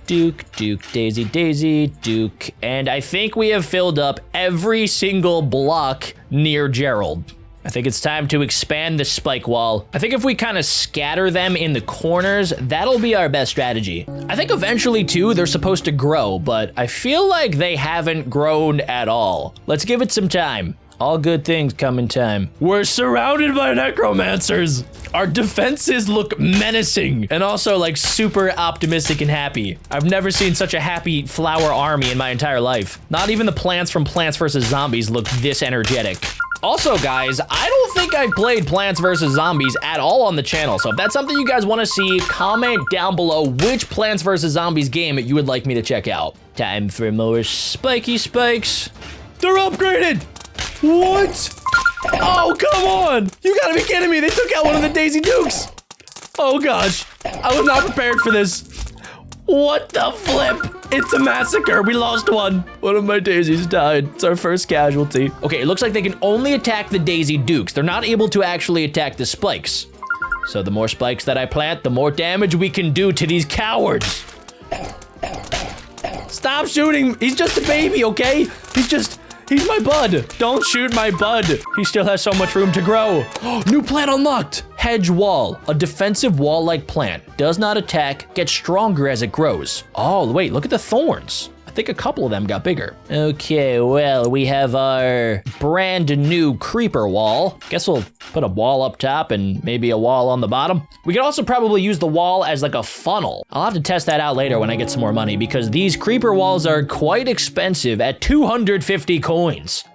Duke, Duke, Daisy, Daisy, Duke. And I think we have filled up every single block near Gerald. I think it's time to expand the spike wall. I think if we kind of scatter them in the corners, that'll be our best strategy. I think eventually too, they're supposed to grow, but I feel like they haven't grown at all. Let's give it some time. All good things come in time. We're surrounded by necromancers. Our defenses look menacing and also like super optimistic and happy. I've never seen such a happy flower army in my entire life. Not even the plants from Plants vs. Zombies look this energetic. Also, guys, I don't think I've played Plants vs. Zombies at all on the channel. So if that's something you guys want to see, comment down below which Plants vs. Zombies game you would like me to check out. Time for more spiky spikes. They're upgraded. What? Oh, come on. You gotta be kidding me. They took out one of the Daisy Dukes. Oh, gosh. I was not prepared for this. What the flip? It's a massacre. We lost one. One of my daisies died. It's our first casualty. Okay, it looks like they can only attack the Daisy Dukes. They're not able to actually attack the spikes. So the more spikes that I plant, the more damage we can do to these cowards. Stop shooting. He's just a baby, okay? He's my bud. Don't shoot my bud. He still has so much room to grow. New plant unlocked. Hedge wall, a defensive wall-like plant. Does not attack, gets stronger as it grows. Oh, wait, look at the thorns. I think a couple of them got bigger. Okay, well, we have our brand new creeper wall. Guess we'll put a wall up top and maybe a wall on the bottom. We could also probably use the wall as like a funnel. I'll have to test that out later when I get some more money because these creeper walls are quite expensive at 250 coins.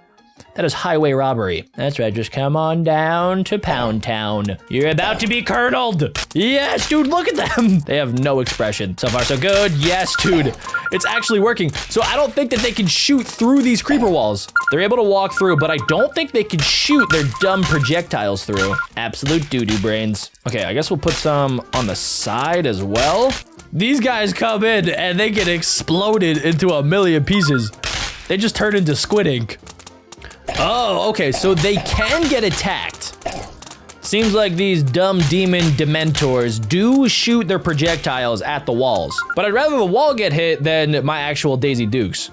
That is highway robbery. That's right, just come on down to Pound Town. You're about to be curdled. Yes, dude, look at them. They have no expression. So far, so good. Yes, dude, it's actually working. So I don't think that they can shoot through these creeper walls. They're able to walk through, but I don't think they can shoot their dumb projectiles through. Absolute doo-doo brains. Okay, I guess we'll put some on the side as well. These guys come in and they get exploded into a million pieces. They just turn into squid ink. Oh, okay, so they can get attacked. Seems like these dumb demon dementors do shoot their projectiles at the walls. But I'd rather the wall get hit than my actual Daisy Dukes.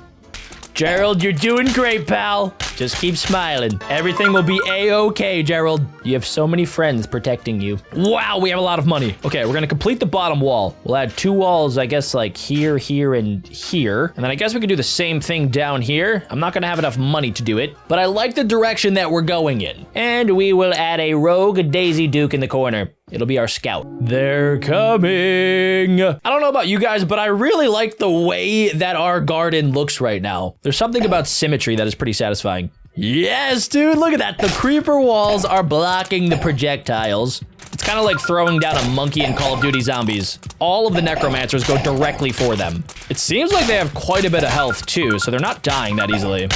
Gerald, you're doing great, pal. Just keep smiling. Everything will be A-okay, Gerald. You have so many friends protecting you. Wow, we have a lot of money. Okay, we're gonna complete the bottom wall. We'll add 2 walls, I guess, like here, here, and here. And then I guess we can do the same thing down here. I'm not gonna have enough money to do it, but I like the direction that we're going in. And we will add a rogue Daisy Duke in the corner. It'll be our scout. They're coming. I don't know about you guys, but I really like the way that our garden looks right now. There's something about symmetry that is pretty satisfying. Yes, dude, look at that. The creeper walls are blocking the projectiles. It's kind of like throwing down a monkey in Call of Duty Zombies. All of the necromancers go directly for them. It seems like they have quite a bit of health too, so they're not dying that easily.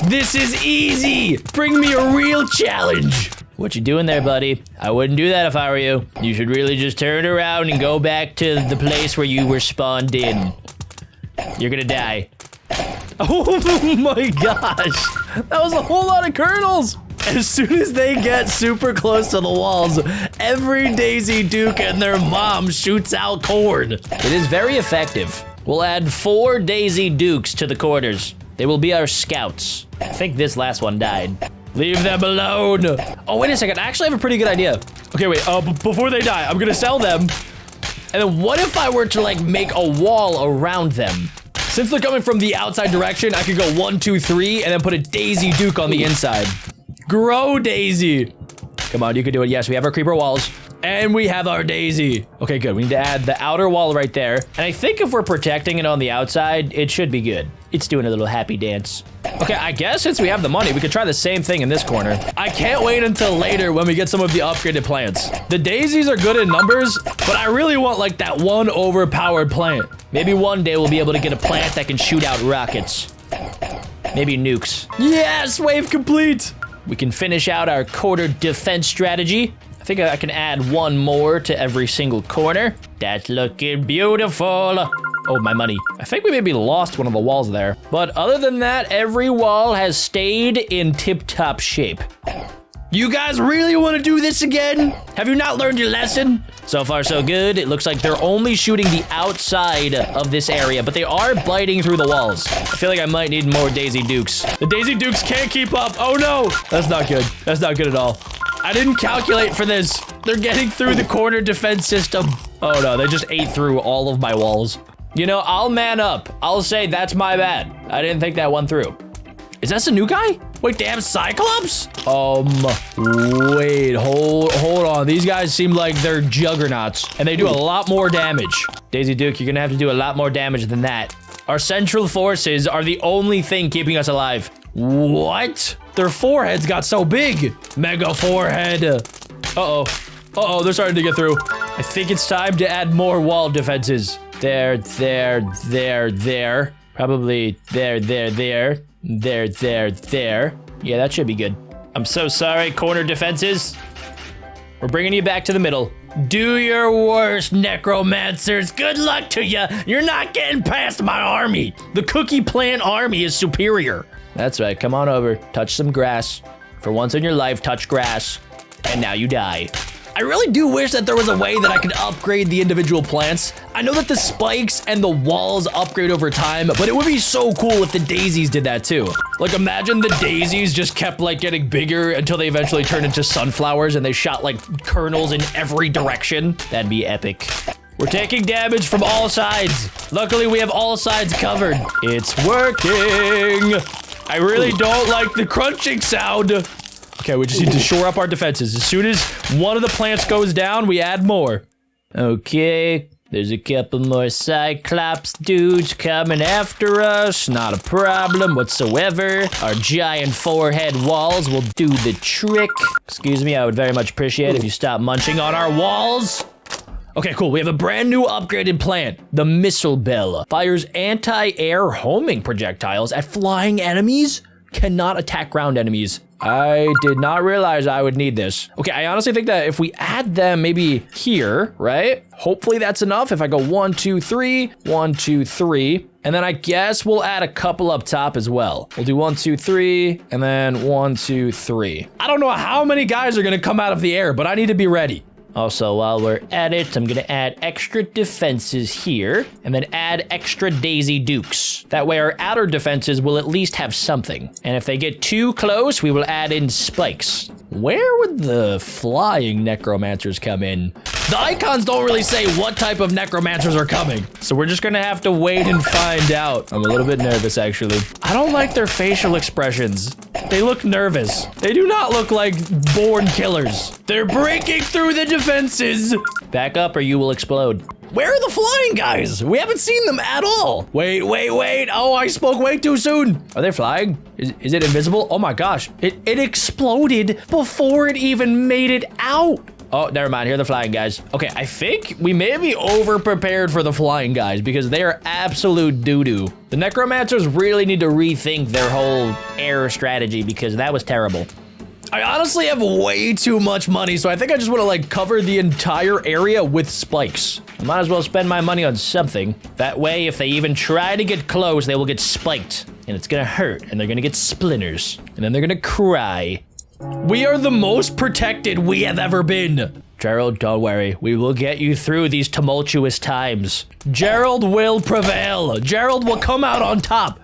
This is easy. Bring me a real challenge. What you doing there, buddy? I wouldn't do that if I were you. You should really just turn around and go back to the place where you were spawned in. You're gonna die. Oh my gosh. That was a whole lot of kernels. As soon as they get super close to the walls, every Daisy Duke and their mom shoots out corn. It is very effective. We'll add 4 Daisy Dukes to the corners. They will be our scouts. I think this last one died. Leave them alone. Oh, wait a second. I actually have a pretty good idea. Okay, wait. Before they die, I'm gonna sell them. And then what if I were to like make a wall around them? Since they're coming from the outside direction, I could go 1, 2, 3, and then put a Daisy Duke on the inside. Grow Daisy. Come on, you can do it. Yes, we have our creeper walls. And we have our Daisy. Okay, good. We need to add the outer wall right there. And I think if we're protecting it on the outside, it should be good. It's doing a little happy dance. Okay, I guess since we have the money, we could try the same thing in this corner. I can't wait until later when we get some of the upgraded plants. The daisies are good in numbers, but I really want like that one overpowered plant. Maybe one day we'll be able to get a plant that can shoot out rockets. Maybe nukes. Yes, wave complete. We can finish out our quarter defense strategy. I think I can add 1 more to every single corner. That's looking beautiful. Oh, my money. I think we maybe lost one of the walls there. But other than that, every wall has stayed in tip-top shape. You guys really want to do this again? Have you not learned your lesson? So far, so good. It looks like they're only shooting the outside of this area, but they are biting through the walls. I feel like I might need more Daisy Dukes. The Daisy Dukes can't keep up. Oh, no. That's not good. That's not good at all. I didn't calculate for this. They're getting through the corner defense system. Oh, no. They just ate through all of my walls. You know, I'll man up. I'll say that's my bad. I didn't think that one through. Is that a new guy? Wait, they have Cyclops? Wait, hold on. These guys seem like they're juggernauts, and they do a lot more damage. Daisy Duke, you're gonna have to do a lot more damage than that. Our central forces are the only thing keeping us alive. What? Their foreheads got so big. Mega forehead. Uh-oh, they're starting to get through. I think it's time to add more wall defenses. There. Probably there. Yeah, that should be good. I'm so sorry, corner defenses. We're bringing you back to the middle. Do your worst, necromancers. Good luck to you. You're not getting past my army. The cookie plant army is superior. That's right, come on over. Touch some grass. For once in your life, touch grass. And now you die. I really do wish that there was a way that I could upgrade the individual plants. I know that the spikes and the walls upgrade over time, but it would be so cool if the daisies did that too. Like imagine the daisies just kept like getting bigger until they eventually turned into sunflowers and they shot like kernels in every direction. That'd be epic. We're taking damage from all sides. Luckily, we have all sides covered. It's working. I really don't like the crunching sound. Okay, we just need to shore up our defenses. As soon as one of the plants goes down, we add more. Okay, there's a couple more Cyclops dudes coming after us. Not a problem whatsoever. Our giant forehead walls will do the trick. Excuse me, I would very much appreciate it if you stop munching on our walls. Okay, cool. We have a brand new upgraded plant. The Missile Bell fires anti-air homing projectiles at flying enemies. Cannot attack ground enemies. I did not realize I would need this. Okay, I honestly think that if we add them maybe here, right? Hopefully that's enough. If I go 1, 2, 3, 1, 2, 3, and then I guess we'll add a couple up top as well. We'll do 1, 2, 3, and then 1, 2, 3. I don't know how many guys are gonna come out of the air, but I need to be ready. Also, while we're at it, I'm gonna add extra defenses here, and then add extra Daisy Dukes. That way our outer defenses will at least have something. And if they get too close, we will add in spikes. Where would the flying necromancers come in? The icons don't really say what type of necromancers are coming, so we're just gonna have to wait and find out. I'm a little bit nervous, actually. I don't like their facial expressions. They look nervous. They do not look like born killers. They're breaking through the defenses. Back up or you will explode. Where are the flying guys? We haven't seen them at all. Wait. Oh, I spoke way too soon. Are they flying? Is it invisible? Oh my gosh. It exploded before it even made it out. Oh, never mind. Here are the flying guys. Okay, I think we may be over-prepared for the flying guys because they are absolute doo-doo. The necromancers really need to rethink their whole air strategy because that was terrible. I honestly have way too much money, so I think I just want to like cover the entire area with spikes. I might as well spend my money on something. That way, if they even try to get close, they will get spiked. And it's gonna hurt, and they're gonna get splinters. And then they're gonna cry. We are the most protected we have ever been. Gerald, don't worry. We will get you through these tumultuous times. Gerald will prevail. Gerald will come out on top.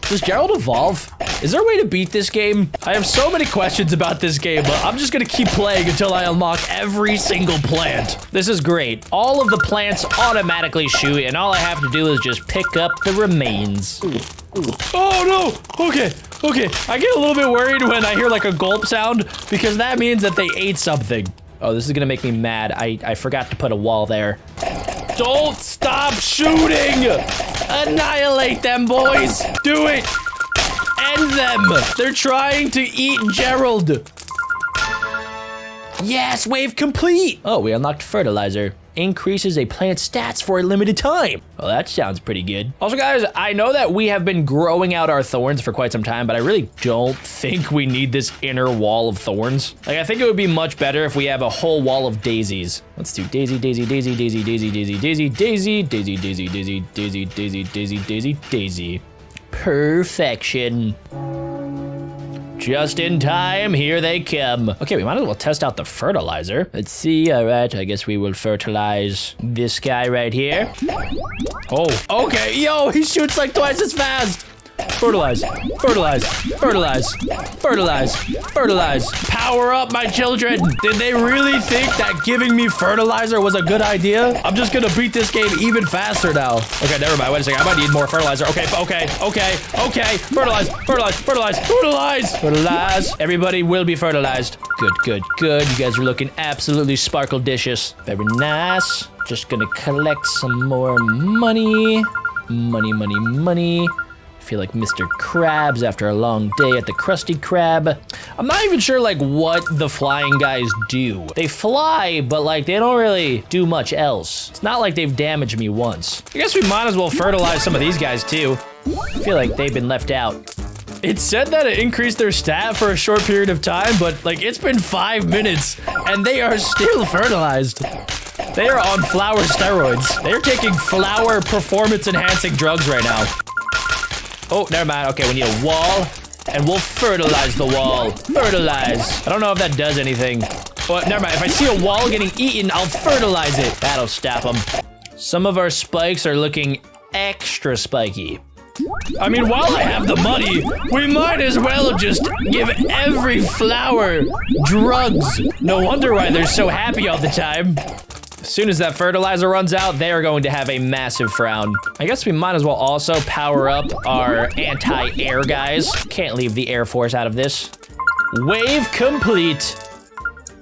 Does Gerald evolve? Is there a way to beat this game? I have so many questions about this game, but I'm just gonna keep playing until I unlock every single plant. This is great. All of the plants automatically shoot, and all I have to do is just pick up the remains. Oh no! Okay. I get a little bit worried when I hear like a gulp sound because that means that they ate something. Oh, this is gonna make me mad. I forgot to put a wall there. Don't stop shooting! Annihilate them, boys! Do it! End them! They're trying to eat Gerald! Yes, wave complete! Oh, we unlocked fertilizer. Increases a plant's stats for a limited time. Well, that sounds pretty good. Also, guys, I know that we have been growing out our thorns for quite some time, but I really don't think we need this inner wall of thorns. Like, I think it would be much better if we have a whole wall of daisies. Let's do daisy, daisy, daisy, daisy, daisy, daisy, daisy, daisy, daisy, daisy, daisy, daisy, daisy, daisy, daisy, daisy. Perfection. Just in time, here they come. Okay, we might as well test out the fertilizer. Let's see, all right, I guess we will fertilize this guy right here. Oh, okay, yo, he shoots like twice as fast. Fertilize. Fertilize. Fertilize. Fertilize. Fertilize. Power up, my children. Did they really think that giving me fertilizer was a good idea? I'm just gonna beat this game even faster now. Okay, never mind. Wait a second. I might need more fertilizer. Okay. Fertilize. Fertilize. Fertilize. Fertilize. Fertilize. Everybody will be fertilized. Good. You guys are looking absolutely sparkle-dicious. Very nice. Just gonna collect some more money. Money. I feel like Mr. Krabs after a long day at the Krusty Krab. I'm not even sure like what the flying guys do. They fly, but like they don't really do much else. It's not like they've damaged me once. I guess we might as well fertilize some of these guys too. I feel like they've been left out. It said that it increased their stat for a short period of time, but like it's been 5 minutes and they are still fertilized. They are on flower steroids. They're taking flower performance enhancing drugs right now. Oh, never mind. Okay, we need a wall, and we'll fertilize the wall. Fertilize. I don't know if that does anything. Oh, never mind. If I see a wall getting eaten, I'll fertilize it. That'll stop them. Some of our spikes are looking extra spiky. I mean, while I have the money, we might as well just give every flower drugs. No wonder why they're so happy all the time. As soon as that fertilizer runs out, they are going to have a massive frown. I guess we might as well also power up our anti-air guys. Can't leave the Air Force out of this. Wave complete.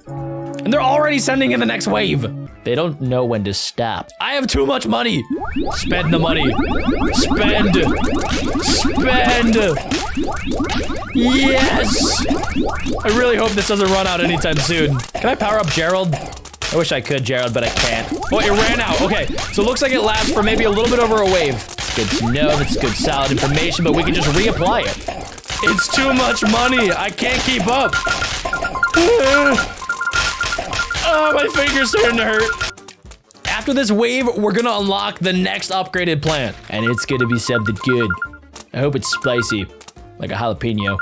And they're already sending in the next wave. They don't know when to stop. I have too much money. Spend the money. Spend. Yes. I really hope this doesn't run out anytime soon. Can I power up Gerald? I wish I could, Gerald, but I can't. Oh, it ran out. Okay, so it looks like it lasts for maybe a little bit over a wave. It's good to know. That's good, solid information, but we can just reapply it. It's too much money. I can't keep up. Oh, my finger's starting to hurt. After this wave, we're gonna unlock the next upgraded plant, and it's gonna be something good. I hope it's spicy, like a jalapeno.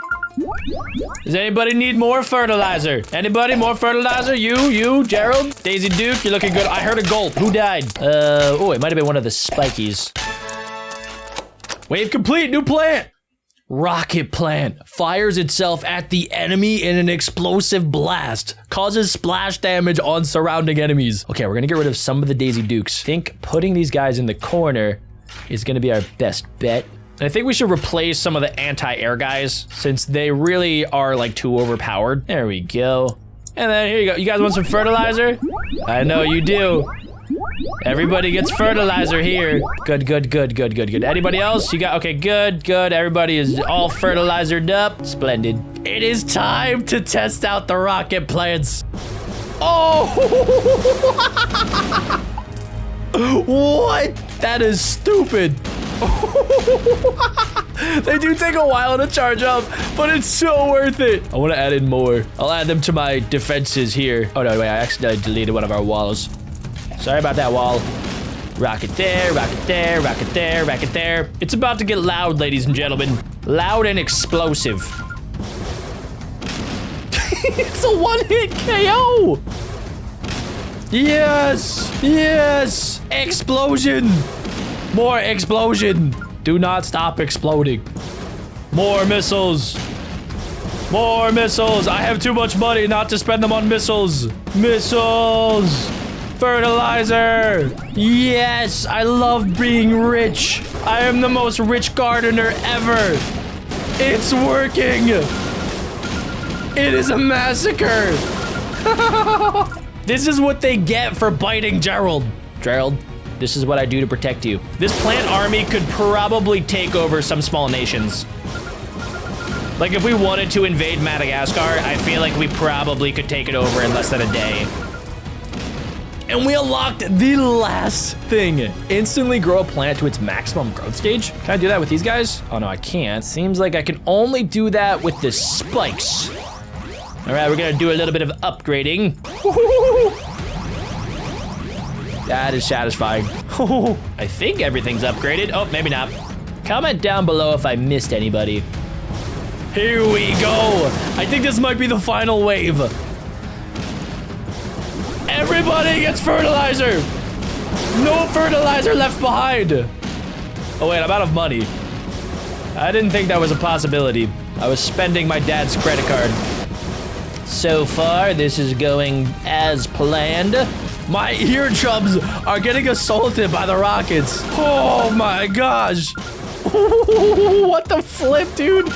Does anybody need more fertilizer? Anybody more fertilizer? You, Gerald? Daisy Duke, you're looking good. I heard a gulp. Who died? Oh, it might have been one of the spikies. Wave complete, new plant. Rocket plant fires itself at the enemy in an explosive blast. Causes splash damage on surrounding enemies. Okay, we're gonna get rid of some of the Daisy Dukes. I think putting these guys in the corner is gonna be our best bet. And I think we should replace some of the anti-air guys since they really are like too overpowered. There we go. And then here you go. You guys want some fertilizer? I know you do. Everybody gets fertilizer here. Good. Anybody else? You got, okay, good. Everybody is all fertilizered up. Splendid. It is time to test out the rocket plants. Oh! What? That is stupid. They do take a while to charge up, but it's so worth it. I want to add in more. I'll add them to my defenses here. Oh, no, wait, I accidentally deleted one of our walls. Sorry about that wall. Rocket there, rocket there, rocket there, rocket there. It's about to get loud, ladies and gentlemen. Loud and explosive. It's a one-hit KO. Yes. Explosion. More explosion. Do not stop exploding. More missiles. I have too much money not to spend them on missiles. Fertilizer. Yes, I love being rich. I am the most rich gardener ever. It's working. It is a massacre. This is what they get for biting Gerald. Gerald, this is what I do to protect you. This plant army could probably take over some small nations. Like if we wanted to invade Madagascar, I feel like we probably could take it over in less than a day. And we unlocked the last thing. Instantly grow a plant to its maximum growth stage. Can I do that with these guys? Oh no, I can't. Seems like I can only do that with the spikes. All right, we're gonna do a little bit of upgrading. That is satisfying. I think everything's upgraded. Oh, maybe not. Comment down below if I missed anybody. Here we go. I think this might be the final wave. Everybody gets fertilizer. No fertilizer left behind. Oh wait, I'm out of money. I didn't think that was a possibility. I was spending my dad's credit card. So far, this is going as planned. My eardrums are getting assaulted by the rockets. Oh my gosh. What the flip, dude?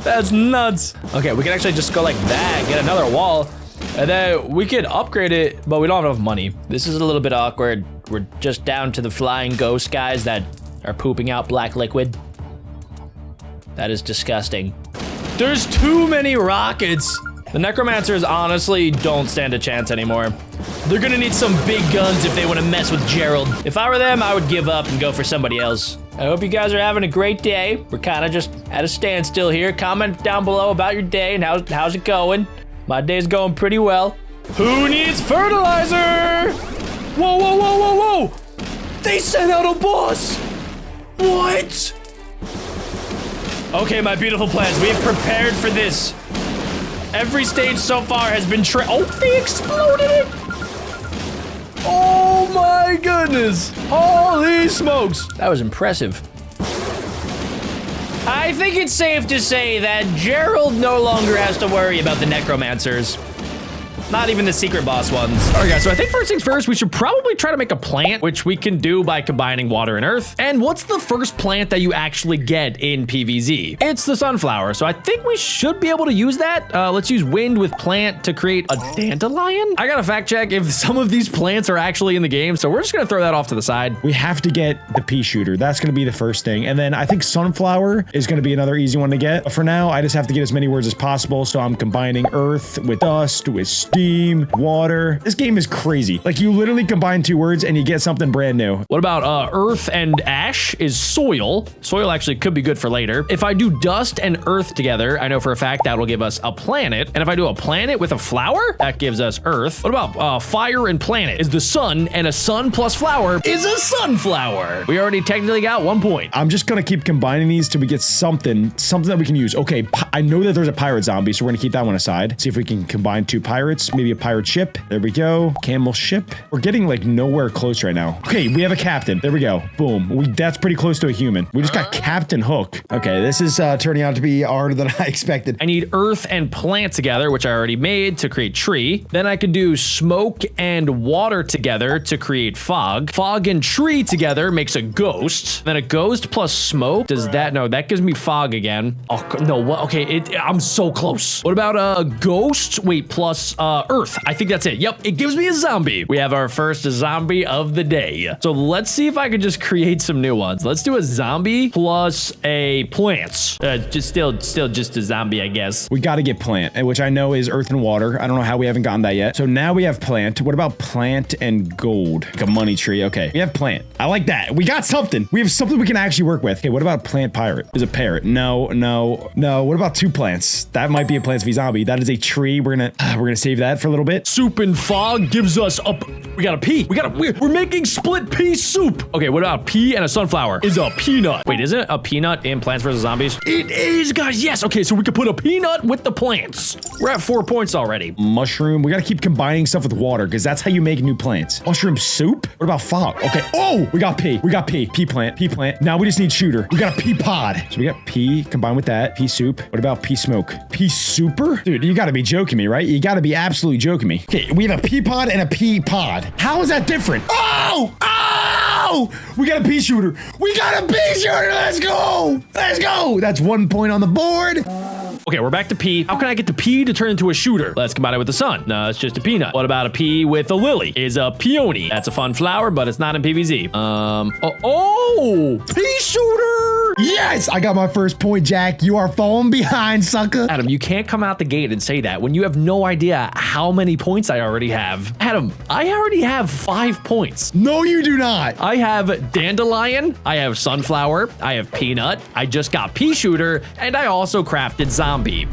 That's nuts. Okay, we can actually just go like that, get another wall, and then we can upgrade it, but we don't have enough money. This is a little bit awkward. We're just down to the flying ghost guys that are pooping out black liquid. That is disgusting. There's too many rockets. The necromancers honestly don't stand a chance anymore. They're gonna need some big guns if they want to mess with Gerald. If I were them, I would give up and go for somebody else. I hope you guys are having a great day. We're kind of just at a standstill here. Comment down below about your day and how's it going. My day's going pretty well. Who needs fertilizer? Whoa, whoa, whoa, whoa, whoa! They sent out a boss! What? Okay, my beautiful plants, we have prepared for this. Every stage so far has been oh, they exploded it! Oh my goodness! Holy smokes! That was impressive. I think it's safe to say that Gerald no longer has to worry about the necromancers. Not even the secret boss ones. All right, guys, so I think first things first, we should probably try to make a plant, which we can do by combining water and earth. And what's the first plant that you actually get in PvZ? It's the sunflower, so I think we should be able to use that. Let's use wind with plant to create a dandelion. I gotta fact check if some of these plants are actually in the game, so we're just gonna throw that off to the side. We have to get the pea shooter. That's gonna be the first thing. And then I think sunflower is gonna be another easy one to get. But for now, I just have to get as many words as possible, so I'm combining earth with dust, with steam, water. This game is crazy. Like, you literally combine 2 words and you get something brand new. What about earth and ash is soil. Soil actually could be good for later. If I do dust and earth together, I know for a fact that will give us a planet. And if I do a planet with a flower, that gives us earth. What about fire and planet is the sun, and a sun plus flower is a sunflower. We already technically got 1 point. I'm just gonna keep combining these till we get something that we can use. Okay, I know that there's a pirate zombie, so we're gonna keep that one aside. See if we can combine 2 pirates. Maybe a pirate ship. There we go. Camel ship. We're getting like nowhere close right now. Okay, we have a captain. There we go. Boom. That's pretty close to a human. We just got Captain Hook. Okay, this is turning out to be harder than I expected. I need earth and plant together, which I already made to create tree. Then I could do smoke and water together to create fog. Fog and tree together makes a ghost. Then a ghost plus smoke. Does that? No, that gives me fog again. Oh, no, what? Okay, I'm so close. What about a ghost? Wait, plus earth. I think that's it. Yep, it gives me a zombie. We have our first zombie of the day. So let's see if I can just create some new ones. Let's do a zombie plus a plants. Just still just a zombie, I guess. We got to get plant, which I know is earth and water. I don't know how we haven't gotten that yet. So now we have plant. What about plant and gold? Like a money tree. Okay, we have plant. I like that. We got something. We have something we can actually work with. Okay, what about plant pirate? Is a parrot? No. What about 2 plants? That might be a plants v zombie. That is a tree. We're gonna save that for a little bit. Soup and fog gives us we got a pea. We're making split pea soup. Okay, what about pea and a sunflower? Is a peanut. Wait, isn't it a peanut in Plants vs. Zombies? It is, guys. Yes. Okay, so we could put a peanut with the plants. We're at 4 points already. Mushroom. We got to keep combining stuff with water because that's how you make new plants. Mushroom soup. What about fog? Okay. Oh, we got pea. Pea plant. Now we just need shooter. We got a pea pod. So we got pea combined with that. Pea soup. What about pea smoke? Pea super? Dude, you got to be joking me, right? You got to be absolutely joking me. Okay, we have a pea pod and a pea pod. How is that different? Oh! We got a pea shooter. Let's go. That's 1 point on the board. Okay, we're back to pea. How can I get the pea to turn into a shooter? Let's combine it with the sun. No, it's just a peanut. What about a pea with a lily? Is a peony. That's a fun flower, but it's not in PvZ. Pea shooter! Yes, I got my first point, Jack. You are falling behind, sucker. Adam, you can't come out the gate and say that when you have no idea how many points I already have. Adam, I already have 5 points. No, you do not. I have dandelion, I have sunflower, I have peanut, I just got pea shooter, and I also crafted zombie. zombie.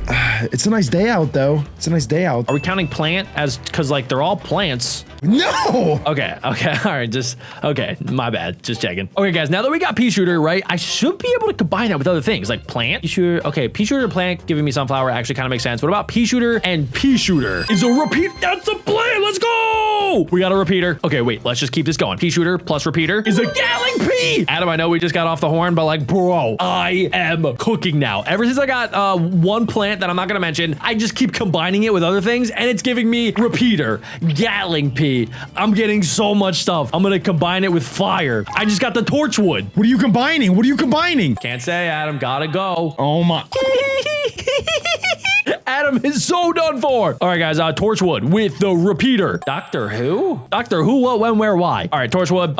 It's a nice day out, though. It's a nice day out. Are we counting plant as, because like they're all plants? No! Okay, all right, okay, my bad, just checking. Okay, guys, now that we got pea shooter, right, I should be able to combine that with other things, like plant, pea shooter, okay, pea shooter and plant giving me sunflower actually kind of makes sense. What about pea shooter and pea shooter? Is a repeat, that's a plan, let's go! We got a repeater. Okay, wait, let's just keep this going. Pea shooter plus repeater is a galling pea! Adam, I know we just got off the horn, but like, bro, I am cooking now. Ever since I got one plant that I'm not gonna mention, I just keep combining it with other things, and it's giving me repeater, galling pea. I'm getting so much stuff. I'm gonna combine it with fire. I just got the torchwood. What are you combining? What are you combining? Can't say, Adam. Gotta go. Oh my. Adam is so done for. All right, guys, Torchwood with the repeater. Doctor Who? Doctor Who, what, when, where, why? All right, Torchwood,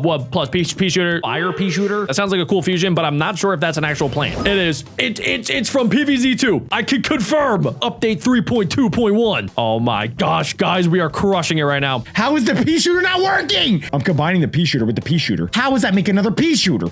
what, plus pea shooter, fire pea shooter. That sounds like a cool fusion, but I'm not sure if that's an actual plant. It is. It's from PvZ 2. I can confirm. Update 3.2.1. Oh my gosh, guys, we are crushing it right now. How is the pea shooter not working? I'm combining the pea shooter with the pea shooter. How does that make another pea shooter?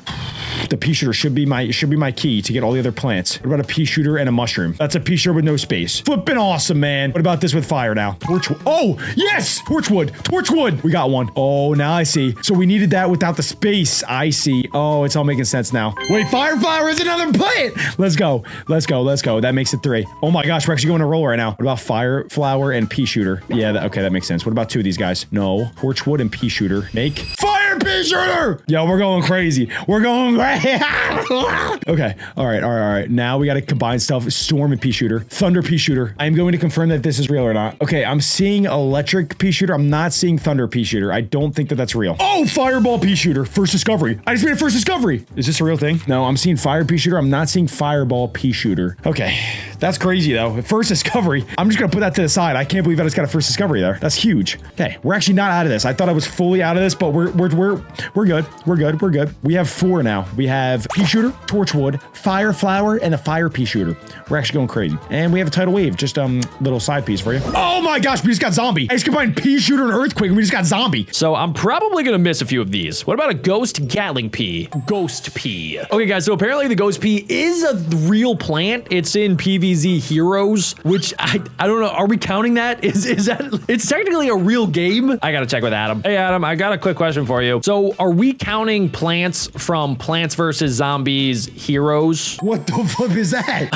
The pea shooter should be my key to get all the other plants. What about a pea shooter and a mushroom? That's a pea shooter with no space. Flippin' awesome, man. What about this with fire now? Torchwood. Oh, yes! Torchwood. Torchwood. We got one. Oh, now I see. So we needed that without the space. I see. Oh, it's all making sense now. Wait, fire flower is another plant. Let's go. Let's go. Let's go. That makes it 3. Oh my gosh, we're actually going to roll right now. What about fire flower and pea shooter? Yeah, okay, that makes sense. What about 2 of these guys? No. Torchwood and pea shooter. Make fire pea shooter. Yo, we're going crazy. We're going crazy. Okay. All right. Now we got to combine stuff. Storm and pea shooter. Thunder pea shooter. I'm going to confirm that this is real or not. Okay, I'm seeing electric pea shooter. I'm not seeing thunder pea shooter. I don't think that that's real. Oh, fireball pea shooter. First discovery. I just made a first discovery. Is this a real thing? No, I'm seeing fire pea shooter. I'm not seeing fireball pea shooter. Okay, that's crazy though. First discovery. I'm just gonna put that to the side. I can't believe that it's got a first discovery there. That's huge. Okay, we're actually not out of this. I thought I was fully out of this, but we're good. We're good. We have 4 now. We have pea shooter, torchwood, fire flower, and a fire pea shooter. We're actually going crazy. And we have a tidal wave. Just little side piece for you. Oh my gosh, we just got zombie. I just combined pea shooter and earthquake, and we just got zombie. So I'm probably gonna miss a few of these. What about a ghost gatling pea? Ghost pea. Okay, guys, so apparently the ghost pea is a real plant. It's in PvZ Heroes, which I don't know. Are we counting that? Is that, it's technically a real game? I gotta check with Adam. Hey, Adam, I got a quick question for you. So are we counting plants from Plants vs. Zombies Heroes? What the fuck is that?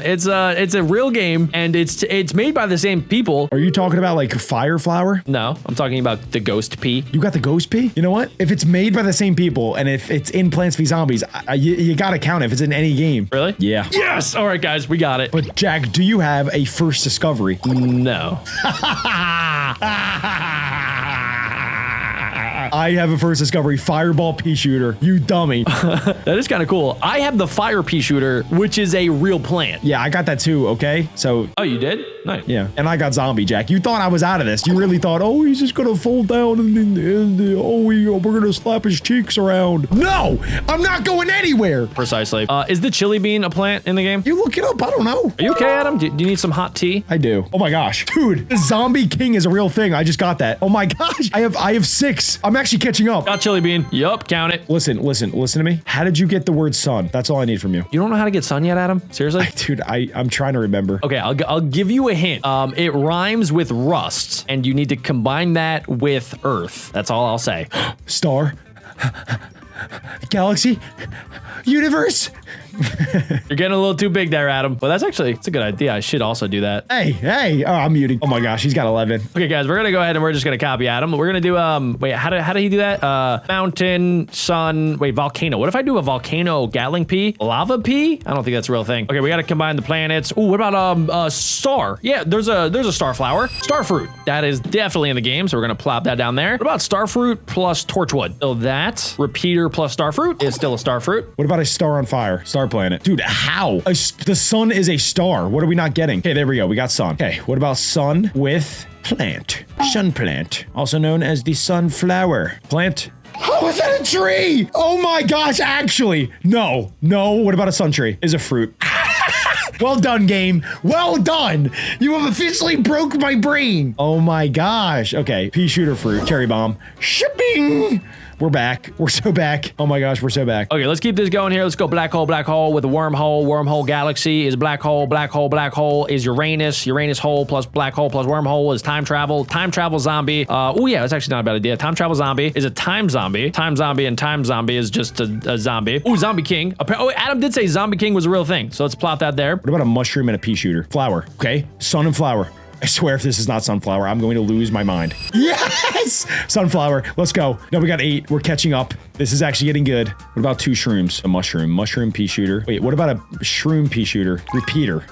It's a real game, and it's made by the same people. Are you talking about like fire flower? No, I'm talking about the ghost pea. You got the ghost pea? You know what? If it's made by the same people, and if it's in Plants vs. Zombies, you gotta count it if it's in any game. Really? Yeah. Yes! All right, guys, we got it. But Jack, do you have a first discovery? No. I have a first discovery, fireball pea shooter. You dummy. That is kind of cool. I have the fire pea shooter, which is a real plant. Yeah, I got that too, okay? So... Oh, you did? Nice. Yeah, and I got zombie, Jack. You thought I was out of this. You really thought, oh, he's just gonna fall down and we're gonna slap his cheeks around. No! I'm not going anywhere! Precisely. Is the chili bean a plant in the game? You look it up. I don't know. Are you okay, Adam? Do you need some hot tea? I do. Oh my gosh. Dude, the zombie king is a real thing. I just got that. Oh my gosh. I have 6. I'm actually catching up. Got chili bean. Yup, count it. Listen to me. How did you get the word sun? That's all I need from you. You don't know how to get sun yet, Adam? Seriously? Dude, I'm trying to remember. Okay, I'll give you a hint. It rhymes with rust, and you need to combine that with earth. That's all I'll say. Star. Galaxy. Universe. You're getting a little too big there, Adam. Well, it's a good idea. I should also do that. Hey. Oh, I'm muting. Oh my gosh, he's got 11. Okay, guys, we're gonna go ahead and we're just gonna copy Adam. We're gonna do wait, how did he do that? Mountain, sun, wait, volcano. What if I do a volcano gatling pea? Lava pea? I don't think that's a real thing. Okay, we gotta combine the planets. Ooh, what about star? Yeah, there's a star flower. Star fruit. That is definitely in the game, so we're gonna plop that down there. What about star fruit plus torchwood? So that repeater plus star fruit is still a star fruit. What about a star on fire? Star planet. Dude, how? The sun is a star. What are we not getting? Okay, there we go. We got sun. Okay, what about sun with plant? Sun plant, also known as the sunflower plant. How is that a tree? Oh my gosh, actually. No. What about a sun tree? Is a fruit. Well done, game. Well done. You have officially broke my brain. Oh my gosh. Okay, pea shooter fruit, cherry bomb. Shipping. We're back. We're so back. Oh my gosh, we're so back. Okay, let's keep this going here. Let's go black hole with a wormhole. Wormhole galaxy is black hole. Black hole is Uranus. Uranus hole plus black hole plus wormhole is time travel. Time travel zombie. Oh yeah, that's actually not a bad idea. Time travel zombie is a time zombie. Time zombie and time zombie is just a zombie. Ooh, zombie king. Oh, Adam did say zombie king was a real thing. So let's plot that there. What about a mushroom and a pea shooter? Flower, okay? Sun and flower. I swear if this is not sunflower, I'm going to lose my mind. Yes! Sunflower, let's go. No, we got 8. We're catching up. This is actually getting good. What about 2 shrooms? A mushroom pea shooter. Wait, what about a shroom pea shooter? Repeater.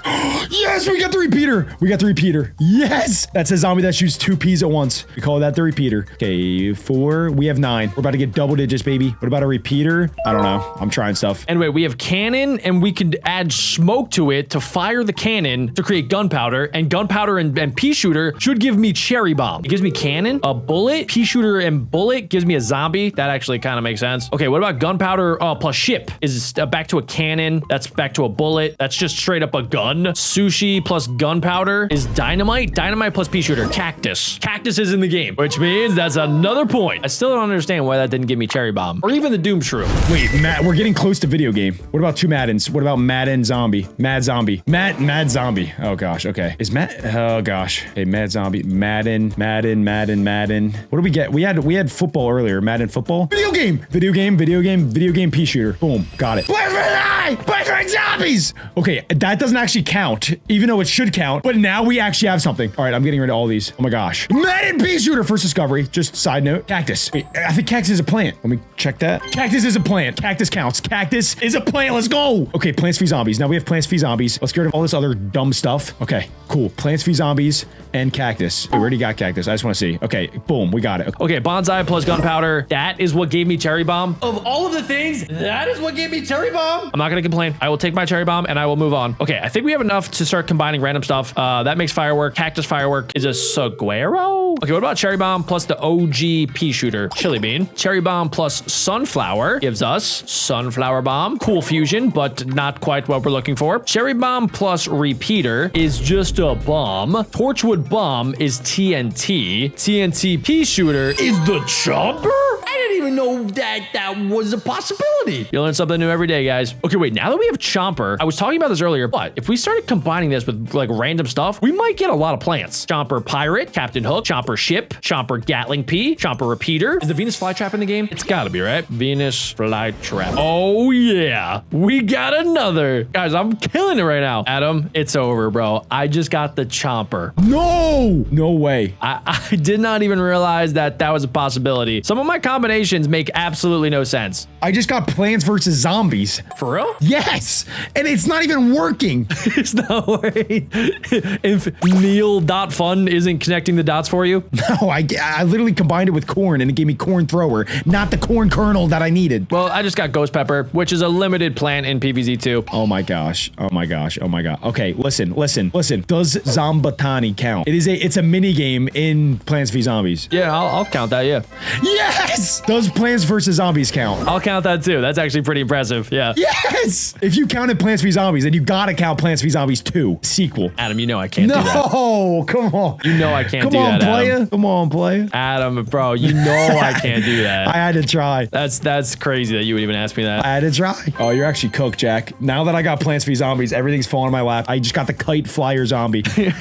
Yes, we got the repeater. We got the repeater. Yes! That's a zombie that shoots 2 peas at once. We call that the repeater. Okay, 4. We have 9. We're about to get double digits, baby. What about a repeater? I don't know. I'm trying stuff. Anyway, we have cannon, and we can add smoke to it to fire the cannon to create gunpowder, and gunpowder and pea shooter should give me cherry bomb. It gives me cannon, a bullet, pea shooter and bullet gives me a zombie. That actually kind of makes sense. Okay, what about gunpowder plus ship? Is back to a cannon. That's back to a bullet. That's just straight up a gun. Sushi plus gunpowder is dynamite. Dynamite plus pea shooter. Cactus. Cactus is in the game, which means that's another point. I still don't understand why that didn't give me cherry bomb or even the doom shroom. Wait, Matt, we're getting close to video game. What about 2 Maddens? What about Madden zombie? Mad zombie. Mad zombie. Oh gosh, okay. Is Matt? Oh gosh. Okay, Mad zombie. Madden. What do we get? We had football earlier. Madden football. Video game pea shooter. Boom. Got it. Black zombies. Okay, that doesn't actually count, even though it should count. But now we actually have something. All right, I'm getting rid of all these. Oh my gosh. Madden pea shooter. First discovery. Just side note. Cactus. Wait, I think cactus is a plant. Let me check that. Cactus is a plant. Cactus counts. Cactus is a plant. Let's go. Okay, Plants v Zombies. Now we have Plants v Zombies. Let's get rid of all this other dumb stuff. Okay, cool. Plants v Zombies and cactus. We already got cactus. I just want to see. Okay, boom. We got it. Okay, bonsai plus gunpowder. That is what gave me cherry bomb. Of all of the things, that is what gave me cherry bomb. I'm not going to complain. I will take my cherry bomb and I will move on. Okay, I think we have enough to start combining random stuff. That makes firework. Cactus firework is a saguaro. Okay, what about cherry bomb plus the OG pea shooter? Chili bean. Cherry bomb plus sunflower gives us sunflower bomb. Cool fusion, but not quite what we're looking for. Cherry bomb plus repeater is just a bomb. Torchwood bomb is TNT. TNT pea shooter is the Chomper? I didn't even know that was a possibility. You learn something new every day, guys. Okay, wait, now that we have Chomper, I was talking about this earlier, but if we started combining this with like random stuff, we might get a lot of plants. Chomper pirate, Captain Hook, Chomper ship, Chomper Gatling pea, Chomper repeater. Is the Venus flytrap in the game? It's gotta be, right? Venus flytrap. Oh yeah, we got another. Guys, I'm killing it right now. Adam, it's over, bro. I just got the Chomper. No way. I did not even realize that was a possibility. Some of my combinations make absolutely no sense. I just got Plants versus Zombies. For real? Yes, and it's not even working. It's not working. If Neil.fun isn't connecting the dots for you? No, I literally combined it with corn and it gave me corn thrower, not the corn kernel that I needed. Well, I just got ghost pepper, which is a limited plant in PvZ 2. Oh my gosh. Okay, listen. Does Zombatani count? It's a mini game in Plants v Zombies. Yeah, I'll count that, yeah. Yes! Does Plants vs Zombies count? I'll count that too. That's actually pretty impressive, yeah. Yes! If you counted Plants v Zombies, then you gotta count Plants v Zombies 2 sequel. Adam, you know I can't do that. No, come on. You know I can't do that, Adam. Come on, playa. Adam, bro, you know I can't do that. I had to try. That's crazy that you would even ask me that. I had to try. Oh, you're actually cooked, Jack. Now that I got Plants v Zombies, everything's falling in my lap. I just got the kite flyer zombie. You're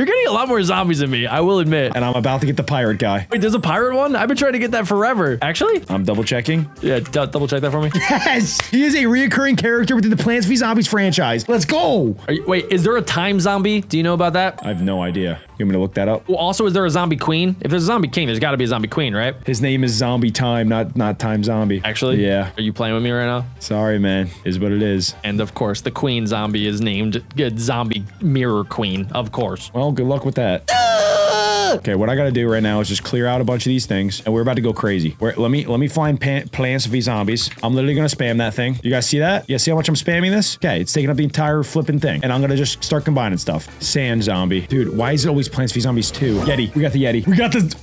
getting a lot more zombies than me, I will admit. And I'm about to get the pirate guy. Wait, there's a pirate one? I've been trying to get that forever. Actually? I'm double checking. Yeah, double check that for me. Yes! He is a reoccurring character within the Plants v Zombies franchise. Let's go! Wait, is there a time zombie? Do you know about that? I have no idea. You want me to look that up? Well, also, is there a zombie queen? If there's a zombie king, there's got to be a zombie queen, right? His name is Zombie Time, not Time Zombie. Actually? Yeah. Are you playing with me right now? Sorry, man. Is what it is. And of course, the queen zombie is named Zombie Mirror Queen, of course. Well, good luck with that. Okay, what I gotta do right now is just clear out a bunch of these things, and we're about to go crazy. Let me find Plants v Zombies. I'm literally gonna spam that thing. You guys see that? You guys see how much I'm spamming this? Okay, it's taking up the entire flipping thing, and I'm gonna just start combining stuff. Sand zombie. Dude, why is it always Plants v Zombies 2? Yeti. We got the Yeti. We got the...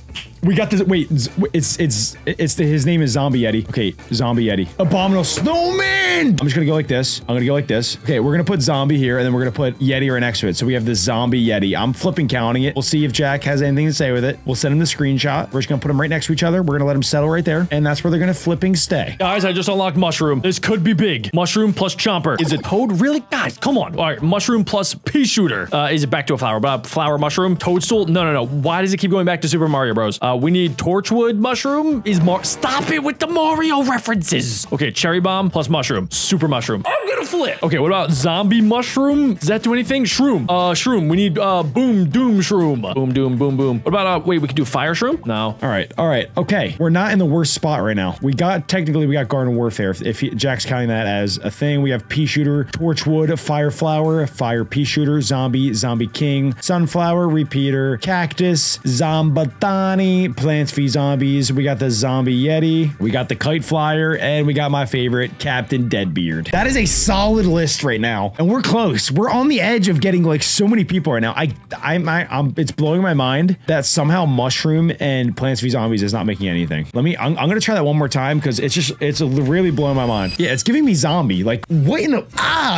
We got this. Wait, his name is Zombie Yeti. Okay, Zombie Yeti. Abominable Snowman. I'm just gonna go like this. I'm gonna go like this. Okay, we're gonna put Zombie here, and then we're gonna put Yeti right next to it. So we have this Zombie Yeti. I'm flipping counting it. We'll see if Jack has anything to say with it. We'll send him the screenshot. We're just gonna put them right next to each other. We're gonna let them settle right there, and that's where they're gonna flipping stay. Guys, I just unlocked Mushroom. This could be big. Mushroom plus Chomper. Is it Toad? Really? Guys, come on. All right, Mushroom plus Pea Shooter. Is it back to a flower? But flower mushroom? Toadstool? No. Why does it keep going back to Super Mario Bros? We need Torchwood Mushroom. Stop it with the Mario references. Okay, Cherry Bomb plus Mushroom. Super Mushroom. I'm gonna flip. Okay, what about Zombie Mushroom? Does that do anything? Shroom. Shroom. We need Boom Doom Shroom. Boom Doom Boom Boom. What about wait, we could do Fire Shroom? No. All right. Okay, we're not in the worst spot right now. We got Garden Warfare. If Jack's counting that as a thing, we have Pea Shooter, Torchwood, Fire Flower, Fire Pea Shooter, Zombie King, Sunflower, Repeater, Cactus, Zombatani, Plants v Zombies. We got the Zombie Yeti. We got the Kite Flyer, and we got my favorite, Captain Deadbeard. That is a solid list right now, and we're close. We're on the edge of getting like so many people right now. It's blowing my mind that somehow Mushroom and Plants v Zombies is not making anything. I'm gonna try that one more time because it's really blowing my mind. Yeah, it's giving me zombie. Like what in the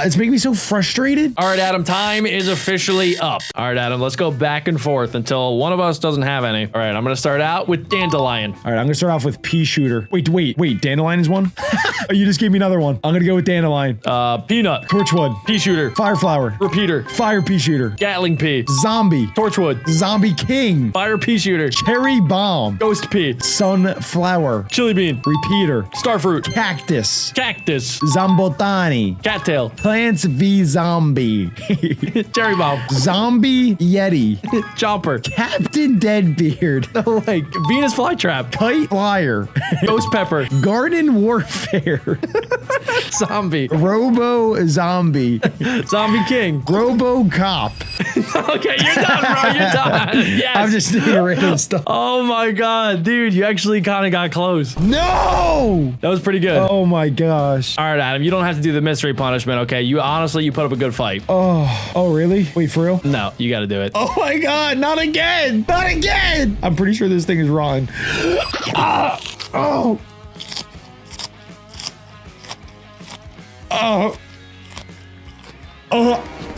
it's making me so frustrated. All right, Adam, time is officially up. All right, Adam, let's go back and forth until one of us doesn't have any. All right, I'm gonna start out with Dandelion. All right, I'm gonna start off with Pea Shooter. Wait, Dandelion is one? Oh, you just gave me another one. I'm gonna go with Dandelion. Peanut. Torchwood. Pea Shooter. Fire Flower. Repeater. Fire Pea Shooter. Gatling Pea. Zombie. Torchwood. Zombie King. Fire Pea Shooter. Cherry Bomb. Ghost Pea. Sunflower. Chili Bean. Repeater. Starfruit. Cactus. Cactus. Zombotani. Cattail. Plants v Zombie. Cherry Bomb. Zombie Yeti. Chomper. Captain Deadbeard. Oh, like Venus Flytrap. Kite Flyer. Ghost Pepper. Garden Warfare. Zombie. Robo Zombie. Zombie King. Robo Cop. Okay, you're done, bro. You're done. Yes. I'm just doing random stuff. Oh my god, dude, you actually kind of got close. No! That was pretty good. Oh my gosh. All right, Adam, you don't have to do the mystery punishment, okay? You put up a good fight. Oh really? Wait, for real? No, you got to do it. Oh my god, not again! Not again! I'm pretty sure this thing is rotten. Oh.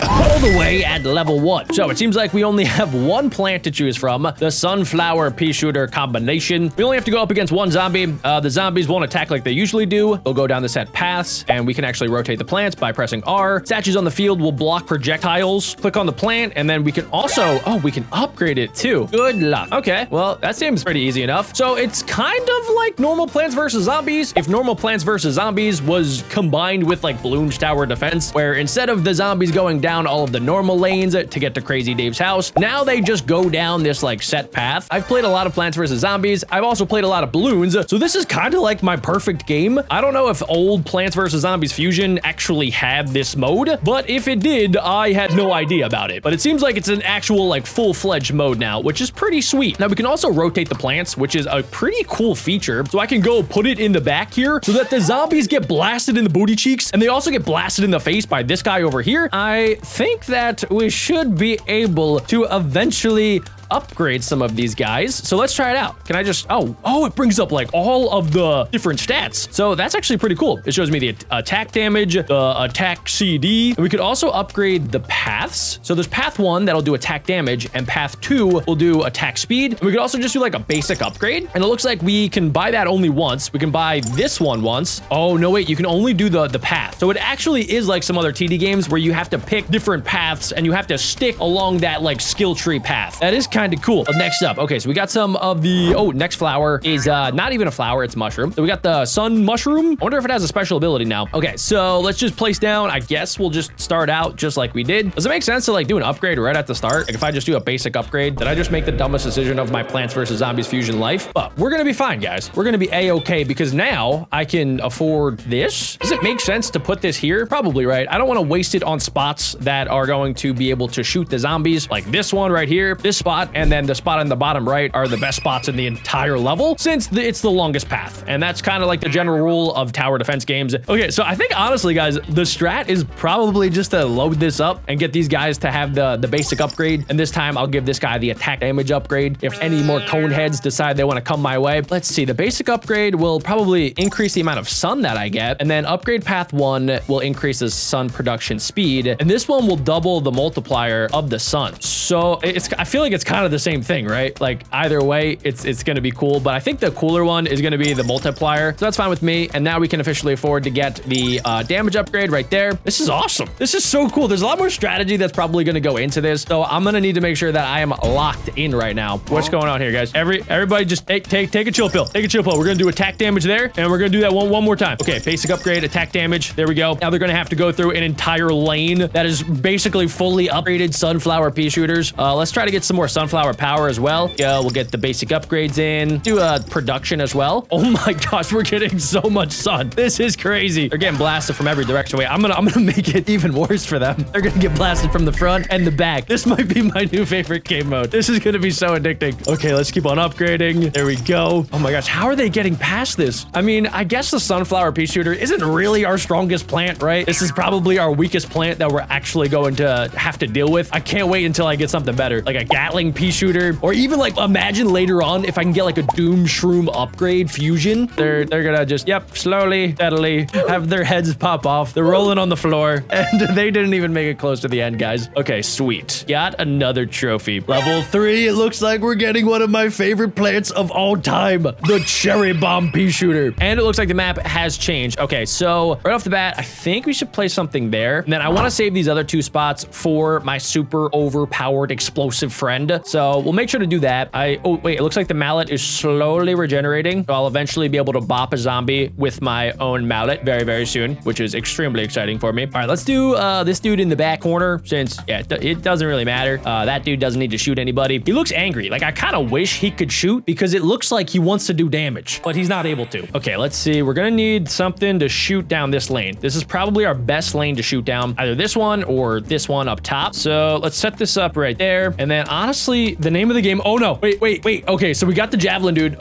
All the way at level 1. So it seems like we only have one plant to choose from, the Sunflower Pea Shooter combination. We only have to go up against one zombie. The zombies won't attack like they usually do. They'll go down the set paths, and we can actually rotate the plants by pressing R. Statues on the field will block projectiles. Click on the plant, and then we can also, we can upgrade it too. Good luck. Okay, well, that seems pretty easy enough. So it's kind of like normal Plants vs. Zombies. If normal Plants vs. Zombies was combined with like Bloons Tower Defense, where instead of the zombies going down all of the normal lanes to get to Crazy Dave's house, now they just go down this like set path. I've played a lot of Plants vs. Zombies. I've also played a lot of Bloons, so this is kind of like my perfect game. I don't know if old Plants vs. Zombies Fusion actually had this mode, but if it did, I had no idea about it. But it seems like it's an actual like full-fledged mode now, which is pretty sweet. Now we can also rotate the plants, which is a pretty cool feature. So I can go put it in the back here so that the zombies get blasted in the booty cheeks, and they also get blasted in the face by this guy over here. I think that we should be able to eventually upgrade some of these guys. So let's try it out. Can I just, it brings up like all of the different stats. So that's actually pretty cool. It shows me the attack damage, the attack CD. And we could also upgrade the paths. So there's path 1 that'll do attack damage, and path 2 will do attack speed. And we could also just do like a basic upgrade. And it looks like we can buy that only once. We can buy this one once. Oh no, wait, you can only do the path. So it actually is like some other TD games where you have to pick different paths and you have to stick along that like skill tree path. That is kind of cool. Next up, okay, so we got some of the, next flower is not even a flower, it's mushroom. So we got the sun mushroom. I wonder if it has a special ability now. Okay, so let's just place down. I guess we'll just start out just like we did. Does it make sense to like do an upgrade right at the start? Like if I just do a basic upgrade, did I just make the dumbest decision of my Plants vs. Zombies Fusion life? But we're gonna be fine, guys. We're gonna be a-okay because now I can afford this. Does it make sense to put this here? Probably, right? I don't want to waste it on spots that are going to be able to shoot the zombies, like this one right here. This spot and then the spot on the bottom right are the best spots in the entire level since it's the longest path. And that's kind of like the general rule of tower defense games. Okay, so I think honestly, guys, the strat is probably just to load this up and get these guys to have the basic upgrade. And this time I'll give this guy the attack damage upgrade if any more cone heads decide they want to come my way. Let's see, the basic upgrade will probably increase the amount of sun that I get, and then upgrade path 1 will increase the sun production speed, and this one will double the multiplier of the sun. So I feel like it's kind of the same thing, right? Like either way, it's going to be cool, but I think the cooler one is going to be the multiplier, so that's fine with me. And now we can officially afford to get the damage upgrade right there. This is awesome. This is so cool. There's a lot more strategy that's probably going to go into this, so I'm going to need to make sure that I am locked in right now. What's going on here, guys? Everybody just take a chill pill. Take a chill pill. We're going to do attack damage there, and we're going to do that one more time. Okay, basic upgrade, attack damage. There we go. Now they're going to have to go through an entire lane that is basically fully upgraded sunflower pea shooters. Let's try to get some more sunflower power as well. Yeah, we'll get the basic upgrades in. Do production as well. Oh my gosh, we're getting so much sun. This is crazy. They're getting blasted from every direction. Wait, I'm gonna make it even worse for them. They're gonna get blasted from the front and the back. This might be my new favorite game mode. This is gonna be so addicting. Okay, let's keep on upgrading. There we go. Oh my gosh, how are they getting past this? I mean, I guess the sunflower pea shooter isn't really our strongest plant, right? This is probably our weakest plant that we're actually going to have to deal with. I can't wait until I get something better, like a Gatling pea shooter, or even like imagine later on if I can get like a Doom Shroom upgrade fusion. They're gonna just, yep, slowly, steadily have their heads pop off. They're rolling on the floor, and they didn't even make it close to the end, guys. Okay, sweet. Got another trophy. Level 3, it looks like we're getting one of my favorite plants of all time, the cherry bomb pea shooter. And it looks like the map has changed. Okay, so right off the bat, I think we should place something there. And then I want to save these other 2 spots for my super overpowered explosive friend. So we'll make sure to do that. Oh wait, it looks like the mallet is slowly regenerating. So I'll eventually be able to bop a zombie with my own mallet very, very soon, which is extremely exciting for me. All right, let's do this dude in the back corner since, yeah, it doesn't really matter. That dude doesn't need to shoot anybody. He looks angry. Like I kind of wish he could shoot because it looks like he wants to do damage, but he's not able to. Okay, let's see. We're gonna need something to shoot down this lane. This is probably our best lane to shoot down, either this one or this one up top. So let's set this up right there. And then honestly, the name of the game, oh no, wait. Okay, so we got the javelin dude.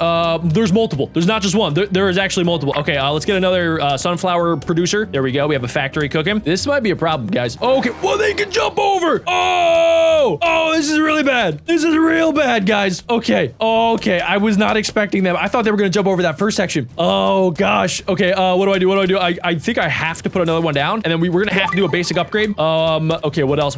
There's multiple. There's not just one. There is actually multiple. Okay, let's get another sunflower producer. There we go. We have a factory cooking. This might be a problem, guys. Okay, well, they can jump over. Oh, this is really bad. This is real bad, guys. Okay, I was not expecting them. I thought they were gonna jump over that first section. Oh gosh. Okay, what do I do? I think I have to put another one down, and then we're gonna have to do a basic upgrade. Okay, what else?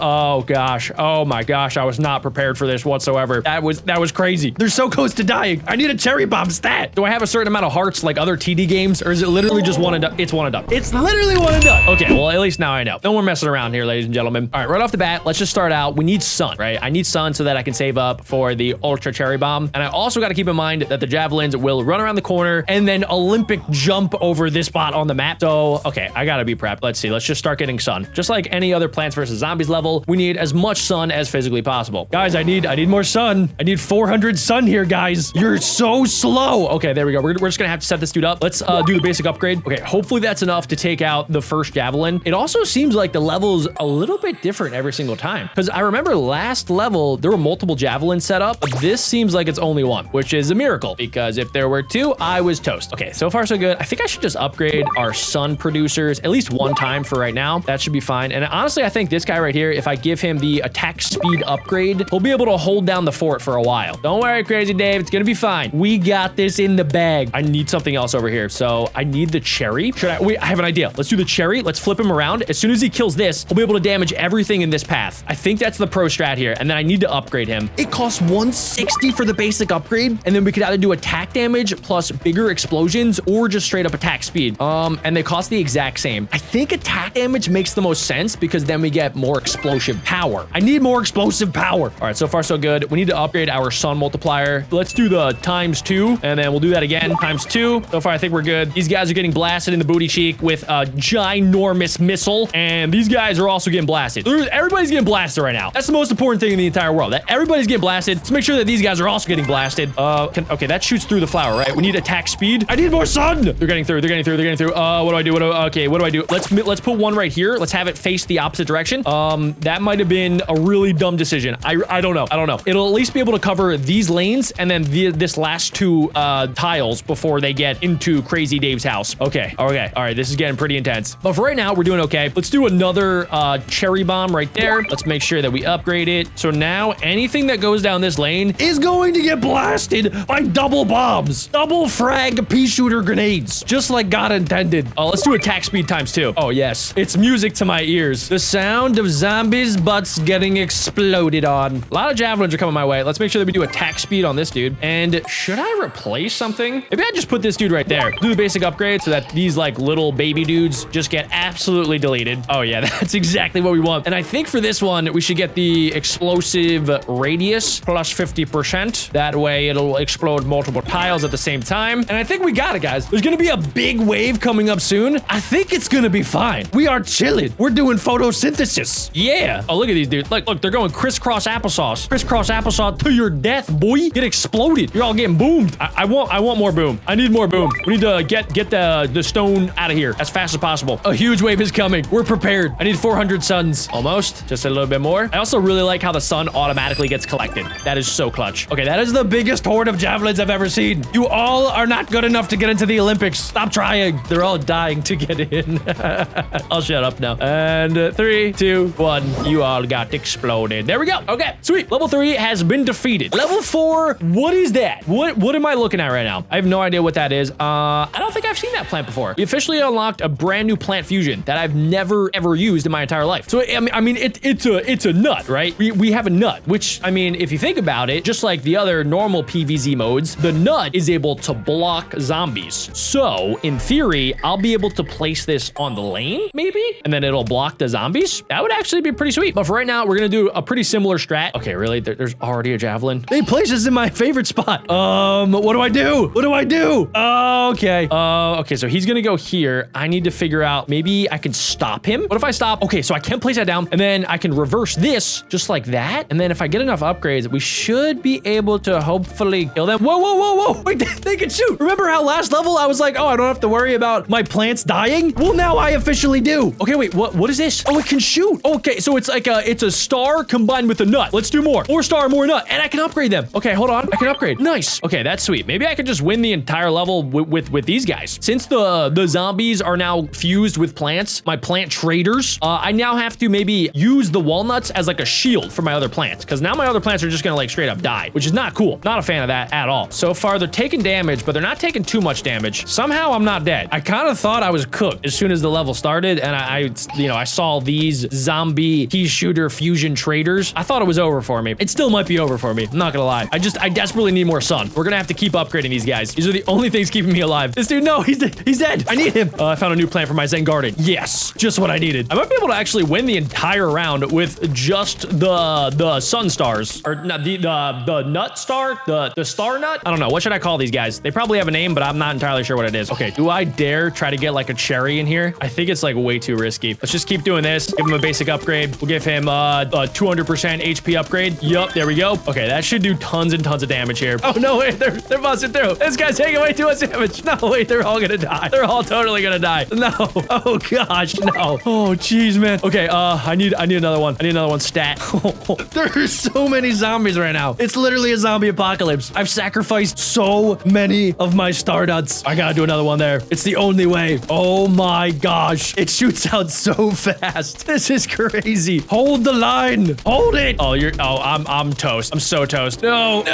Oh gosh. Oh my gosh, I was not prepared for this whatsoever. That was crazy. They're so close to dying. I need a cherry bomb stat. Do I have a certain amount of hearts like other TD games, or is it literally just one and done? It's one and done. It's literally one and done. Okay, well, at least now I know. No more messing around here, ladies and gentlemen. All right, right off the bat, let's just start out. We need sun, right? I need sun so that I can save up for the ultra cherry bomb. And I also got to keep in mind that the javelins will run around the corner and then Olympic jump over this spot on the map. So, okay, I got to be prepped. Let's see. Let's just start getting sun. Just like any other Plants vs. Zombies level, we need as much sun as physically possible. Guys, I need more sun. I need 400 sun here, guys. You're so slow. Okay, there we go. We're just gonna have to set this dude up. Let's do the basic upgrade. Okay, hopefully that's enough to take out the first javelin. It also seems like the level's a little bit different every single time, because I remember last level there were multiple javelins set up, but this seems like it's only one, which is a miracle, because if there were 2, I was toast. Okay, so far so good. I think I should just upgrade our sun producers at least one time for right now. That should be fine. And honestly, I think this guy right here, if I give him the attack speed upgrade, he'll be able to hold down the fort for a while. Don't worry, Crazy Dave, it's gonna be fine. We got this in the bag. I need something else over here. So I need the cherry. Wait, I have an idea. Let's do the cherry. Let's flip him around. As soon as he kills this, he'll be able to damage everything in this path. I think that's the pro strat here. And then I need to upgrade him. It costs 160 for the basic upgrade. And then we could either do attack damage plus bigger explosions or just straight up attack speed. And they cost the exact same. I think attack damage makes the most sense because then we get more explosive power. I need more explosive power. All right, so far so good. We need to upgrade our sun multiplier. Let's do the ×2, and then we'll do that again, ×2. So far, I think we're good. These guys are getting blasted in the booty cheek with a ginormous missile, and these guys are also getting blasted. Everybody's getting blasted right now. That's the most important thing in the entire world, that everybody's getting blasted. Let's make sure that these guys are also getting blasted. Okay, that shoots through the flower, right? We need attack speed. I need more sun. They're getting through. What do I do? Okay, what do I do? Let's put one right here. Let's have it face the opposite direction. That might have been a really dumb decision. I I don't know. It'll at least be able to cover these lanes and then this last two tiles before they get into Crazy Dave's house. Okay. All right. This is getting pretty intense. But for right now, we're doing okay. Let's do another cherry bomb right there. Let's make sure that we upgrade it. So now anything that goes down this lane is going to get blasted by double bombs. Double frag pea shooter grenades. Just like God intended. Let's do attack speed ×2. Oh, yes. It's music to my ears. The sound of zombies' butts getting exploded on. A lot of javelins are coming my way. Let's make sure that we do attack speed on this dude. And should I replace something? Maybe I just put this dude right there. Do the basic upgrade so that these like little baby dudes just get absolutely deleted. Oh yeah, that's exactly what we want. And I think for this one, we should get the explosive radius plus 50%. That way it'll explode multiple tiles at the same time. And I think we got it, guys. There's gonna be a big wave coming up soon. I think it's gonna be fine. We are chilling. We're doing photosynthesis. Yeah. Oh, look at these dudes. Look, they're going crisscross applesauce. Crisscross applesauce to your death, boy. Get exploded. You're all getting boomed. I want more boom. I need more boom. We need to get the stone out of here as fast as possible. A huge wave is coming. We're prepared. I need 400 suns. Almost. Just a little bit more. I also really like how the sun automatically gets collected. That is so clutch. Okay, that is the biggest horde of javelins I've ever seen. You all are not good enough to get into the Olympics. Stop trying. They're all dying to get in. I'll shut up now. And 3, 2, 1. You all got exploded. There we go. Okay, sweet. Level 3 has been defeated. Level 4, what is that? What am I looking at right now? I have no idea what that is. I don't think I've seen that plant before. We officially unlocked a brand new plant fusion that I've never ever used in my entire life. So I mean, it's a nut, right? We have a nut, which I mean, if you think about it, just like the other normal PvZ modes, the nut is able to block zombies. So in theory, I'll be able to place this on the lane, maybe, and then it'll block the zombies. That would actually be pretty sweet. But for right now, we're gonna do a pretty similar strat. Okay, really? There's already a javelin. They place us in my favorite spot. What do I do? What do I do? Okay. Okay, so he's gonna go here. I need to figure out, maybe I can stop him. What if I stop? Okay, so I can place that down and then I can reverse this just like that. And then if I get enough upgrades, we should be able to hopefully kill them. Whoa. Wait, they can shoot. Remember how last level I was like, oh, I don't have to worry about my plants dying? Well, now I officially do. Okay, wait, what is this? Oh, it can shoot. Okay, so it's like it's a star combined with a nut. Let's do more. More star, more nut, and I can upgrade them. Okay, hold on. I can upgrade. Nice. Okay, that's sweet. Maybe I could just win the entire level with these guys. Since the zombies are now fused with plants, my plant traders, I now have to maybe use the walnuts as like a shield for my other plants, because now my other plants are just gonna like straight up die, which is not cool. Not a fan of that at all. So far, they're taking damage, but they're not taking too much damage. Somehow, I'm not dead. I kind of thought I was cooked as soon as the level started, and I saw these zombie pea shooter fusion traders. I thought it was over for me. It still might be over for me. I'm not gonna lie. I desperately need more sun. We're gonna have to keep upgrading these guys. These are the only things keeping me alive. This dude, no, he's dead. I need him. I found a new plant for my Zen garden. Yes, just what I needed. I might be able to actually win the entire round with just the sun stars, or not the nut star, the star nut. I don't know. What should I call these guys? They probably have a name, but I'm not entirely sure what it is. Okay, do I dare try to get like a cherry in here? I think it's like way too risky. Let's just keep doing this. Give him a basic upgrade. We'll give him a 200% HP upgrade. Yup, there we go. Okay, that should do tons and tons of damage here. Oh no, wait, they're busting through. This guy's taking way too much damage. No, wait, they're all gonna die. They're all totally gonna die. No. Oh gosh, no. Oh jeez, man. Okay, I need another one. I need another one stat. There's so many zombies right now. It's literally a zombie apocalypse. I've sacrificed so many of my star nuts. I gotta do another one there. It's the only way. Oh my gosh. It shoots out so fast. This is crazy. Hold the line. Hold it. Oh, I'm toast. I'm so toast. No,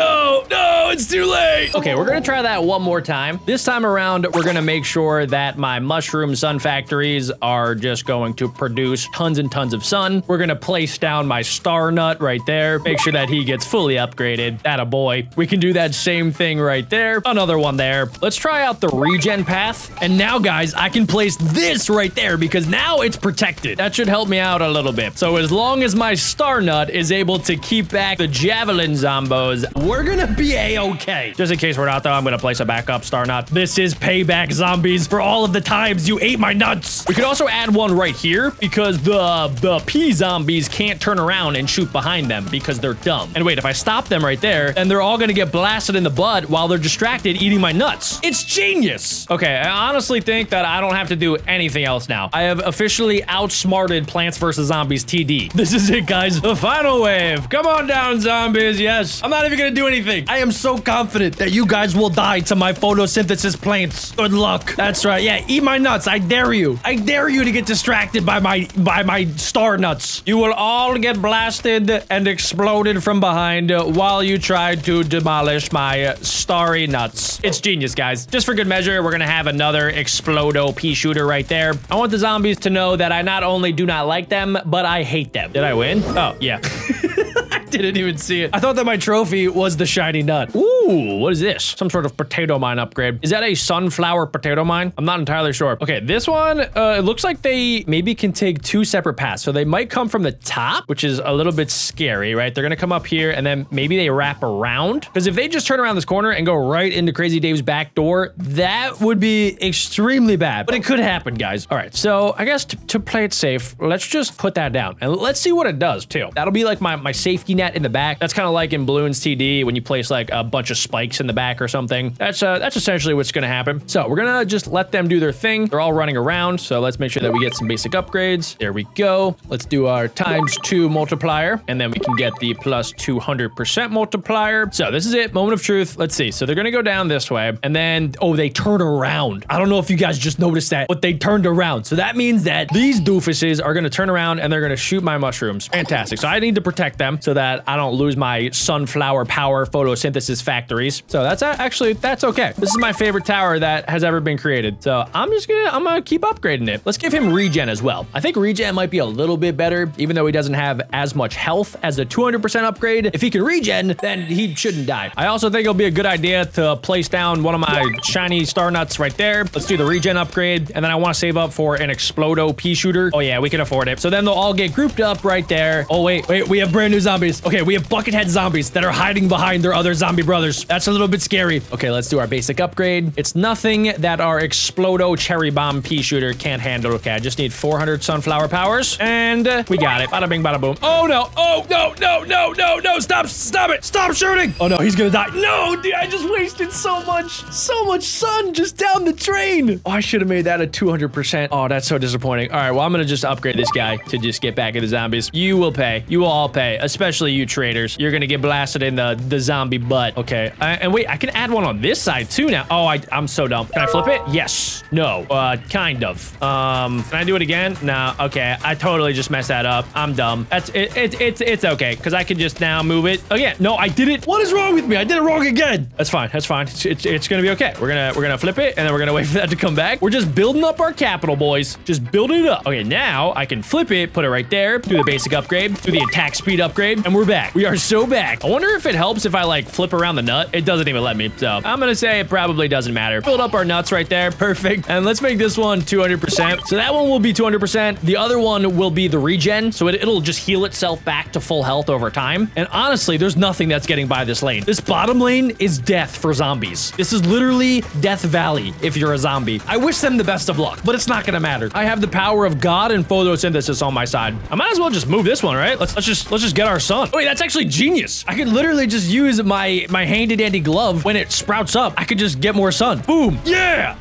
it's too late. Okay, we're gonna try that one more time. This time around, we're gonna make sure that my mushroom sun factories are just going to produce tons and tons of sun. We're gonna place down my star nut right there. Make sure that he gets fully upgraded. Atta boy. We can do that same thing right there. Another one there. Let's try out the regen path. And now, guys, I can place this right there because now it's protected. That should help me out a little bit. So as long as my star nut is able to keep back the javelin zombos, we're gonna be a-okay. Just in case we're not, though, I'm gonna place a backup star nut. This is payback, zombies, for all of the times you ate my nuts. We could also add one right here because the pea zombies can't turn around and shoot behind them because they're dumb. And wait, if I stop them right there, then they're all gonna get blasted in the butt while they're distracted eating my nuts. It's genius. Okay, I honestly think that I don't have to do anything else now. I have officially outsmarted Plants vs. Zombies TD. This is it, guys. The final wave wave. Come on down, zombies. Yes. I'm not even gonna do anything. I am so confident that you guys will die to my photosynthesis plants. Good luck. That's right. Yeah, eat my nuts. I dare you. I dare you to get distracted by my star nuts. You will all get blasted and exploded from behind while you try to demolish my starry nuts. It's genius, guys. Just for good measure, we're gonna have another Explodo pea shooter right there. I want the zombies to know that I not only do not like them, but I hate them. Did I win? Oh, yeah. I didn't even see it. I thought that my trophy was the shiny nut. Ooh, what is this? Some sort of potato mine upgrade. Is that a sunflower potato mine? I'm not entirely sure. Okay, this one, it looks like they maybe can take 2 separate paths. So they might come from the top, which is a little bit scary, right? They're gonna come up here and then maybe they wrap around. Because if they just turn around this corner and go right into Crazy Dave's back door, that would be extremely bad. But it could happen, guys. All right, so I guess to play it safe, let's just put that down. And let's see what it does, too. That'll be like my safety net in the back. That's kind of like in Balloons TD when you place like a bunch of spikes in the back or something. That's essentially what's gonna happen. So we're gonna just let them do their thing. They're all running around, so let's make sure that we get some basic upgrades. There we go. Let's do our ×2 multiplier, and then we can get the plus 200% multiplier. So this is it, moment of truth. Let's see. So they're gonna go down this way, and then, oh, they turn around. I don't know if you guys just noticed that, but they turned around. So that means that these doofuses are gonna turn around and they're gonna shoot my mushrooms. Fantastic. So I need to protect them so that I don't lose my sunflower power photosynthesis factories. So that's actually, that's okay. This is my favorite tower that has ever been created. So I'm gonna keep upgrading it. Let's give him regen as well. I think regen might be a little bit better, even though he doesn't have as much health as a 200% upgrade. If he can regen, then he shouldn't die. I also think it'll be a good idea to place down one of my shiny star nuts right there. Let's do the regen upgrade. And then I want to save up for an Explodo pea shooter. Oh yeah, we can afford it. So then they'll all get grouped up right there. Oh wait, we have brand new zombies. Okay, we have buckethead zombies that are hiding behind their other zombie brothers. That's a little bit scary. Okay, let's do our basic upgrade. It's nothing that our Explodo cherry bomb pea shooter can't handle. Okay, I just need 400 sunflower powers and we got it. Bada bing, bada boom. Oh no, oh no, no, no, no, no, stop it, stop shooting. Oh no, he's gonna die. No, dude, I just wasted so much sun just down the drain. Oh, I should have made that a 200%. Oh, that's so disappointing. All right, well, I'm gonna just upgrade this guy to just get back at the zombies. You will pay. You will all pay, especially you traders. You're gonna get blasted in the zombie butt. Okay, and wait, I can add one on this side too now. Oh, I'm so dumb. Can I flip it? Yes. No. Kind of. Can I do it again? No. Okay, I totally just messed that up. I'm dumb. That's it. It's okay because I can just now move it again. No, I did it. What is wrong with me? I did it wrong again. That's fine. That's fine. It's gonna be okay. We're gonna flip it and then we're gonna wait for that to come back. We're just building up our capital, boys. Just building it up. Okay, now I can flip it, put it right there, do the basic upgrade, do the attack speed upgrade, and we're back. We are so back. I wonder if it helps if I like flip around the nut. It doesn't even let me. So I'm gonna say it probably doesn't matter. Build up our nuts right there. Perfect. And let's make this one 200%. So that one will be 200%. The other one will be the regen. So it'll just heal itself back to full health over time. And honestly, there's nothing that's getting by this lane. This bottom lane is death for zombies. This is literally Death Valley if you're a zombie. I wish them the best of luck, but it's not gonna matter. I have the power of God and photosynthesis on my side. I might as well just move this one, right? Let's just get our sun. Wait, that's actually genius. I could literally just use my handy dandy glove when it sprouts up. I could just get more sun. Boom. Yeah.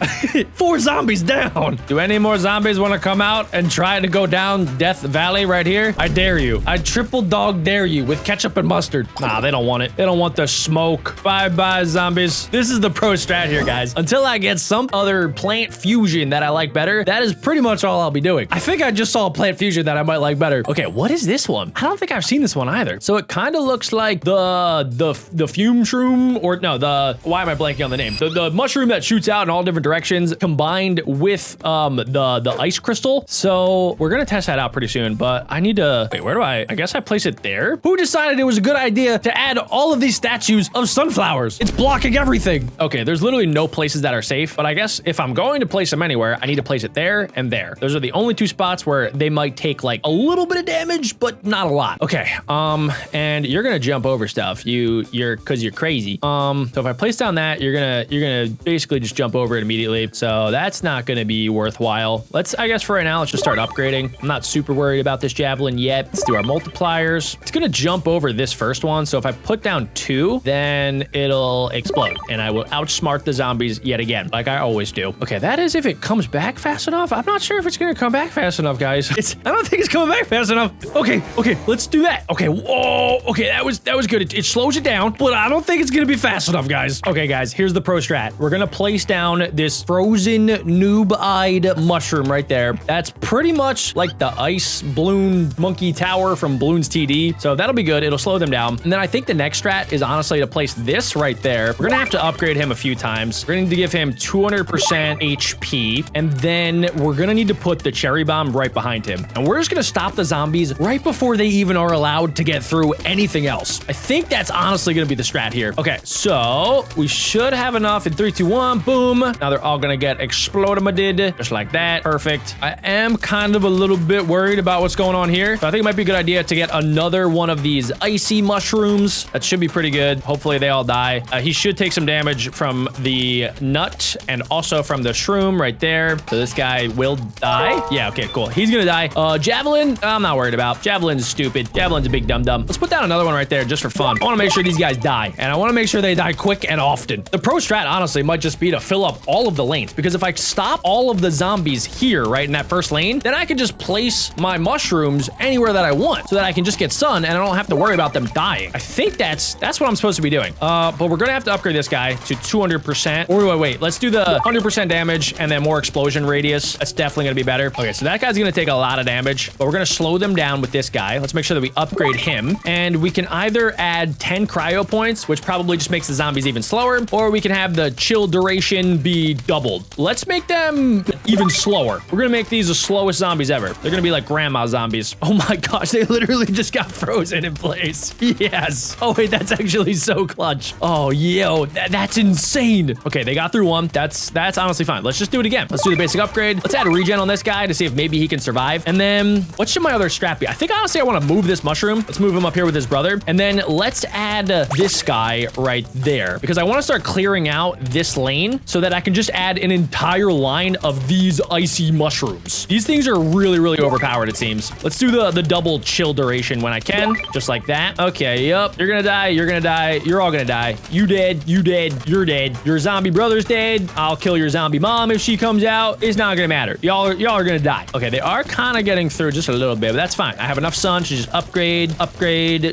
4 zombies down. Do any more zombies want to come out and try to go down Death Valley right here? I dare you. I triple dog dare you with ketchup and mustard. Nah, they don't want it. They don't want the smoke. Bye-bye, zombies. This is the pro strat here, guys. Until I get some other plant fusion that I like better, that is pretty much all I'll be doing. I think I just saw a plant fusion that I might like better. Okay, what is this one? I don't think I've seen this one either. So it kind of looks like the fume shroom, or no, why am I blanking on the name? The mushroom that shoots out in all different directions combined with the ice crystal. So we're gonna test that out pretty soon, but I need to, wait, where do I guess I place it there? Who decided it was a good idea to add all of these statues of sunflowers? It's blocking everything. Okay, there's literally no places that are safe, but I guess if I'm going to place them anywhere, I need to place it there and there. Those are the only 2 spots where they might take like a little bit of damage, but not a lot. Okay, and you're gonna jump over stuff. Cause you're crazy. So if I place down that, you're gonna basically just jump over it immediately. So that's not gonna be worthwhile. I guess for right now, let's just start upgrading. I'm not super worried about this javelin yet. Let's do our multipliers. It's gonna jump over this first one. So if I put down 2, then it'll explode and I will outsmart the zombies yet again, like I always do. Okay, that is if it comes back fast enough. I'm not sure if it's gonna come back fast enough, guys. I don't think it's coming back fast enough. Okay, let's do that. Okay, Oh, okay, that was good. It slows it down, but I don't think it's gonna be fast enough, guys. Okay, guys, here's the pro strat. We're gonna place down this frozen noob-eyed mushroom right there. That's pretty much like the ice balloon monkey tower from Bloons TD. So that'll be good. It'll slow them down. And then I think the next strat is honestly to place this right there. We're gonna have to upgrade him a few times. We're gonna need to give him 200% HP. And then we're gonna need to put the cherry bomb right behind him. And we're just gonna stop the zombies right before they even are allowed to get through anything else. I think that's honestly gonna be the strat here. Okay, so we should have enough in 3, 2, 1, boom. Now they're all gonna get exploded, just like that. Perfect. I am kind of a little bit worried about what's going on here. So I think it might be a good idea to get another one of these icy mushrooms. That should be pretty good. Hopefully they all die. He should take some damage from the nut and also from the shroom right there. So this guy will die. Yeah, okay, cool. He's gonna die. Javelin, I'm not worried about. Javelin's stupid. Javelin's a big dum-dum. Let's put down another one right there just for fun. I wanna make sure these guys die, and I wanna make sure they die quick and often. The pro strat, honestly, might just be to fill up all of the lanes, because if I stop all of the zombies here, right, in that first lane, then I can just place my mushrooms anywhere that I want, so that I can just get sun, and I don't have to worry about them dying. I think that's what I'm supposed to be doing. But we're gonna have to upgrade this guy to 200%. Or wait, let's do the 100% damage and then more explosion radius. That's definitely gonna be better. Okay, so that guy's gonna take a lot of damage, but we're gonna slow them down with this guy. Let's make sure that we upgrade him, and we can either add 10 cryo points, which probably just makes the zombies even slower, or we can have the chill duration be doubled. Let's make them even slower. We're gonna make these the slowest zombies ever. They're gonna be like grandma zombies. Oh my gosh, they literally just got frozen in place. Yes. Oh wait, that's actually so clutch. Oh, yo, that's insane. Okay, they got through one. That's honestly fine. Let's just do it again. Let's do the basic upgrade. Let's add a regen on this guy to see if maybe he can survive. And then what should my other strat be? I think honestly I want to move this mushroom. Let's move him up here with his brother. And then let's add this guy right there, because I want to start clearing out this lane so that I can just add an entire line of these icy mushrooms. These things are really, really overpowered, it seems. Let's do the double chill duration when I can, just like that. Okay, yep. You're gonna die. You're gonna die. You're all gonna die. You dead. You dead. You're dead. Your zombie brother's dead. I'll kill your zombie mom if she comes out. It's not gonna matter. Y'all are gonna die. Okay, they are kind of getting through just a little bit, but that's fine. I have enough sun to just upgrade,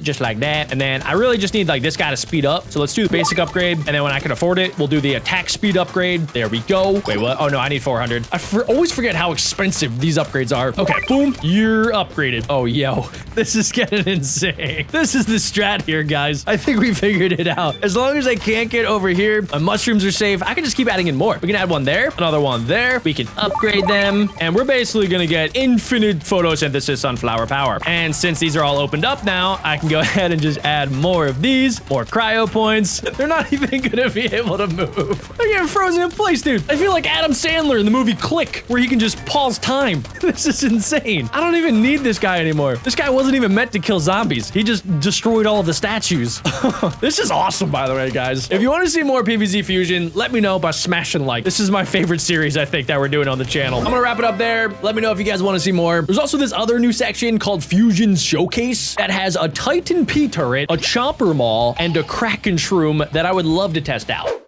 just like that. And then I really just need like this guy to speed up. So let's do the basic upgrade. And then when I can afford it, we'll do the attack speed upgrade. There we go. Wait, what? Oh no, I need 400. I always forget how expensive these upgrades are. Okay, boom. You're upgraded. Oh, yo, this is getting insane. This is the strat here, guys. I think we figured it out. As long as I can't get over here, my mushrooms are safe. I can just keep adding in more. We can add one there, another one there. We can upgrade them. And we're basically gonna get infinite photosynthesis sunflower power. And since these are all opened up now, I can go ahead and just add more of these, more cryo points. They're not even gonna be able to move. They're getting frozen in place, dude. I feel like Adam Sandler in the movie Click, where he can just pause time. This is insane. I don't even need this guy anymore. This guy wasn't even meant to kill zombies. He just destroyed all of the statues. This is awesome, by the way, guys. If you want to see more PvZ Fusion, let me know by smashing like. This is my favorite series, I think, that we're doing on the channel. I'm gonna wrap it up there. Let me know if you guys want to see more. There's also this other new section called Fusion Showcase that has a Titan P turret, a Chomper Maul, and a Kraken shroom that I would love to test out.